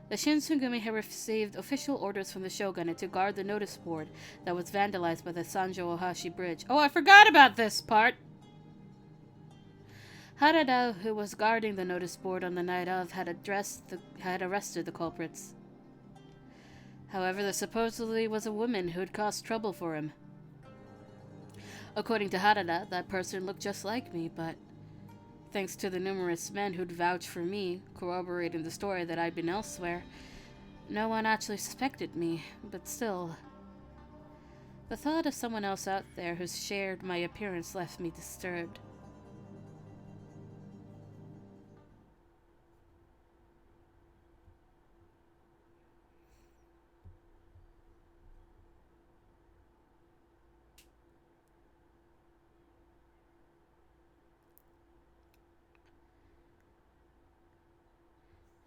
the Shinsengumi had received official orders from the shogun to guard the notice board that was vandalized by the Sanjo Ohashi Bridge. Oh, I forgot about this part! Harada, who was guarding the notice board on the night of, had arrested the culprits. However, there supposedly was a woman who had caused trouble for him. According to Harada, that person looked just like me, but thanks to the numerous men who'd vouched for me, corroborating the story that I'd been elsewhere, no one actually suspected me, but still. The thought of someone else out there who shared my appearance left me disturbed.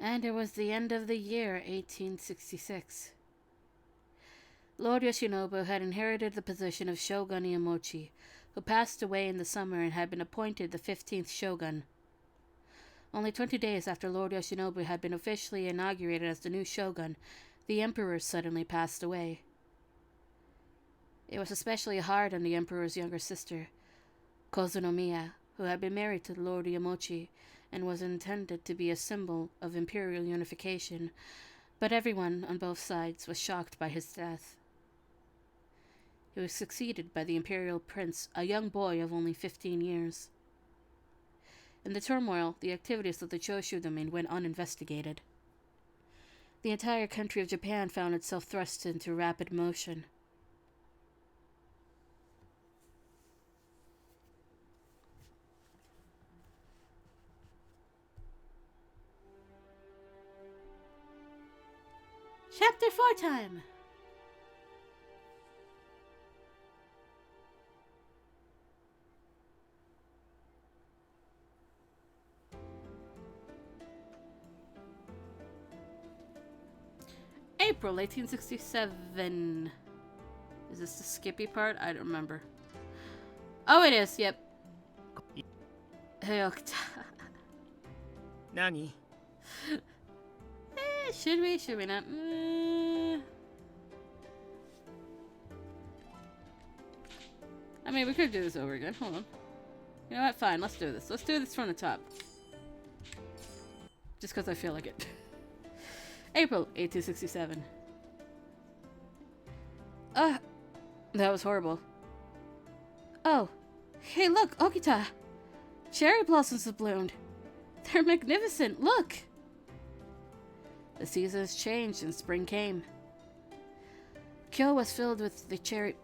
And it was the end of the year 1866. Lord Yoshinobu had inherited the position of Shogun Iemochi, who passed away in the summer and had been appointed the 15th shogun. Only 20 days after Lord Yoshinobu had been officially inaugurated as the new shogun, the emperor suddenly passed away. It was especially hard on the emperor's younger sister, Kozunomiya, who had been married to Lord Iemochi and was intended to be a symbol of imperial unification, But everyone on both sides was shocked by his death. He was succeeded by the imperial prince, a young boy of only 15 years. In the turmoil, the activities of the Choshu domain went uninvestigated. The entire country of Japan found itself thrust into rapid motion. Chapter 4 time! April 1867. Is this the Skippy part? I don't remember. Oh, it is, yep. Hakuoki. Nani? Should we? Should we not? I mean, we could do this over again. Hold on. You know what? Fine, let's do this. Let's do this from the top. Just because I feel like it. April 1867. That was horrible. Oh, hey look, Okita! Cherry blossoms have bloomed. They're magnificent, look! The seasons changed and spring came. Kyoto was filled with the cherry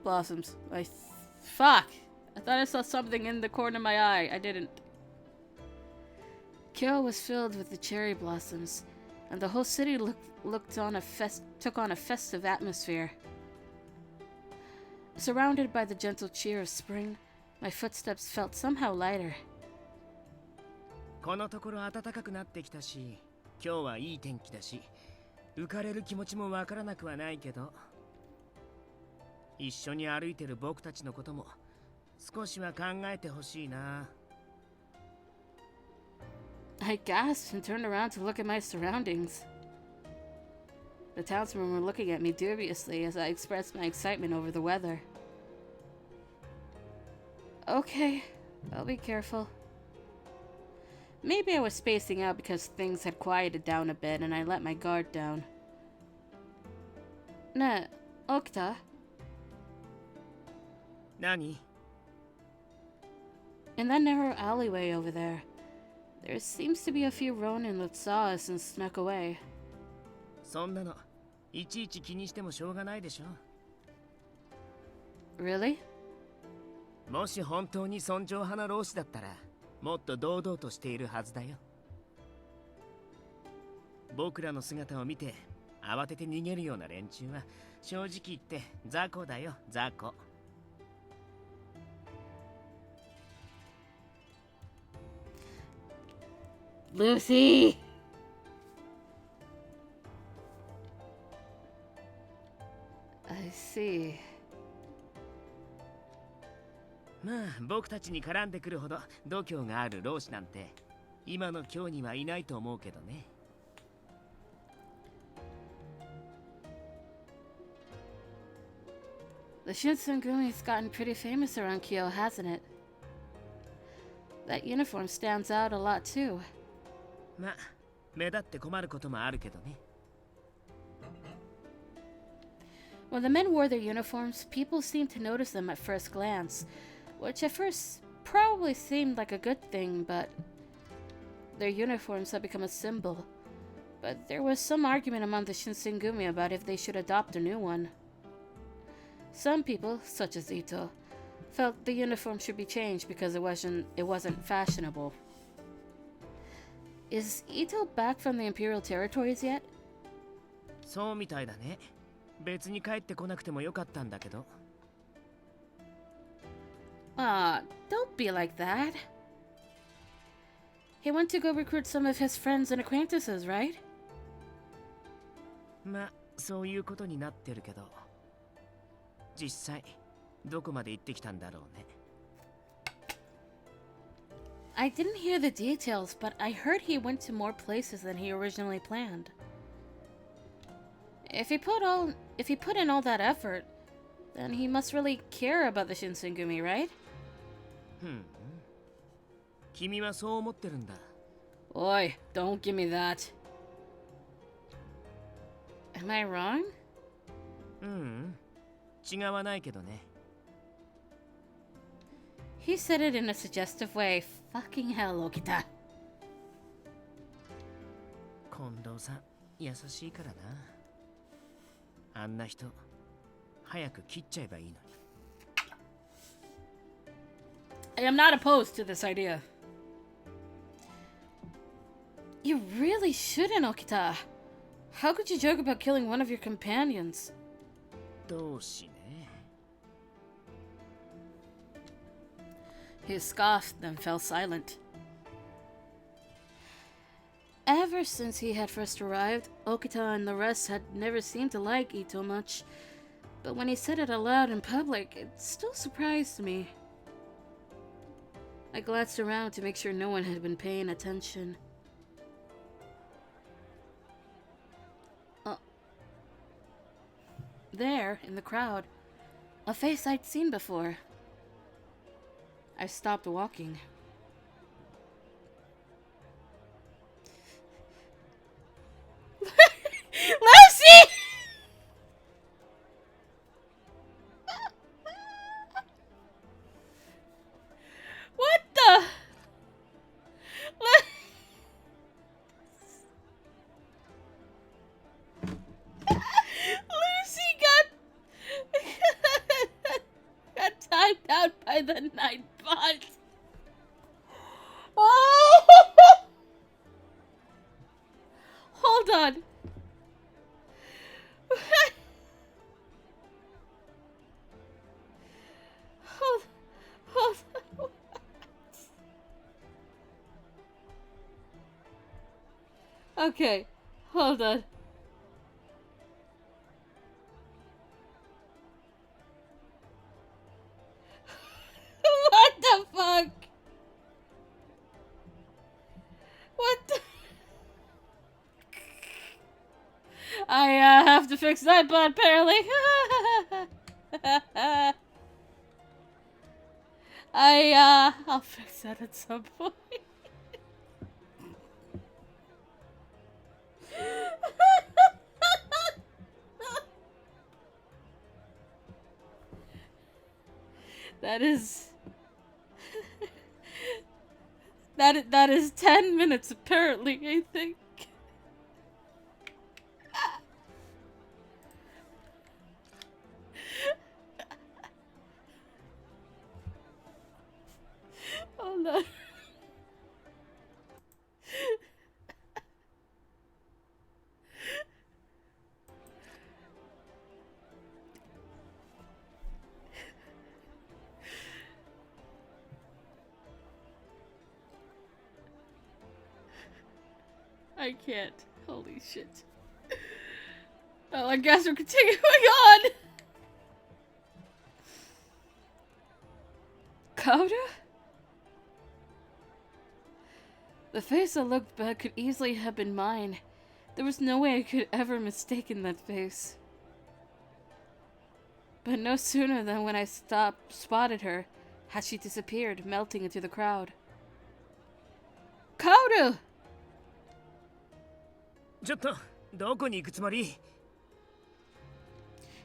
blossoms. Fuck! I thought I saw something in the corner of my eye. I didn't. Kyoto was filled with the cherry blossoms, and the whole city took on a festive atmosphere. Surrounded by the gentle cheer of spring, my footsteps felt somehow lighter. このところ暖かくなってきたし、今日はいい天気だし、浮かれる気持ちもわからなくはないけど、一緒に歩いてる僕たちのことも少しは考えてほしいな。I gasped and turned around to look at my surroundings. The townsmen were looking at me dubiously as I expressed my excitement over the weather. Okay, I'll be careful. Maybe I was spacing out because things had quieted down a bit and I let my guard down. Ne, Okita? Nani? In that narrow alleyway over there, there seems to be a few Ronin that saw us and snuck away. そんなのいちいち気にしてもしょうがないでしょ。Really? もし本当に尊重派の老子だったら、もっと堂々としているはずだよ。僕らの姿を見て慌てて逃げるような連中は正直言って雑魚だよ、雑魚。Lucy! I see. まあ僕たちに絡んでくるほど度胸がある老子なんて今の今日にはいないと思うけどね。The Shinsengumi's gotten pretty famous around Kyoto, hasn't it? That uniform stands out a lot too. まあ目立って困ることもあるけどね。When the men wore their uniforms, people seemed to notice them at first glance, which at first probably seemed like a good thing, but their uniforms had become a symbol. But there was some argument among the Shinsengumi about if they should adopt a new one. Some people, such as Ito, felt the uniform should be changed because it wasn't fashionable. Is Ito back from the Imperial territories yet? そうみたいだね。別に帰ってこなくてもよかったんだけど。Aw, don't be like that. He went to go recruit some of his friends and acquaintances, right? まあそういうことになってるけど、実際どこまで行ってきたんだろうね。I didn't hear the details, but I heard he went to more places than he originally planned. If he put in all that effort, then he must really care about the Shinsengumi, right? 君はそう思ってるんだ。Oi, don't give me that. Am I wrong? 違わないけどね。 He said it in a suggestive way. Fucking hell, Okita. 近藤さん、優しいからな。あんな人、早く切っちゃえばいいのに。 I am not opposed to this idea. You really shouldn't, Okita. How could you joke about killing one of your companions? どうしね。 He scoffed, then fell silent. Ever since he had first arrived, Okita and the rest had never seemed to like Ito much. But when he said it aloud in public, it still surprised me. I glanced around to make sure no one had been paying attention. There, in the crowd, a face I'd seen before. I stopped walking. Lucy! What the? Lucy got timed out by the night bot. Hold on. Hold on. Okay, hold on. What the fuck? What the? I have to fix that bot apparently. I'll fix that at some point. That is that is 10 minutes apparently, I think. Hold on. I can't. Holy shit. Well, I guess we're continuing on. Coda? The face that looked back could easily have been mine. There was no way I could ever mistaken that face. But no sooner than when I spotted her, had she disappeared, melting into the crowd. Coda! ちょっと、どこに行くつもり?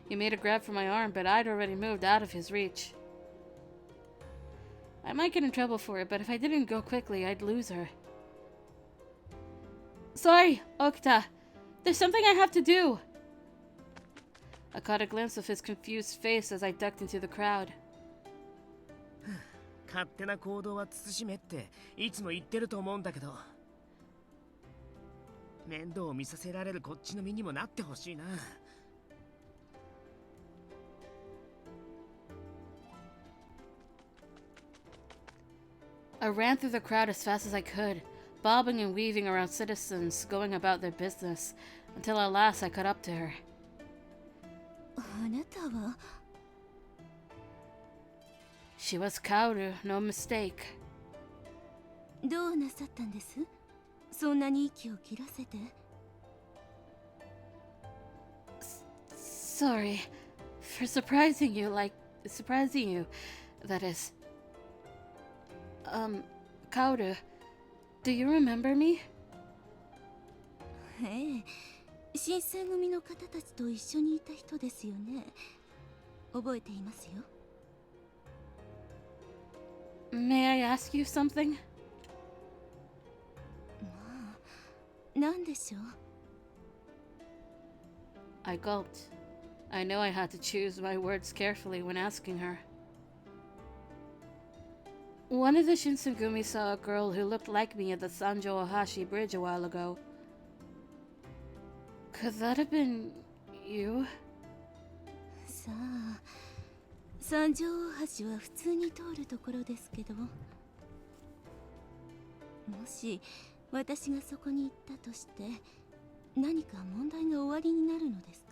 He made a grab for my arm, but I'd already moved out of his reach. I might get in trouble for it, but if I didn't go quickly, I'd lose her. Sorry, Okita. There's something I have to do. I caught a glimpse of his confused face as I ducked into the crowd. 勝手な行動は慎めっていつも言ってると思うんだけど。面倒を見させられるこっちの身にもなってほしいな。I ran through the crowd as fast as I could, bobbing and weaving around citizens going about their business, until at last I caught up to her. あなたは She was Kaoru, no mistake. どうなさったんです？そんなに息を切らせて。Sorry for surprising you, that is. Kaoru, do you remember me? ええ、新選組の方たちと一緒にいた人ですよね。覚えていますよ。May I ask you something? まあ、何でしょう。I gulped. I know I had to choose my words carefully when asking her. One of the Shinsengumi saw a girl who looked like me at the Sanjo Ohashi Bridge a while ago. Could that have been you? さあ、三条大橋は普通に通るところですけど、もし私がそこに行ったとして何か問題が終わりになるのですか？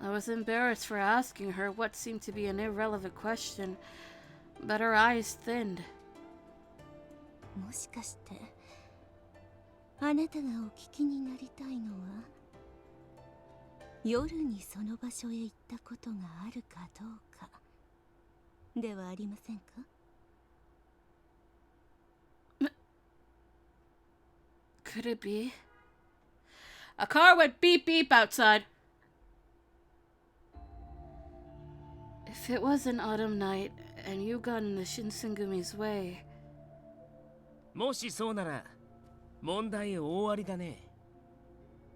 I was embarrassed for asking her what seemed to be an irrelevant question, but her eyes thinned. もしかしてあなたがお聞きになりたいのは夜にその場所へ行ったことがあるかどうかではありませんか？ Could it be? A car went beep beep outside. If it was an autumn night and you got in the Shinsengumi's way. もしそうなら問題大ありだね。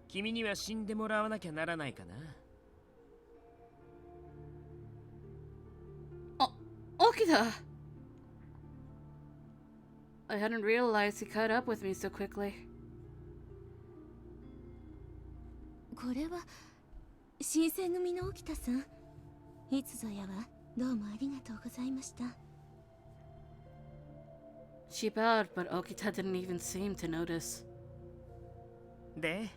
君には死んでもらわなきゃならないかな。Okita! I hadn't realized he caught up with me so quickly. これは新選組の沖田さん。いつぞやはどうもありがとうございました。She bowed, but Okita didn't even seem to notice. で、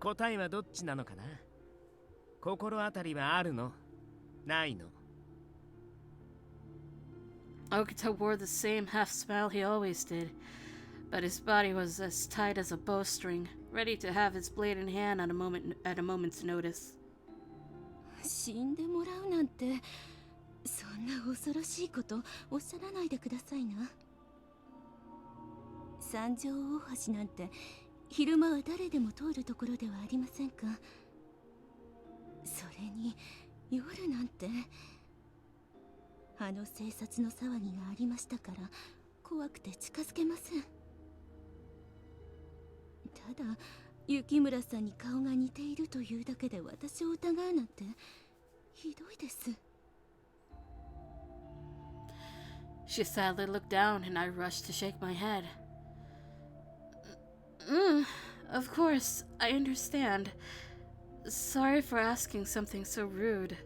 答えはどっちなのかな？心当たりはあるの？ないの？ Okita wore the same half smile he always did, but his body was as tight as a bowstring, ready to have his blade in hand at a moment's notice. 死んでもらうなんて、そんな恐ろしいことおっしゃらないでくださいな。三条大橋なんて昼間は誰でも通るところではありませんか。それに夜なんて、あの警察の騒ぎがありましたから怖くて近づけません。ただ雪村さんに顔が似ているというだけで私を疑うなんてひどいです。 She sadly looked down and I rushed to shake my head. Of course, I understand. Sorry for asking something so rude.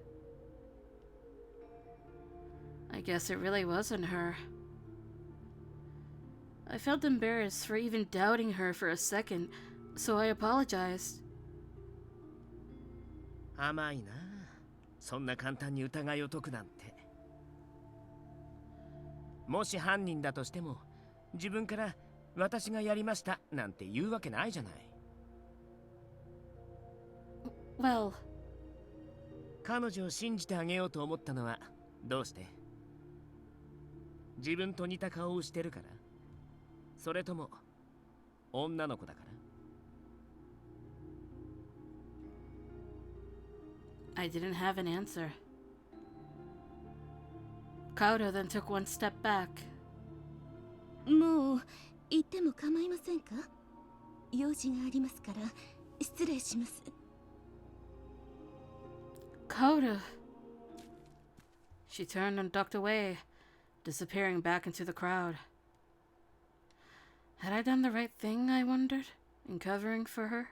I guess it really wasn't her. I felt embarrassed for even doubting her for a second, so I apologized. 甘いな。そんな簡単に疑いを解くなんて。もし犯人だとしても、自分から私がやりましたなんて言うわけないじゃない。Well, 彼女を信じてあげようと思ったのはどうして？自分と似た顔をしてるから？それとも女の子だから？ I didn't have an answer. Kyoto then took one step back. もう行っても構いませんか？用事がありますから失礼します。 Kyoto. She turned and ducked away, disappearing back into the crowd. Had I done the right thing, I wondered, in covering for her?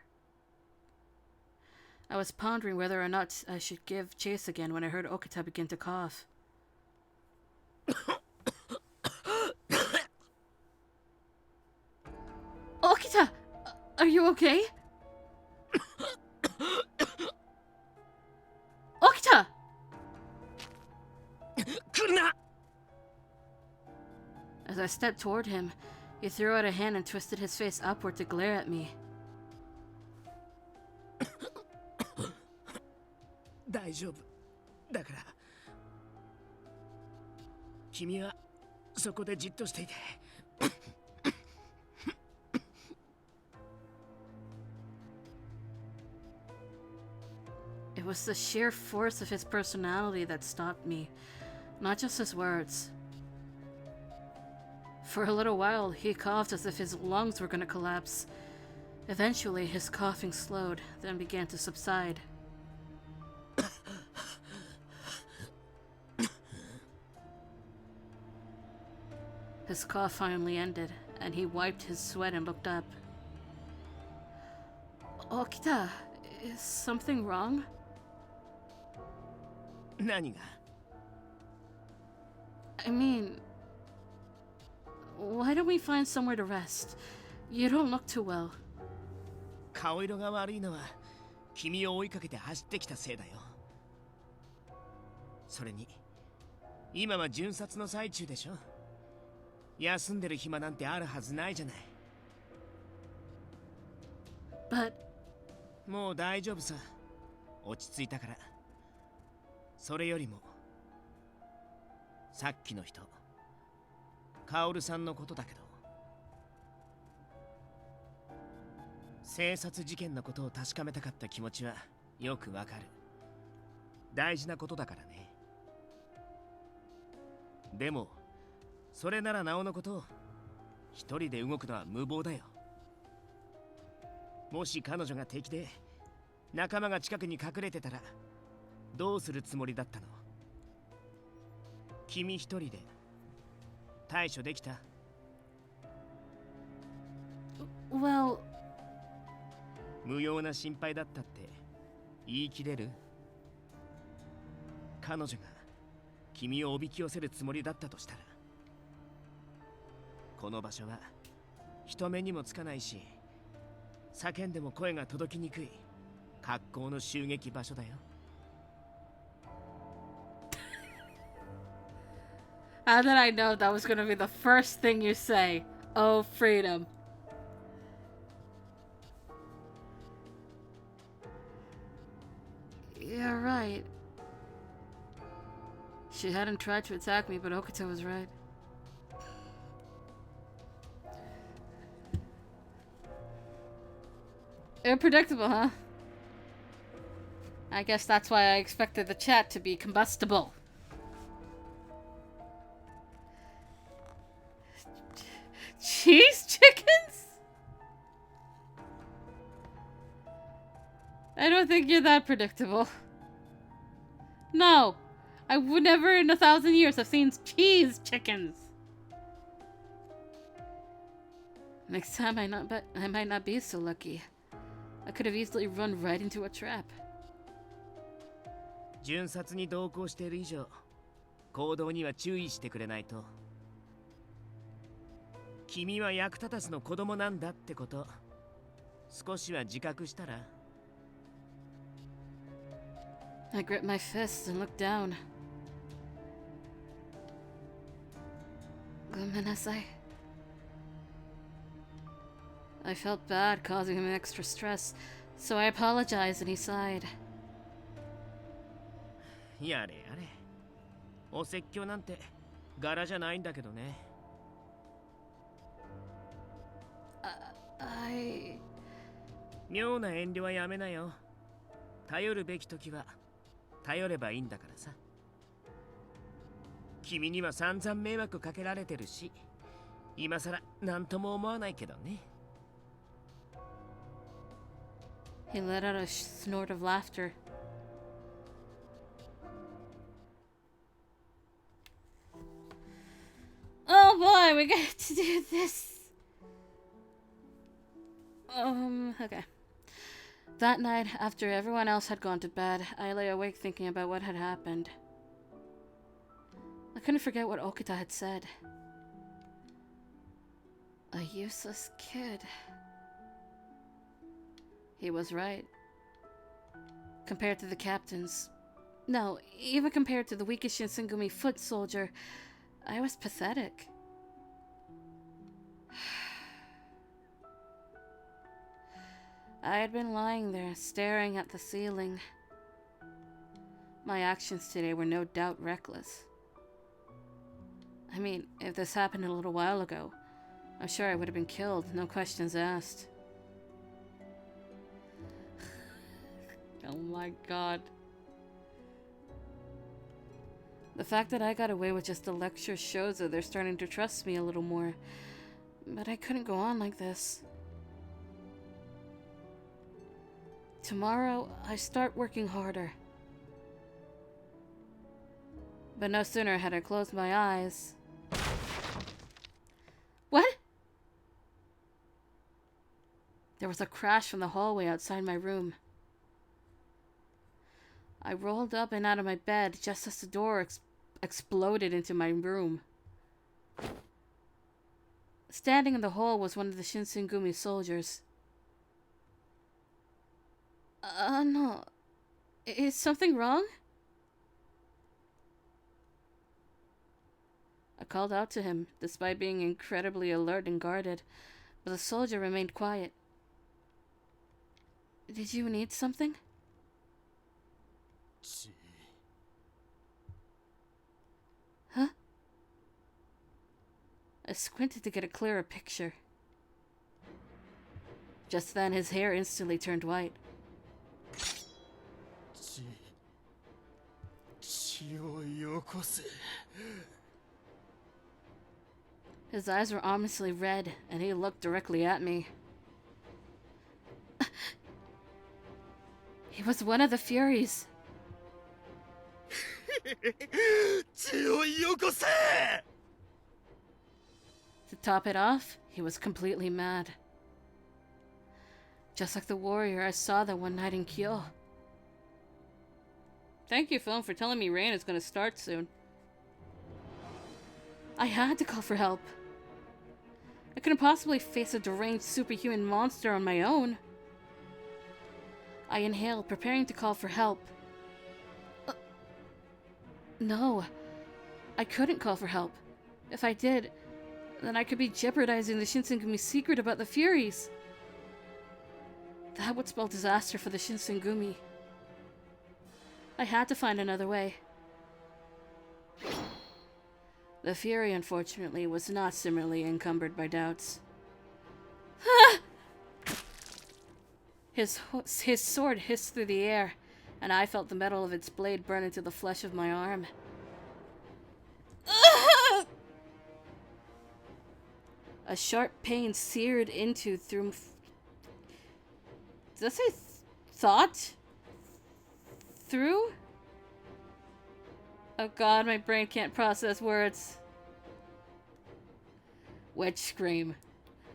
I was pondering whether or not I should give chase again when I heard Okita begin to cough. Okita! Are you okay? Okita! 来るな! As I stepped toward him, he threw out a hand and twisted his face upward to glare at me. 大丈夫だから君はそこでじっとしていて was the sheer force of his personality that stopped me, not just his words. For a little while, he coughed as if his lungs were going to collapse. Eventually, his coughing slowed, then began to subside. His cough finally ended, and he wiped his sweat and looked up. Okita, is something wrong? 何が I mean, why don't we find somewhere to rest? You don't look too well. 顔色が悪いのは君を追いかけて走ってきたせいだよ。それに今は巡察の最中でしょ。休んでる暇なんてあるはずないじゃない。 But もう大丈夫さ。落ち着いたから。それよりもさっきの人、カオルさんのことだけど、生殺事件のことを確かめたかった気持ちはよくわかる。大事なことだからね。でもそれならなおのこと一人で動くのは無謀だよ。もし彼女が敵で仲間が近くに隠れてたらどうするつもりだったの？君一人で対処できた？ well, 無用な心配だったって言い切れる？彼女が君をおびき寄せるつもりだったとしたら、この場所は人目にもつかないし、叫んでも声が届きにくい格好の襲撃場所だよ。How did I know that was going to be the first thing you say? Oh, freedom. Yeah, right. She hadn't tried to attack me, but Okita was right. Unpredictable, huh? I guess that's why I expected the chat to be combustible. Cheese chickens? I don't think you're that predictable. No, I would never in 1,000 years have seen cheese chickens. Next time I might not be so lucky. I could have easily run right into a trap. 巡察に同行している以上、行動には注意してくれないと。君は役立たずの子供なんだってこと、少しは自覚したら。 I gripped my fists and looked down. Gomenasai. I felt bad causing him extra stress, so I apologized and he sighed. やれやれ。お説教なんて柄じゃないんだけどね。妙な遠慮はやめなよ。頼るべき時は頼ればいいんだからさ。君には散々迷惑かけられてるし、今さら何とも思わないけどね。He let out a snort of laughter. Oh boy, we get to do this. Okay. That night, after everyone else had gone to bed, I lay awake thinking about what had happened. I couldn't forget what Okita had said. A useless kid. He was right. Compared to the captains. No, even compared to the weakest Shinsengumi foot soldier, I was pathetic. I had been lying there, staring at the ceiling. My actions today were no doubt reckless. I mean, if this happened a little while ago, I'm sure I would have been killed, no questions asked. Oh my god. The fact that I got away with just a lecture shows that they're starting to trust me a little more. But I couldn't go on like this. Tomorrow, I start working harder. But no sooner had I closed my eyes... What? There was a crash from the hallway outside my room. I rolled up and out of my bed just as the door exploded into my room. Standing in the hall was one of the Shinsengumi soldiers. No. Is something wrong? I called out to him, despite being incredibly alert and guarded, but the soldier remained quiet. Did you need something? Huh? I squinted to get a clearer picture. Just then, his hair instantly turned white. His eyes were ominously red, and he looked directly at me. He was one of the Furies. To top it off, he was completely mad. Just like the warrior I saw that one night in Kyoto. Thank you, film, for telling me rain is going to start soon. I had to call for help. I couldn't possibly face a deranged superhuman monster on my own. I inhaled, preparing to call for help. No, I couldn't call for help. If I did, then I could be jeopardizing the Shinsengumi's secret about the Furies. That would spell disaster for the Shinsengumi. I had to find another way. The Fury, unfortunately, was not similarly encumbered by doubts. His sword hissed through the air, and I felt the metal of its blade burn into the flesh of my arm. A sharp pain seared into through... Did I say thought? Through? Oh god, my brain can't process words. Witch scream.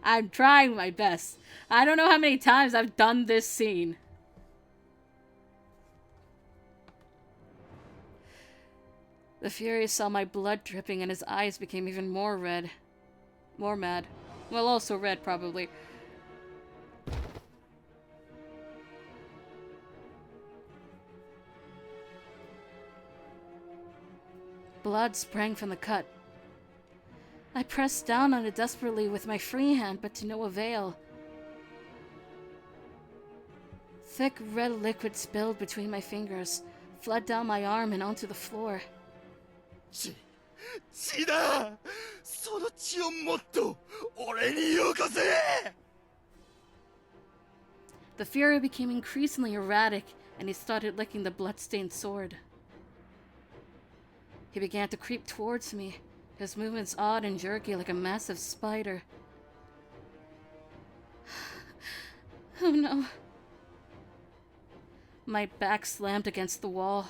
I'm trying my best. I don't know how many times I've done this scene. The Fury saw my blood dripping and his eyes became even more red. More mad. Well, also red, probably. Blood sprang from the cut. I pressed down on it desperately with my free hand, but to no avail. Thick red liquid spilled between my fingers, flowed down my arm and onto the floor. The Fury became increasingly erratic, and he started licking the blood-stained sword. He began to creep towards me, his movements odd and jerky like a massive spider. Oh no. My back slammed against the wall.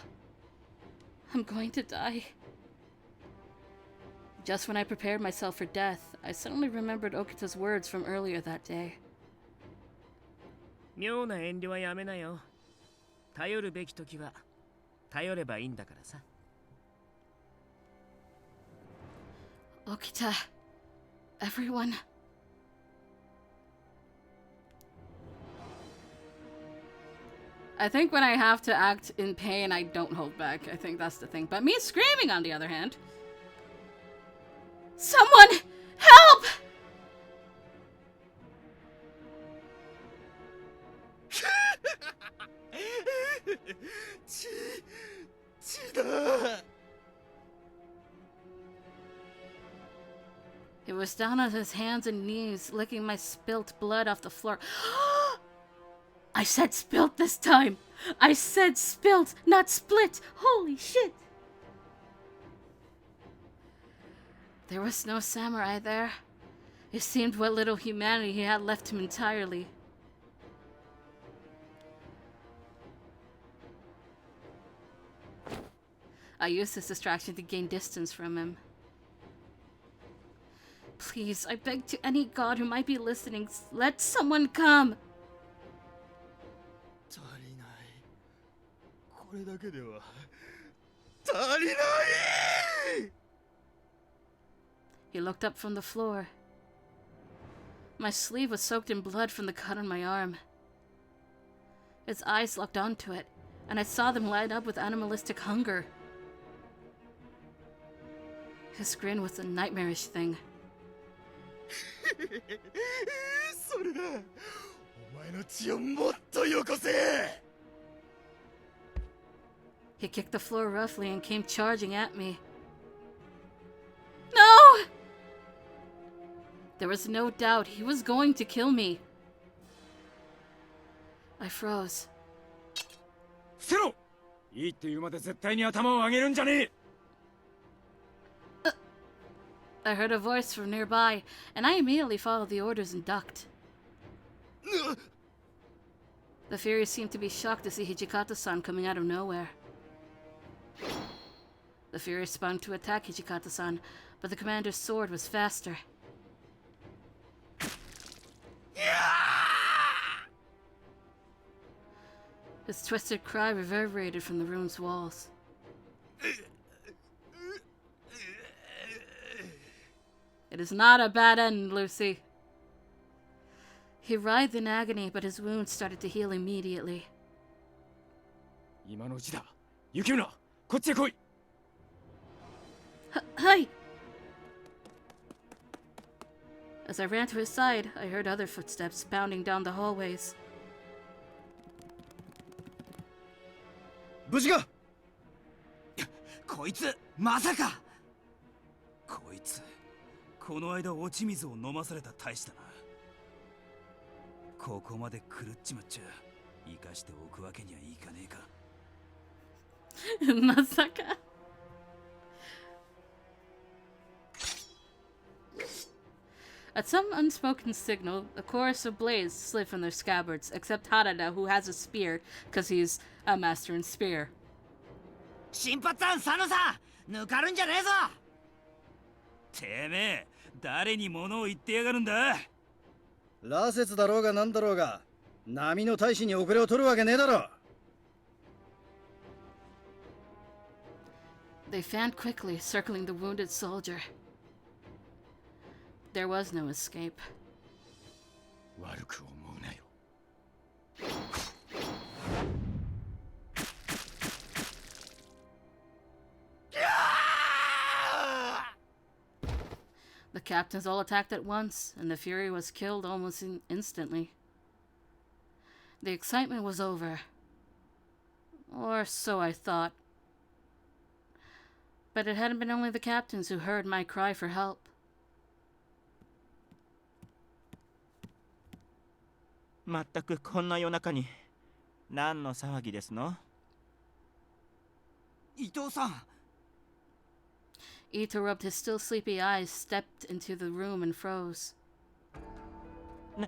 I'm going to die. Just when I prepared myself for death, I suddenly remembered Okita's words from earlier that day. 妙な遠慮はやめなよ。頼るべき時は頼ればいいんだからさ。Okita, everyone. I think when I have to act in pain, I don't hold back. I think that's the thing. But me screaming, on the other hand. Someone! Help! He was down on his hands and knees, licking my spilt blood off the floor. I said spilt this time! I said spilt, not split! Holy shit! There was no samurai there. It seemed what little humanity he had left him entirely. I used this distraction to gain distance from him. Please, I beg to any god who might be listening, let someone come! He looked up from the floor. My sleeve was soaked in blood from the cut on my arm. His eyes locked onto it, and I saw them light up with animalistic hunger. His grin was a nightmarish thing. He kicked the floor roughly and came charging at me. No! There was no doubt he was going to kill me. I froze. 伏せろ！いいって言うまで絶対に頭を上げるんじゃねえ！ I heard a voice from nearby, and I immediately followed the orders and ducked. The Fury seemed to be shocked to see Hijikata-san coming out of nowhere. The Fury spun to attack Hijikata-san, but the commander's sword was faster. His twisted cry reverberated from the room's walls. It is not a bad end, Lucy. He writhed in agony, but his wounds started to heal immediately. 今のうちだ。雪村、こっちへ来い。Hi! As I ran to his side, I heard other footsteps bounding down the hallways. 無事か？こいつまさか。こいつこの間落ち水を飲まされた大使だな。ここまで狂っちまっちゃ生かしておくわけにはいかねえか。まさか。At some unspoken signal, a chorus of blades slid from their scabbards, except Harada, who has a spear, because he's a master in spear. 新発案佐野さん、抜かるんじゃねえぞ。てめえ、誰に物を言ってやがるんだ。羅刹だろうがなんだろうが、波の大使に遅れを取るわけねえだろ。They fanned quickly, circling the wounded soldier. There was no escape. 悪く思うなよ。The captains all attacked at once, and the Fury was killed almost instantly. The excitement was over. Or so I thought. But it hadn't been only the captains who heard my cry for help. まったくこんな夜中に何の騒ぎですの？伊藤さん。Ito rubbed his still sleepy eyes, stepped into the room and froze. 何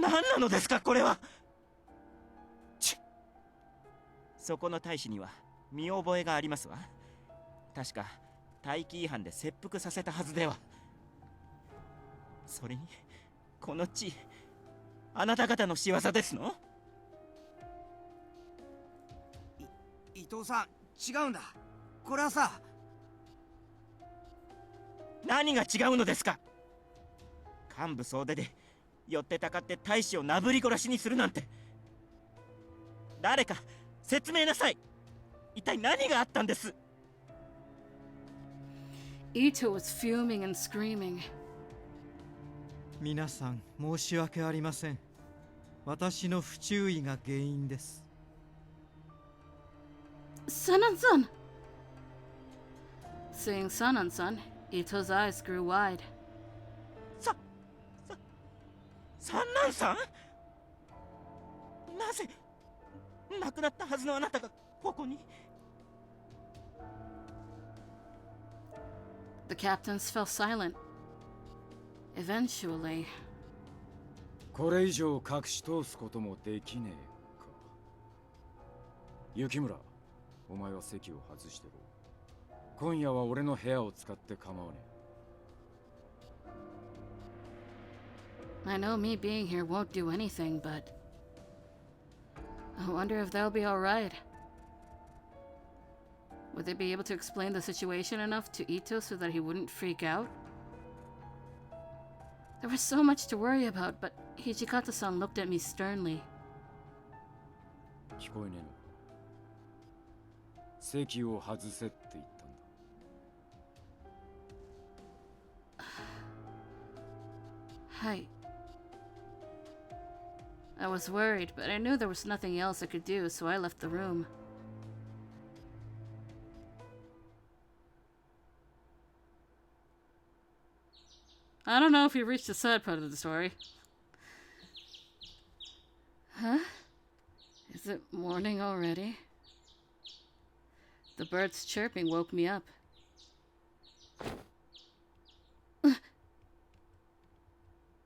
なのですかこれは。そこの大使には見覚えがありますわ。確か大気違反で切腹させたはずでは。それにこの地、あなた方の仕業ですの？伊藤さん、違うんだ。これはさ。何が違うのですか？幹部総出で寄ってたかって大使をなぶり殺しにするなんて。誰か説明なさい。一体何があったんです？ Ito was fuming and screaming. 皆さん申し訳ありません。私の不注意が原因です。Sanan-san! Seeing Sanan-san, Ito's eyes grew wide. 三男さん？なぜ亡くなったはずのあなたがここに？ The The captains fell silent. Eventually. これ以上隠し通すこともできねえか。雪村、お前は席を外してろ。今夜は俺の部屋を使って構わねえ。I know me being here won't do anything, but I wonder if they'll be alright. Would they be able to explain the situation enough to Ito so that he wouldn't freak out? There was so much to worry about, but Hijikata-san looked at me sternly. 聞こえねえのか。席を外せって言ったんだ。Hi. I was worried, but I knew there was nothing else I could do, so I left the room. I don't know if you reached the sad part of the story. Huh? Is it morning already? The birds chirping woke me up.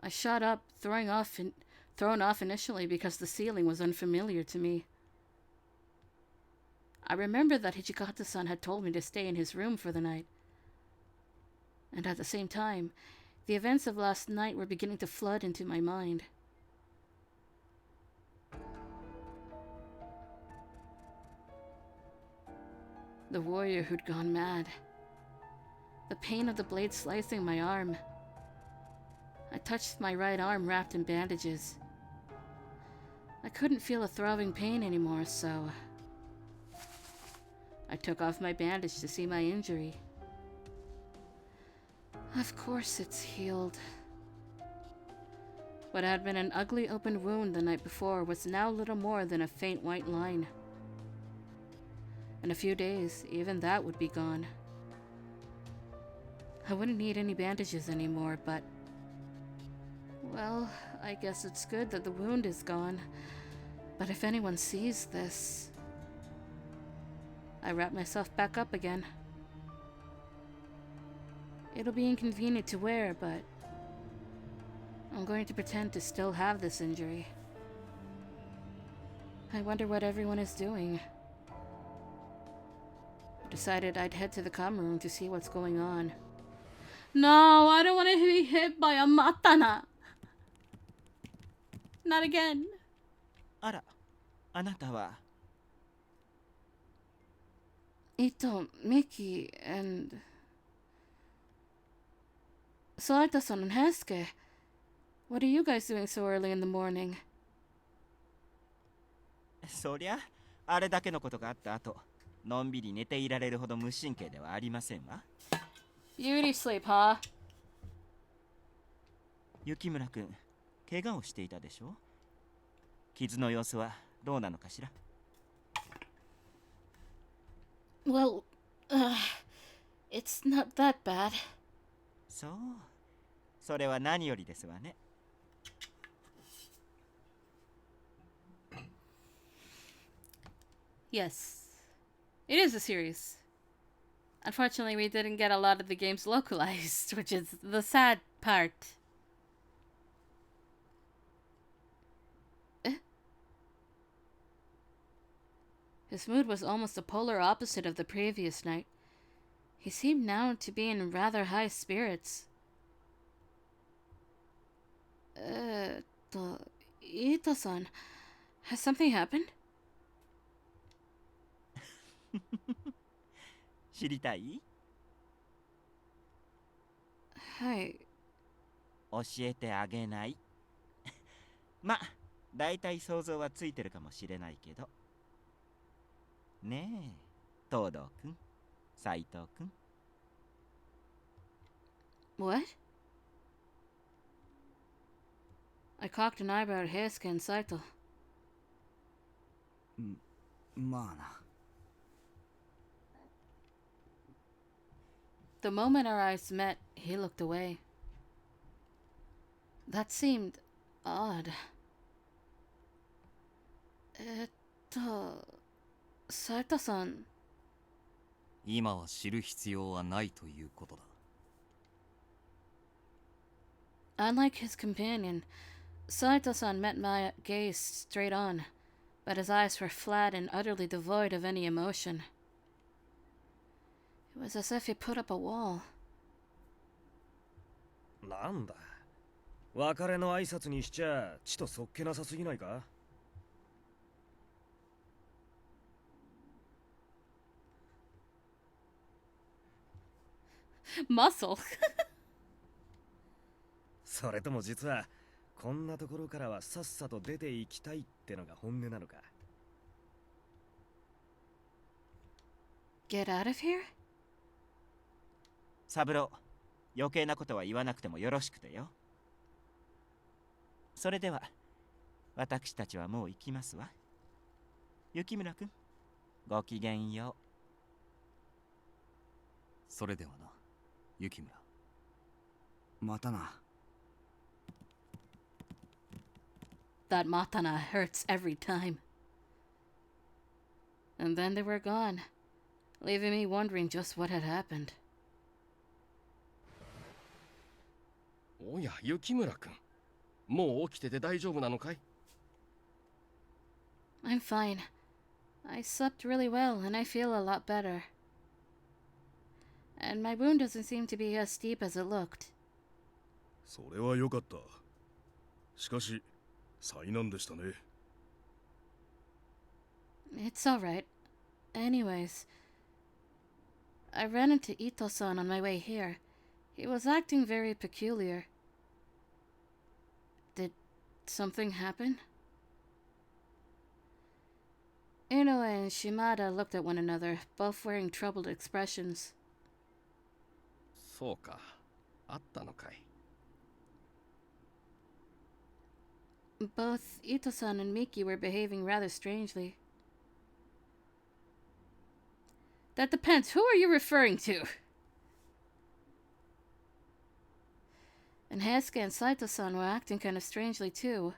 I shot up, thrown off initially because the ceiling was unfamiliar to me. I remembered that Hijikata-san had told me to stay in his room for the night. And at the same time, the events of last night were beginning to flood into my mind. The warrior who'd gone mad. The pain of the blade slicing my arm. I touched my right arm wrapped in bandages. I couldn't feel a throbbing pain anymore, so I took off my bandage to see my injury. Of course it's healed. What had been an ugly open wound the night before was now little more than a faint white line. In a few days, even that would be gone. I wouldn't need any bandages anymore, but... well, I guess it's good that the wound is gone. But if anyone sees this... I wrap myself back up again. It'll be inconvenient to wear, but I'm going to pretend to still have this injury. I wonder what everyone is doing. I decided I'd head to the common room to see what's going on. No, I don't want to be hit by a matana. Not again. あら、あなたは Ito, Miki, and Saito-san and Hesuke. What are you guys doing so early in the morning? そりゃあれだけのことがあった後、のんびり寝ていられるほど無神経ではありませんわ。Beauty sleep, huh? 雪村くん、怪我をしていたでしょ？傷の様子はどうなのかしら？ Well, it's not that bad. そう、それは何よりですわね。Yes, it is a series. Unfortunately, we didn't get a lot of the games localized, which is the sad part. His mood was almost the polar opposite of the previous night. He seemed now to be in rather high spirits. Ito-san, has something happened? 知りたい？はい。教えてあげない。ま、だいたい想像はついてるかもしれないけど。ねえ、東堂くん、斉藤くん。What? I cocked an eyebrow at Heisuke and Saito. まあな。The moment our eyes met, he looked away. That seemed odd. Saito-san. 今は知る必要はないということだ。Unlike his companion, Saito-san met my gaze straight on, but his eyes were flat and utterly devoid of any emotion. It was as if he put up a wall. なんだ、別れの挨拶にしちゃちとそっけなさすぎないか？ Muscle. それとも実はこんなところからはさっさと出ていきたいってのが本音なのか？ Get out of here? サブロー、余計なことは言わなくてもよろしくてよ。それでは私たちはもう行きますわ。雪村くん、ごきげんよう。それではな、雪村。またな。That matana hurts every time. And then they were gone, leaving me wondering just what had happened. おや、雪村くん。もう起きてて大丈夫なのかい？ I'm fine. I slept really well and I feel a lot better. And my wound doesn't seem to be as deep as it looked. それは良かった。しかし、災難でしたね。It's alright. Anyways, I ran into Ito-san on my way here. He was acting very peculiar. Did something happen? Inoue and Shimada looked at one another, both wearing troubled expressions. そうか、あったのかい。 Both Ito-san and Miki were behaving rather strangely. That depends. Who are you referring to? And Heisuke and Saito-san were acting kind of strangely too.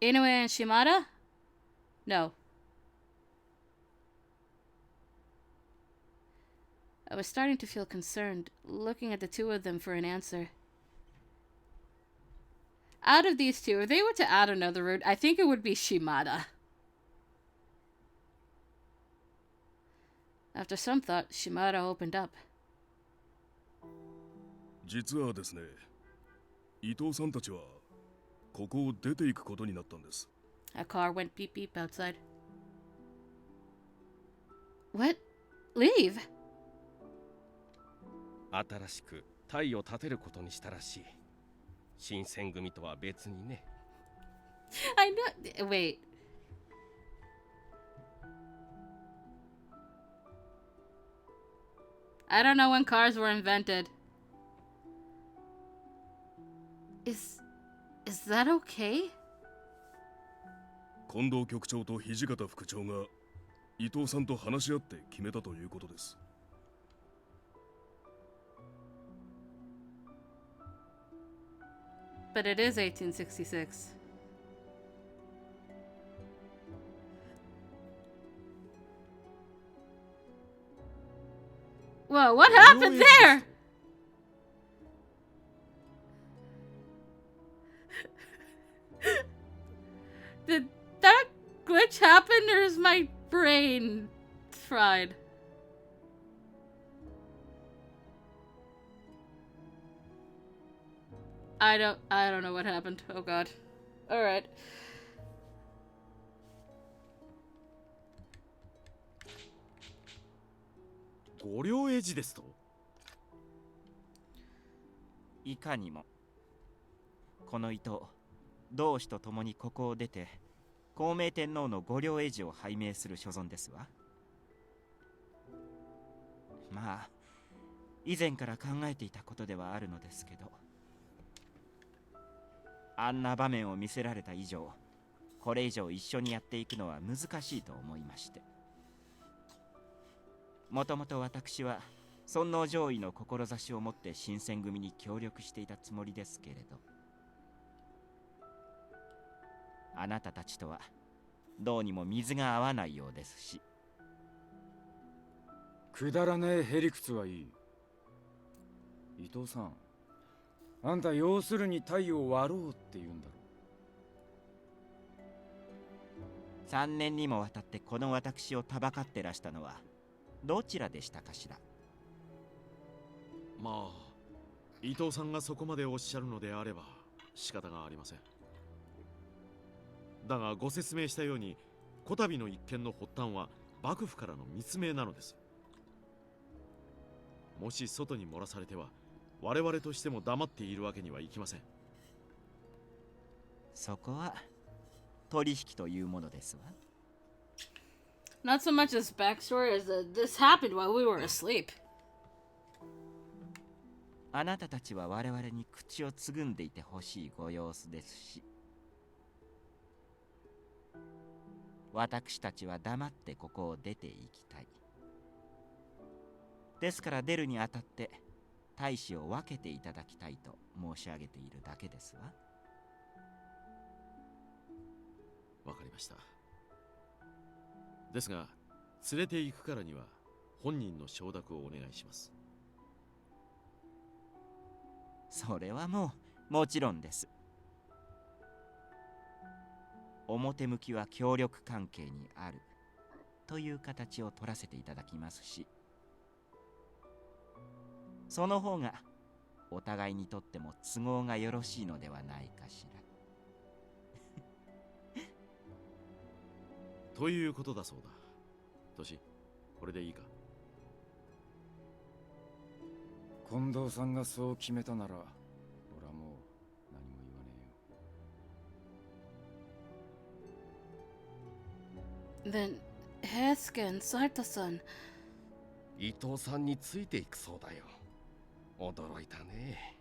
Inoue and Shimada? No. I was starting to feel concerned, looking at the two of them for an answer. Out of these two, if they were to add another route, I think it would be Shimada. After some thought, Shimada opened up. 実はですね、伊藤さんたちはここを出ていくことになったんです。A car went beep beep outside. What? Leave? 新しく隊を立てることにしたらしい。新選組とは別にね。I know. Wait. I don't know when cars were invented. Is that okay? 近藤局長と土方副長が伊藤さんと話し合って決めたということです。But it is 1866. Whoa, what happened there? Did that glitch happen or is my brain fried? I don't know what happened. Oh god. Alright.「いかにもこの糸同志と共にここを出て孝明天皇の御領絵字を拝命する所存ですわ。まあ以前から考えていたことではあるのですけど、あんな場面を見せられた以上、これ以上一緒にやっていくのは難しいと思いまして、もともと私は尊皇攘夷の志を持って新選組に協力していたつもりですけれど、あなたたちとはどうにも水が合わないようですし。くだらねえへりくつはいい。伊藤さん、あんた要するに太陽を割ろうって言うんだろ。3年にもわたってこの私をたばかってらしたのはどちらでしたかしら。まあ伊藤さんがそこまでおっしゃるのであれば仕方がありません。だがご説明したようにこたびの一件の発端は幕府からの密命なのです。もし外に漏らされては我々としても黙っているわけにはいきません。そこは取引というものですわ。 Not so much this backstory as this happened while we were asleep. あなたたちは我々に口をつぐんでいてほしいご様子ですし、私たちは黙ってここを出ていきたい。ですから出るにあたって大使を分けていただきたいと申し上げているだけですわ。わかりました。ですが連れて行くからには本人の承諾をお願いします。それはもちろんです。表向きは協力関係にあるという形を取らせていただきますし、その方がお互いにとっても都合がよろしいのではないかしら。ということだそうだ。トシ、これでいいか。近藤さんがそう決めたなら、俺はもう何も言わねえよ。Then, Heisuke and Saito-san. 伊藤さんについていくそうだよ。驚いたね。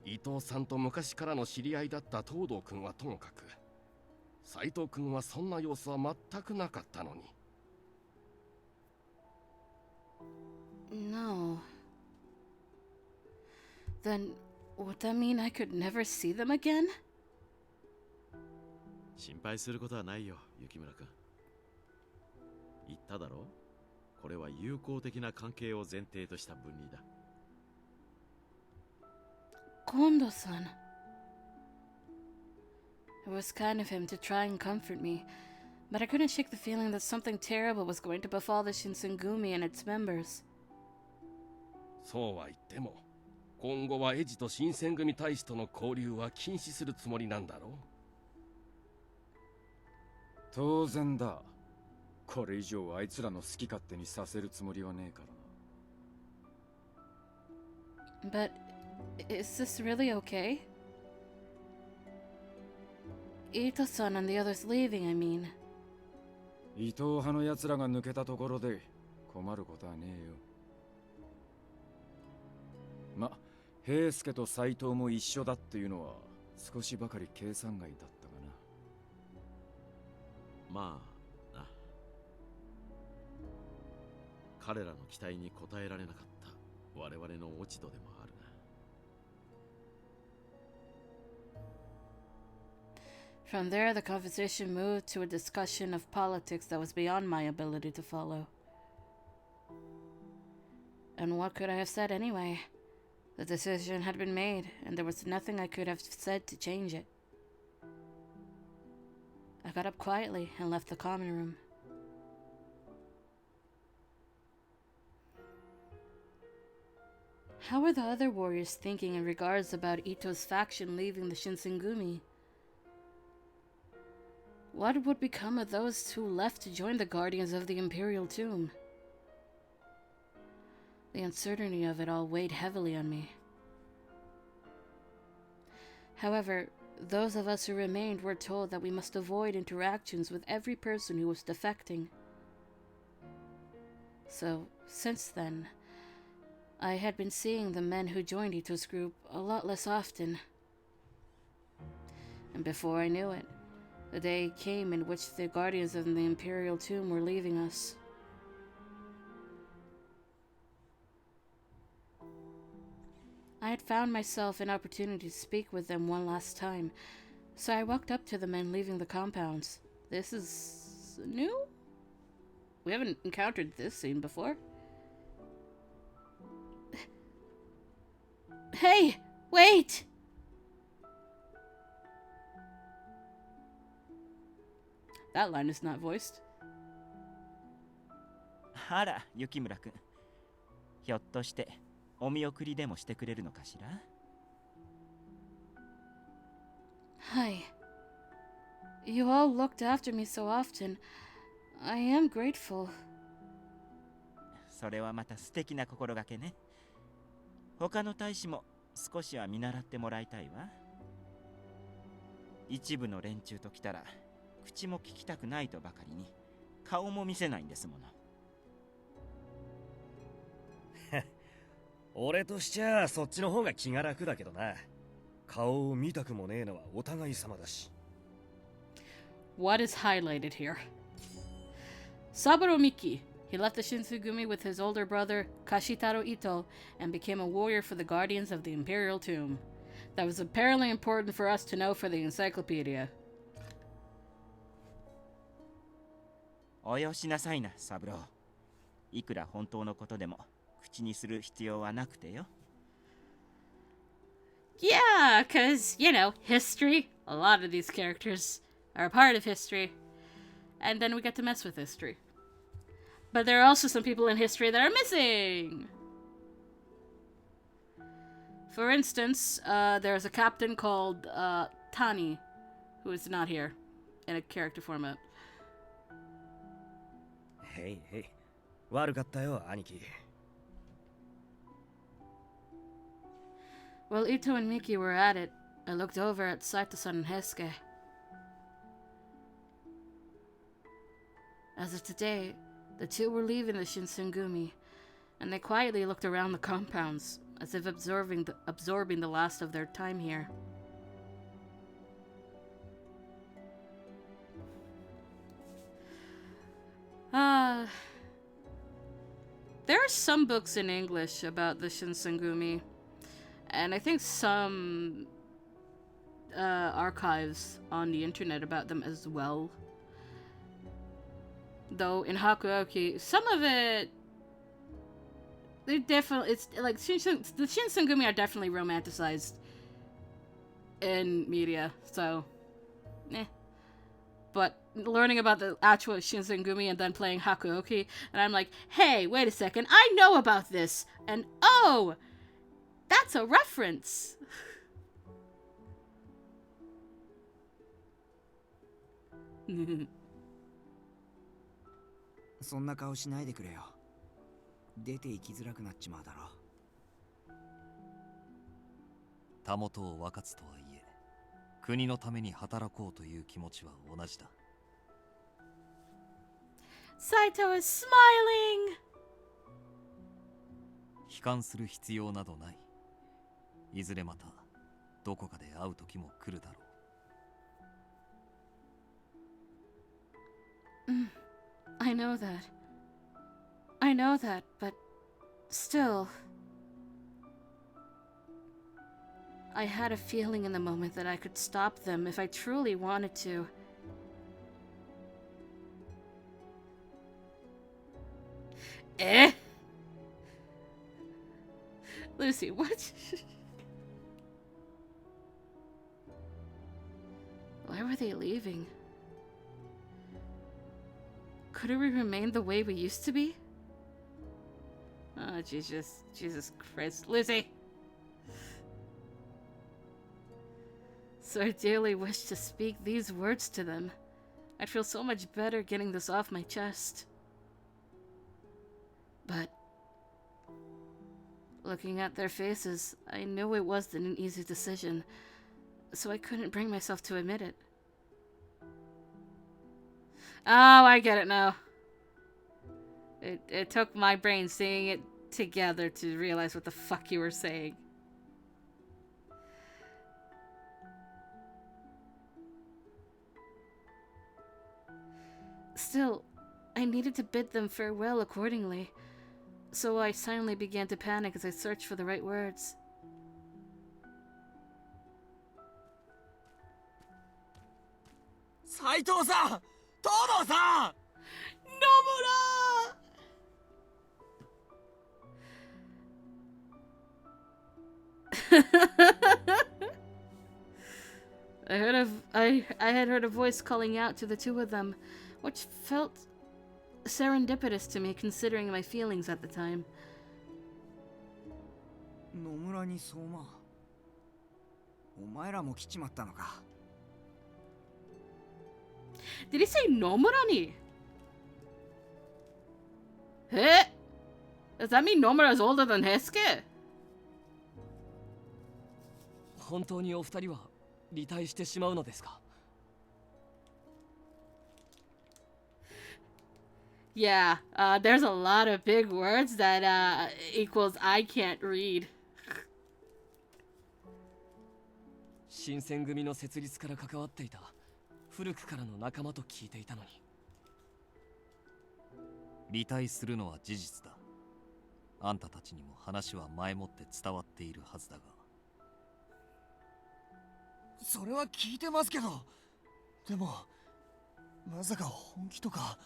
伊藤さんと昔からの知り合いだった東堂君はともかく、斉藤君はそんな様子は全くなかったのに。No. Then, would that mean I could never see them again? 心配することはないよ、雪村君。言っただろう。これは友好的な関係を前提とした分離だ。Kondo-san. It was kind of him to try and comfort me, but I couldn't shake the feeling that something terrible was going to befall the Shinsengumi and its members. そうは言っても、今後はエジと新選組大使との交流は禁止するつもりなんだろう。当然だ。これ以上あいつらの好き勝手にさせるつもりはねえからな。But is this really okay? Ito-san and the others leaving, I mean. 伊藤派の奴らが抜けたところで困ることはねえよ。ま、平助と斎藤も一緒だっていうのは少しばかり計算外だったかな。まあな。彼らの期待に応えられなかった我々の落ち度でもあるな。From there, the conversation moved to a discussion of politics that was beyond my ability to follow. And what could I have said anyway? The decision had been made, and there was nothing I could have said to change it. I got up quietly and left the common room. How were the other warriors thinking in regards about Ito's faction leaving the Shinsengumi? What would become of those who left to join the Guardians of the Imperial Tomb? The uncertainty of it all weighed heavily on me. However, those of us who remained were told that we must avoid interactions with every person who was defecting. So, since then, I had been seeing the men who joined Ito's group a lot less often. And before I knew it, the day came in which the Guardians of the Imperial Tomb were leaving us. I had found myself an opportunity to speak with them one last time, so I walked up to the men leaving the compounds. This is new? We haven't encountered this scene before. Hey, wait! That line is not voiced. あら、雪村くん。ひょっとしてお見送りでもしてくれるのかしら？ Hi. You all looked after me so often. I am grateful. それはまた素敵な心がけね。他の大使も少しは見習ってもらいたいわ。一部の連中と来たら口も聞きたくないとばかりに顔も見せないんですもの。俺としちゃそっちの方が気が楽だけどな。顔を見たくもねえのはお互い様だし。What is highlighted here? Saburo Miki. He left the Shinsengumi with his older brother, Kashitaro Ito, and became a warrior for the Guardians of the Imperial Tomb. That was apparently important for us to know for the encyclopedia. およしなさいな、サブロー。いくら本当のことでも口にする必要はなくてよ。Yeah, because, you know, history. A lot of these characters are a part of history. And then we get to mess with history. But there are also some people in history that are missing. For instance, there's a captain called Tani, who is not here in a character format. へいへい。悪かったよ、兄貴。While Ito and Miki were at it, I looked over at Saito-san and Heisuke. As of today, the two were leaving the Shinsengumi, and they quietly looked around the compounds, as if absorbing the last of their time here. There are some books in English about the Shinsengumi, and I think some archives on the internet about them as well. Though in Hakuoki, some of it, it's like the Shinsengumi are definitely romanticized in media, so but learning about the actual Shinsengumi and then playing Hakuoki, and I'm like, hey, wait a second, I know about this, and oh, that's a reference. そんな顔しないでくれよ。出て行きづらくなっちまうだろ。たもとを分かつとはいえ、国のために働こうという気持ちは同じだ。Saito is smiling! 悲観する必要などない。いずれまたどこかで会う時も来るだろう。I know that. I know that, but still. I had a feeling in the moment that I could stop them if I truly wanted to. Eh? Lucy, what? Why were they leaving? Couldn't we remain the way we used to be? Oh, Jesus Christ. Lucy! So I dearly wish to speak these words to them. I'd feel so much better getting this off my chest. But looking at their faces, I knew it wasn't an easy decision, so I couldn't bring myself to admit it. Oh, I get it now. It took my brain seeing it together to realize what the fuck you were saying. Still, I needed to bid them farewell accordingly, so I silently began to panic as I searched for the right words. Saito-san! Todo-san! Nomura! I had heard a voice calling out to the two of them, which felt serendipitous to me considering my feelings at the time. 野村に相馬、お前らも来ちまったのか。Did he say Nomura-ni? Hey? Does that mean Nomura is older than Hesuke? 本当にお二人は離隊してしまうのですか？ Yeah, there's a lot of big words that equals I can't read. 新選組の設立から関わっていた古くからの仲間と聞いていたのに。離隊するのは事実だ。あんたたちにも話は前もって伝わっているはずだが。それは聞いてますけど、でもまさか本気とか。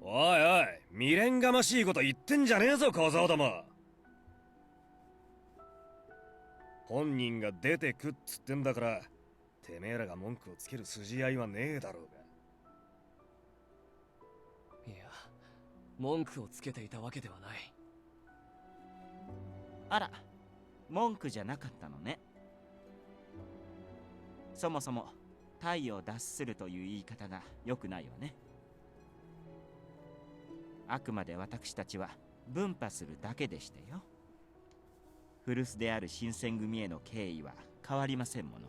おいおい、未練がましいこと言ってんじゃねえぞ小僧ども。本人が出てくっつってんだから、てめえらが文句をつける筋合いはねえだろうが。いや、文句をつけていたわけではない。あら、文句じゃなかったのね。そもそも太陽を脱するという言い方が良くないわね。あくまで私たちは分派するだけでしたよ。古巣である新選組への敬意は変わりませんもの。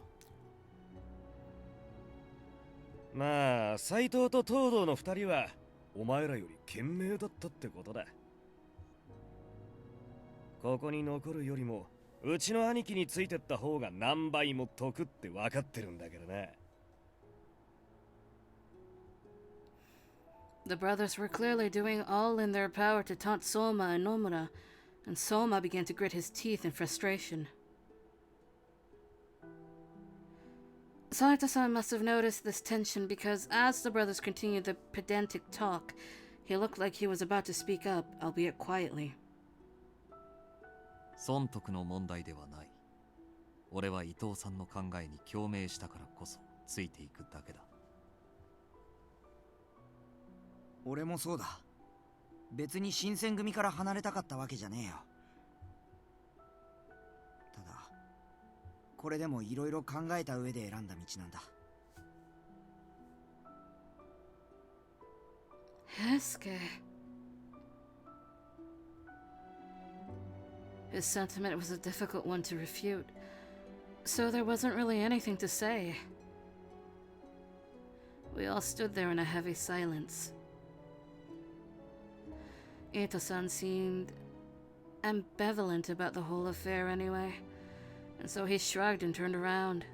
まあ斎藤と東堂の二人はお前らより賢明だったってことだ。ここに残るよりもうちの兄貴についてった方が何倍も得って分かってるんだからな。The brothers were clearly doing all in their power to taunt Soma and Nomura, and Soma began to grit his teeth in frustration. Saito-san must have noticed this tension because as the brothers continued the pedantic talk, he looked like he was about to speak up, albeit quietly. 損得の問題ではない。俺は伊藤さんの考えに共鳴したからこそついていくだけだ。俺もそうだ。別に新選組から離れたかったわけじゃねえよ。ただこれでもいろいろ考えた上で選んだ道なんだ。Hesuke. His sentiment was a difficult one to refute, so there wasn't really anything to say. We all stood there in a heavy silence. Ito-san seemed ambivalent about the whole affair anyway, and so he shrugged and turned around.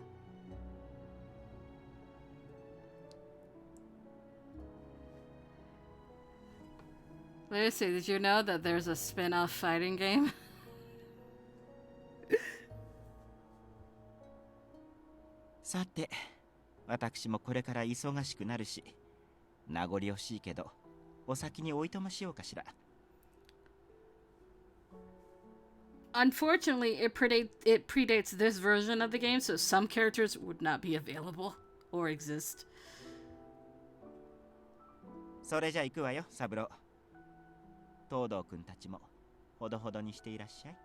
Lucy, did you know that there's a spin-off fighting game? さて、私もこれから忙しくなるし、名残惜しいけど、お先においとましようかしら。Unfortunately, it predates this version of the game, so some characters would not be available or exist. それじゃ行くわよ、三郎。東堂くんたちもほどほどにしていらっしゃい。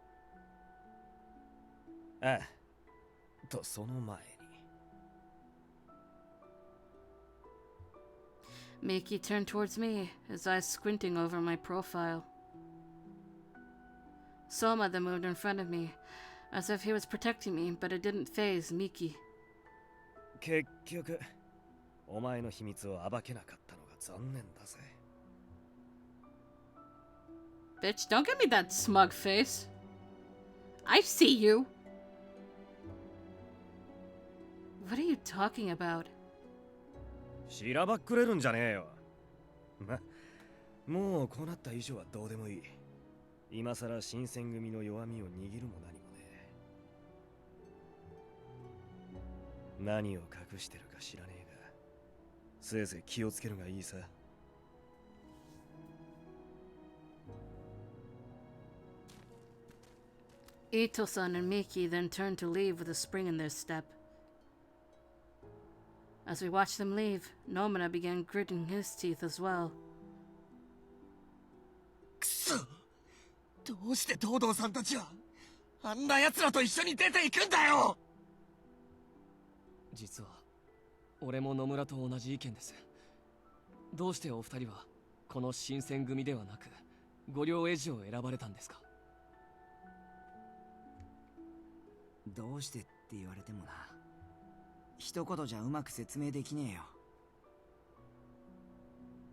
ああ、とその前に。Miki turned towards me, his eyes squinting over my profile. Soma then moved in front of me, as if he was protecting me, but it didn't faze Miki. 結局、お前の秘密を暴けなかったのが残念だぜ。Bitch, don't give me that smug face. I see you. What are you talking about? しらばっくれるんじゃねえよ。ま、もうこうなった以上はどうでもいい。今さら新選組の弱みを握るも何もね。何を隠してるか知らねえが、せいぜい気をつけるがいいさ。Ito-san and Miki then turned to leave with a spring in their step. As we watched them leave, Nomura began gritting his teeth as well. くそ、どうして東堂さんたちはあんな奴らと一緒に出ていくんだよ。実は俺も野村と同じ意見です。どうしてお二人はこの新選組ではなく五両エジを選ばれたんですか？どうしてって言われてもな、一言じゃうまく説明できねえよ。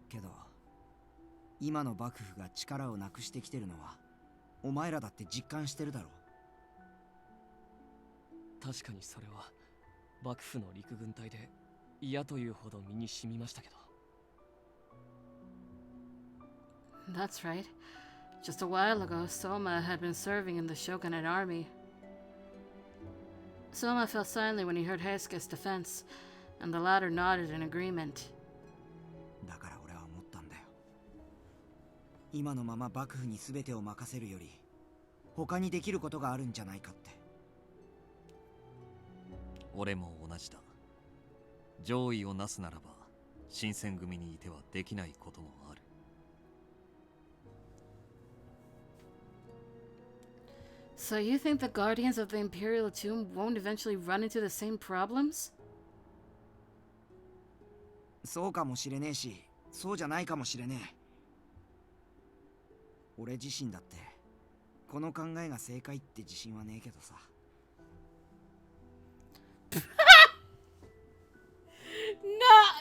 けど今の幕府が力をなくしてきてるのはお前らだって実感してるだろう。確かにそれは幕府の陸軍隊で嫌というほど身に染みましたけど。That's right. Just a while ago, Soma had been serving in the shogunate army. Soma fell silently when he heard Heisuke's defense, and the latter nodded in agreement. だから俺は思ったんだよ。今のまま幕府に全てを任せるより他にできることがあるんじゃないかって。俺も同じだ。上位をなすならば新選組にいてはできないこともある。So you think the guardians of the Imperial Tomb won't eventually run into the same problems? そうかもしれねえし、そうじゃないかもしれねえ。俺自身だってこの考えが正解って自信はねえけどさ。No!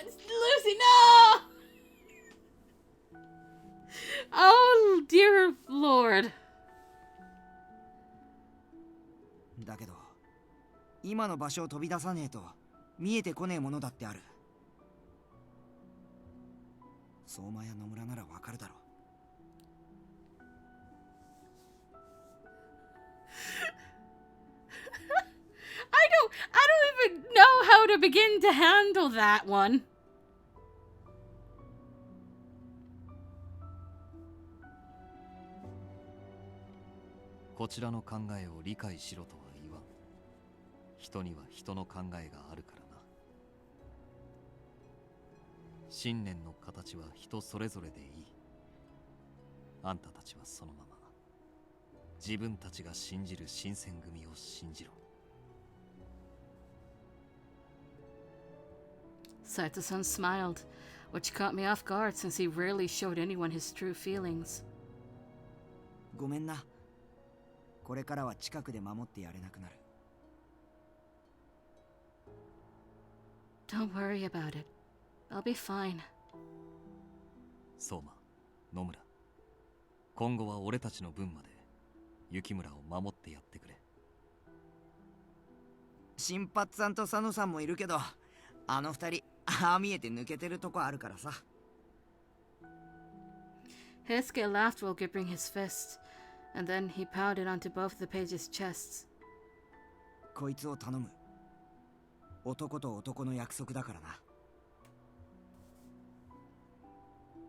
Lucy, no! Oh, dear Lord. だけど今の場所を飛び出さねえと見えてこねえものだってある。相馬や野村ならわかるだろう。I don't even know how to begin to handle that one. こちらの考えを理解しろとは言わん。人には人の考えがあるからな。信念の形は人それぞれでいい。あんたたちはそのまま自分たちが信じる新選組を信じろ。Saito-san smiled, which caught me off guard since he rarely showed anyone his true feelings. ごめんな。これからは近くで守ってやれなくなる。Don't worry about it. I'll be fine. 相馬、野村、今後は俺たちの分まで雪村を守ってやってくれ。新八さんと佐野さんもいるけど、あの二人ああ見えて抜けてるとこあるからさ。Heisuke laughed while gripping his fist, and then he pounded onto both the pages' chests. こいつを頼む。男と男の約束だからな。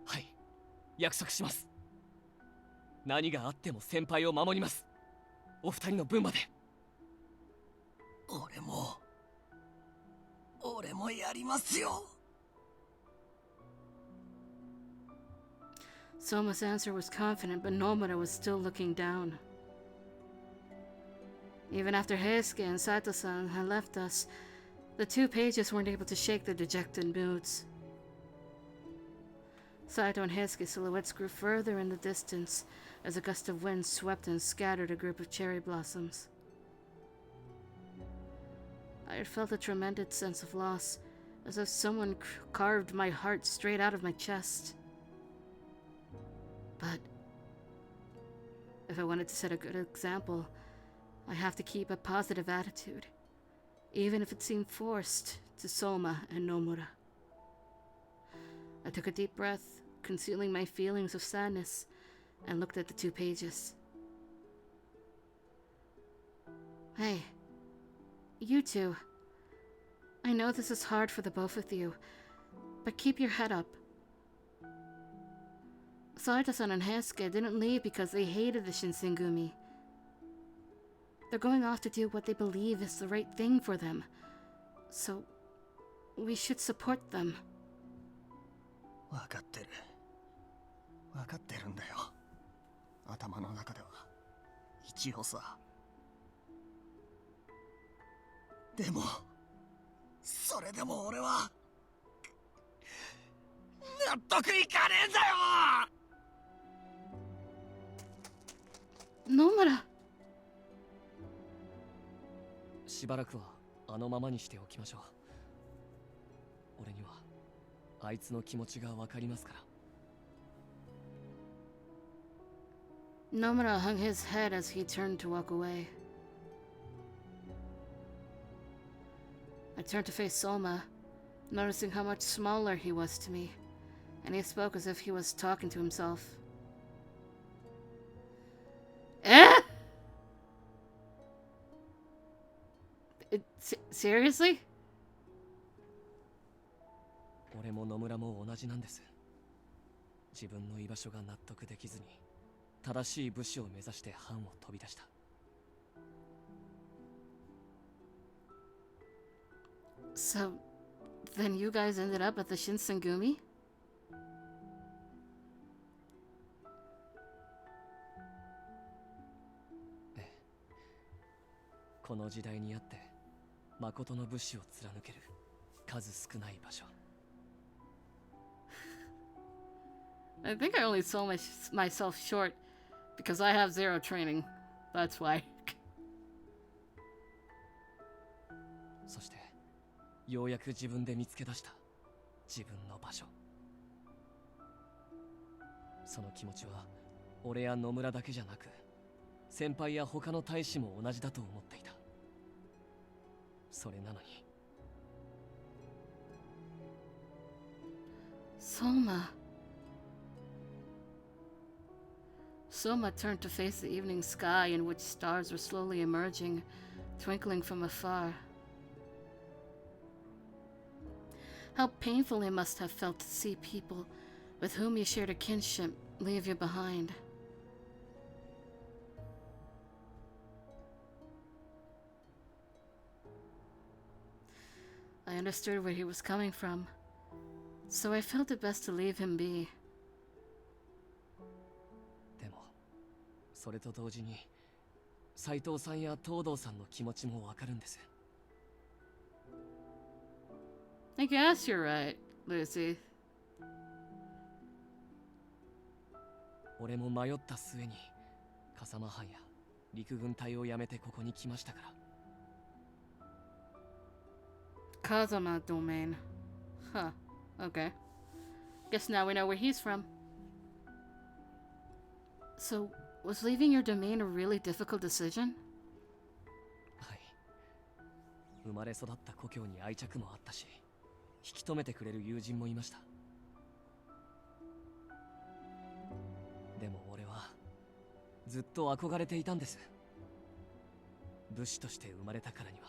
はい、約束します。何があっても先輩を守ります。お二人の分まで。俺もやりますよ。Soma's answer was confident, but Nomura was still looking down. Even after Heisuke and Saito-san had left us, the two pages weren't able to shake their dejected moods. Saito and Heisuke's silhouettes grew further in the distance as a gust of wind swept and scattered a group of cherry blossoms. I had felt a tremendous sense of loss, as if someone carved my heart straight out of my chest. But if I wanted to set a good example, I have to keep a positive attitude, even if it seemed forced to Soma and Nomura. I took a deep breath, concealing my feelings of sadness, and looked at the two pages. Hey, you two. I know this is hard for the both of you, but keep your head up. Saito-san and Heisuke didn't leave because they hated the Shinsengumi. They're going off to do what they believe is the right thing for them. So, we should support them. わかってる。わかってるんだよ。頭の中では一応さ。でも、それでも俺は納得いかねえんだよ。野村。しばらくはあのままにしておきましょう。俺にはあいつの気持ちがわかりますから。Nomura hung his head as he turned to walk away. I turned to face Soma, noticing how much smaller he was to me, and he spoke as if he was talking to himself. Eh? Seriously? 俺も野村も同じなんです。自分の居場所が納得できずに正しい武士を目指して藩を飛び出した。So, then you guys ended up at the Shinsengumi? ええ。この時代にあって誠の武士を貫ける数少ない場所。I think I only sold myself short because I have zero training. That's why. そしてようやく自分で見つけ出した自分の場所。その気持ちは俺や野村だけじゃなく先輩や他の大使も同じだと思っていた。それなのに。Soma turned to face the evening sky in which stars were slowly emerging, twinkling from afar. How painful it must have felt to see people with whom you shared a kinship leave you behind. I understood where he was coming from, so I felt it best to leave him be. でも、それと同時に斉藤さんや東堂さんの気持ちもわかるんです。I guess you're right, Lucy. 俺も迷った末に笠間藩や陸軍隊を辞めてここに来ましたから。Kazama domain. Huh. Okay. Guess now we know where he's from. So, was leaving your domain a really difficult decision? はい。生まれ育った故郷に愛着もあったし、引き止めてくれる友人もいました。でも俺はずっと憧れていたんです。武士として生まれたからには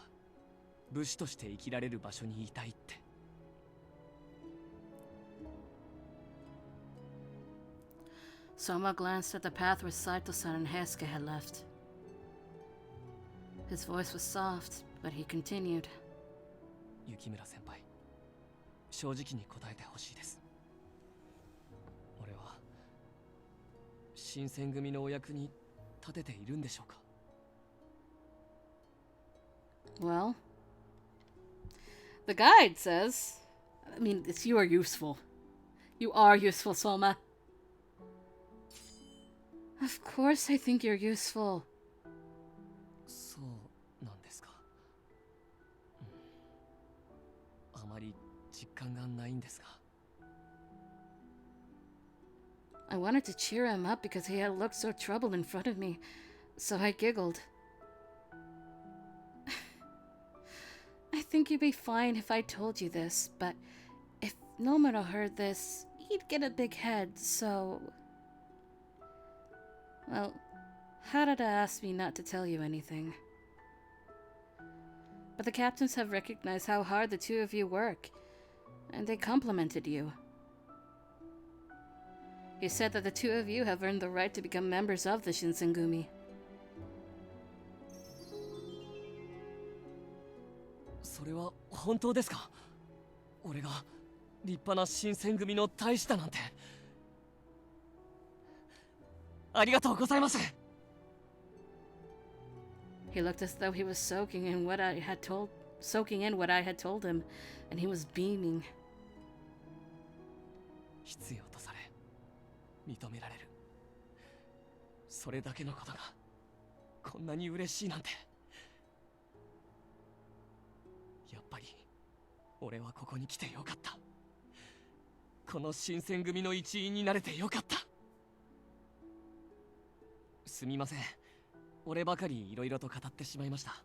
武士として生きられる場所にいたいって。Soma glanced at the path where Saito-san and Heisuke had left. His voice was soft, but he continued. 雪村先輩、正直に答えてほしいです。俺は新選組のお役に立てているんでしょうか？ Well, the guide says, I mean, you are useful. You are useful, Soma. Of course I think you're useful. そうなんですか。あまり実感がないんですが。I wanted to cheer him up because he had looked so troubled in front of me, so I giggled. I think you'd be fine if I told you this, but if Nomura heard this, he'd get a big head, so... Well, Harada asked me not to tell you anything. But the captains have recognized how hard the two of you work, and they complimented you. He said that the two of you have earned the right to become members of the Shinsengumi. れは本当ですか？俺が立派な新選組の大使だなんて。ありがとうございます。 He looked as though he was soaking in what I had told him, and he was beaming. 必要とされ認められる、それだけのことがこんなに嬉しいなんて。やっぱり俺はここに来てよかった。この新選組の一員になれてよかった。すみません、俺ばかりいろいろと語ってしまいました。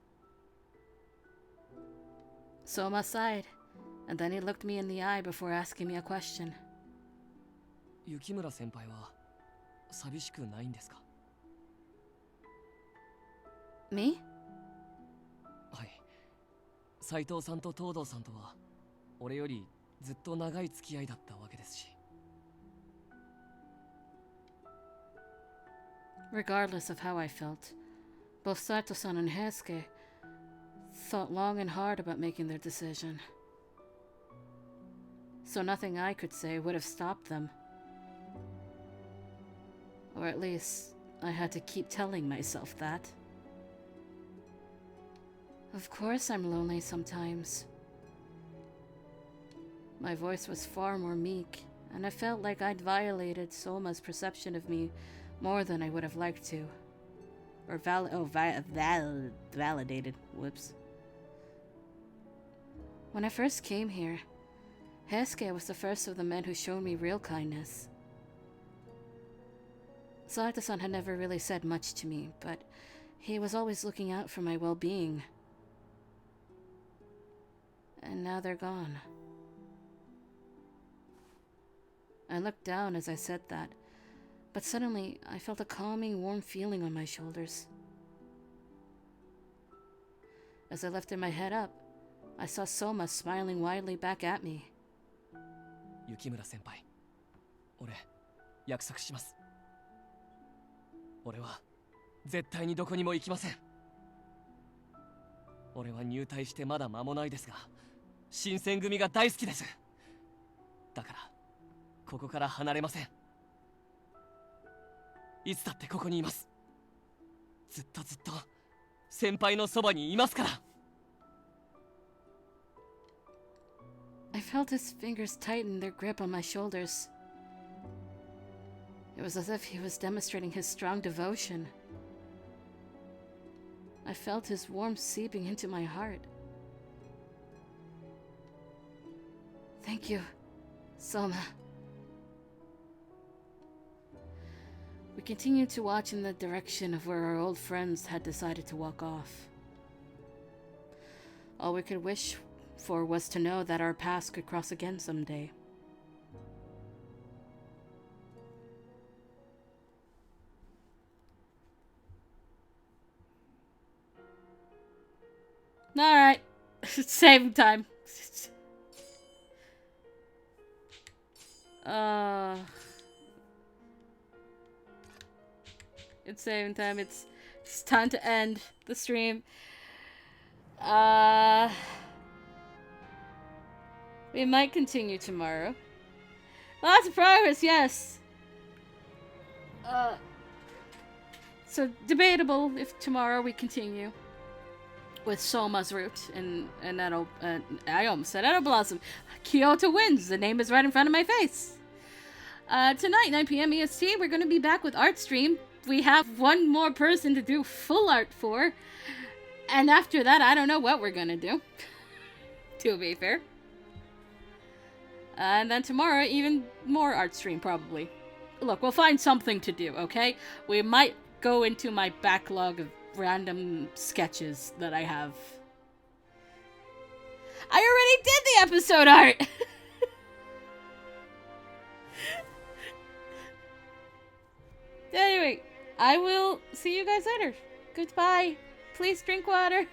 Soma sighed, and then he looked me in the eye before asking me a question. 雪村先輩は寂しくないんですか？ Me? はい。斉藤さんと東堂さんとは俺よりずっと長い付き合いだったわけですし。 Regardless of how I felt, both Sato-san and Heisuke thought long and hard about making their decision. So nothing I could say would have stopped them. Or at least, I had to keep telling myself that. Of course I'm lonely sometimes. My voice was far more meek, and I felt like I'd violated Soma's perception of me more than I would have liked to. Or validated. Whoops. When I first came here, Heisuke was the first of the men who showed me real kindness. Saito-san had never really said much to me, but he was always looking out for my well-being. And now they're gone. I looked down as I said that, but suddenly I felt a calming, warm feeling on my shoulders. As I lifted my head up, I saw Soma smiling widely back at me. 雪村先輩、俺約束します。俺は絶対にどこにも行きません。俺は入隊してまだ間もないですが、新選組が大好きです。だからここから離れません。いつだってここにいます。ずっとずっと先輩のそばにいますから。 I felt his fingers tighten their grip on my shoulders. It was as if he was demonstrating his strong devotion. I felt his warmth seeping into my heart. Thank you, Soma. We continued to watch in the direction of where our old friends had decided to walk off. All we could wish for was to know that our paths could cross again someday. Alright. Saving time. It's saving time. It's time to end the stream. We might continue tomorrow. Lots of progress, yes. So debatable if tomorrow we continue with Soma's route and I almost said Edo Blossom. Kyoto wins. The name is right in front of my face. Tonight, 9 p.m. EST, we're going to be back with Art Stream. We have one more person to do full art for. And after that, I don't know what we're going to do. To be fair. And then tomorrow, even more art stream, probably. Look, we'll find something to do, okay? We might go into my backlog of random sketches that I have. I already did the episode art! Anyway, I will see you guys later. Goodbye. Please drink water.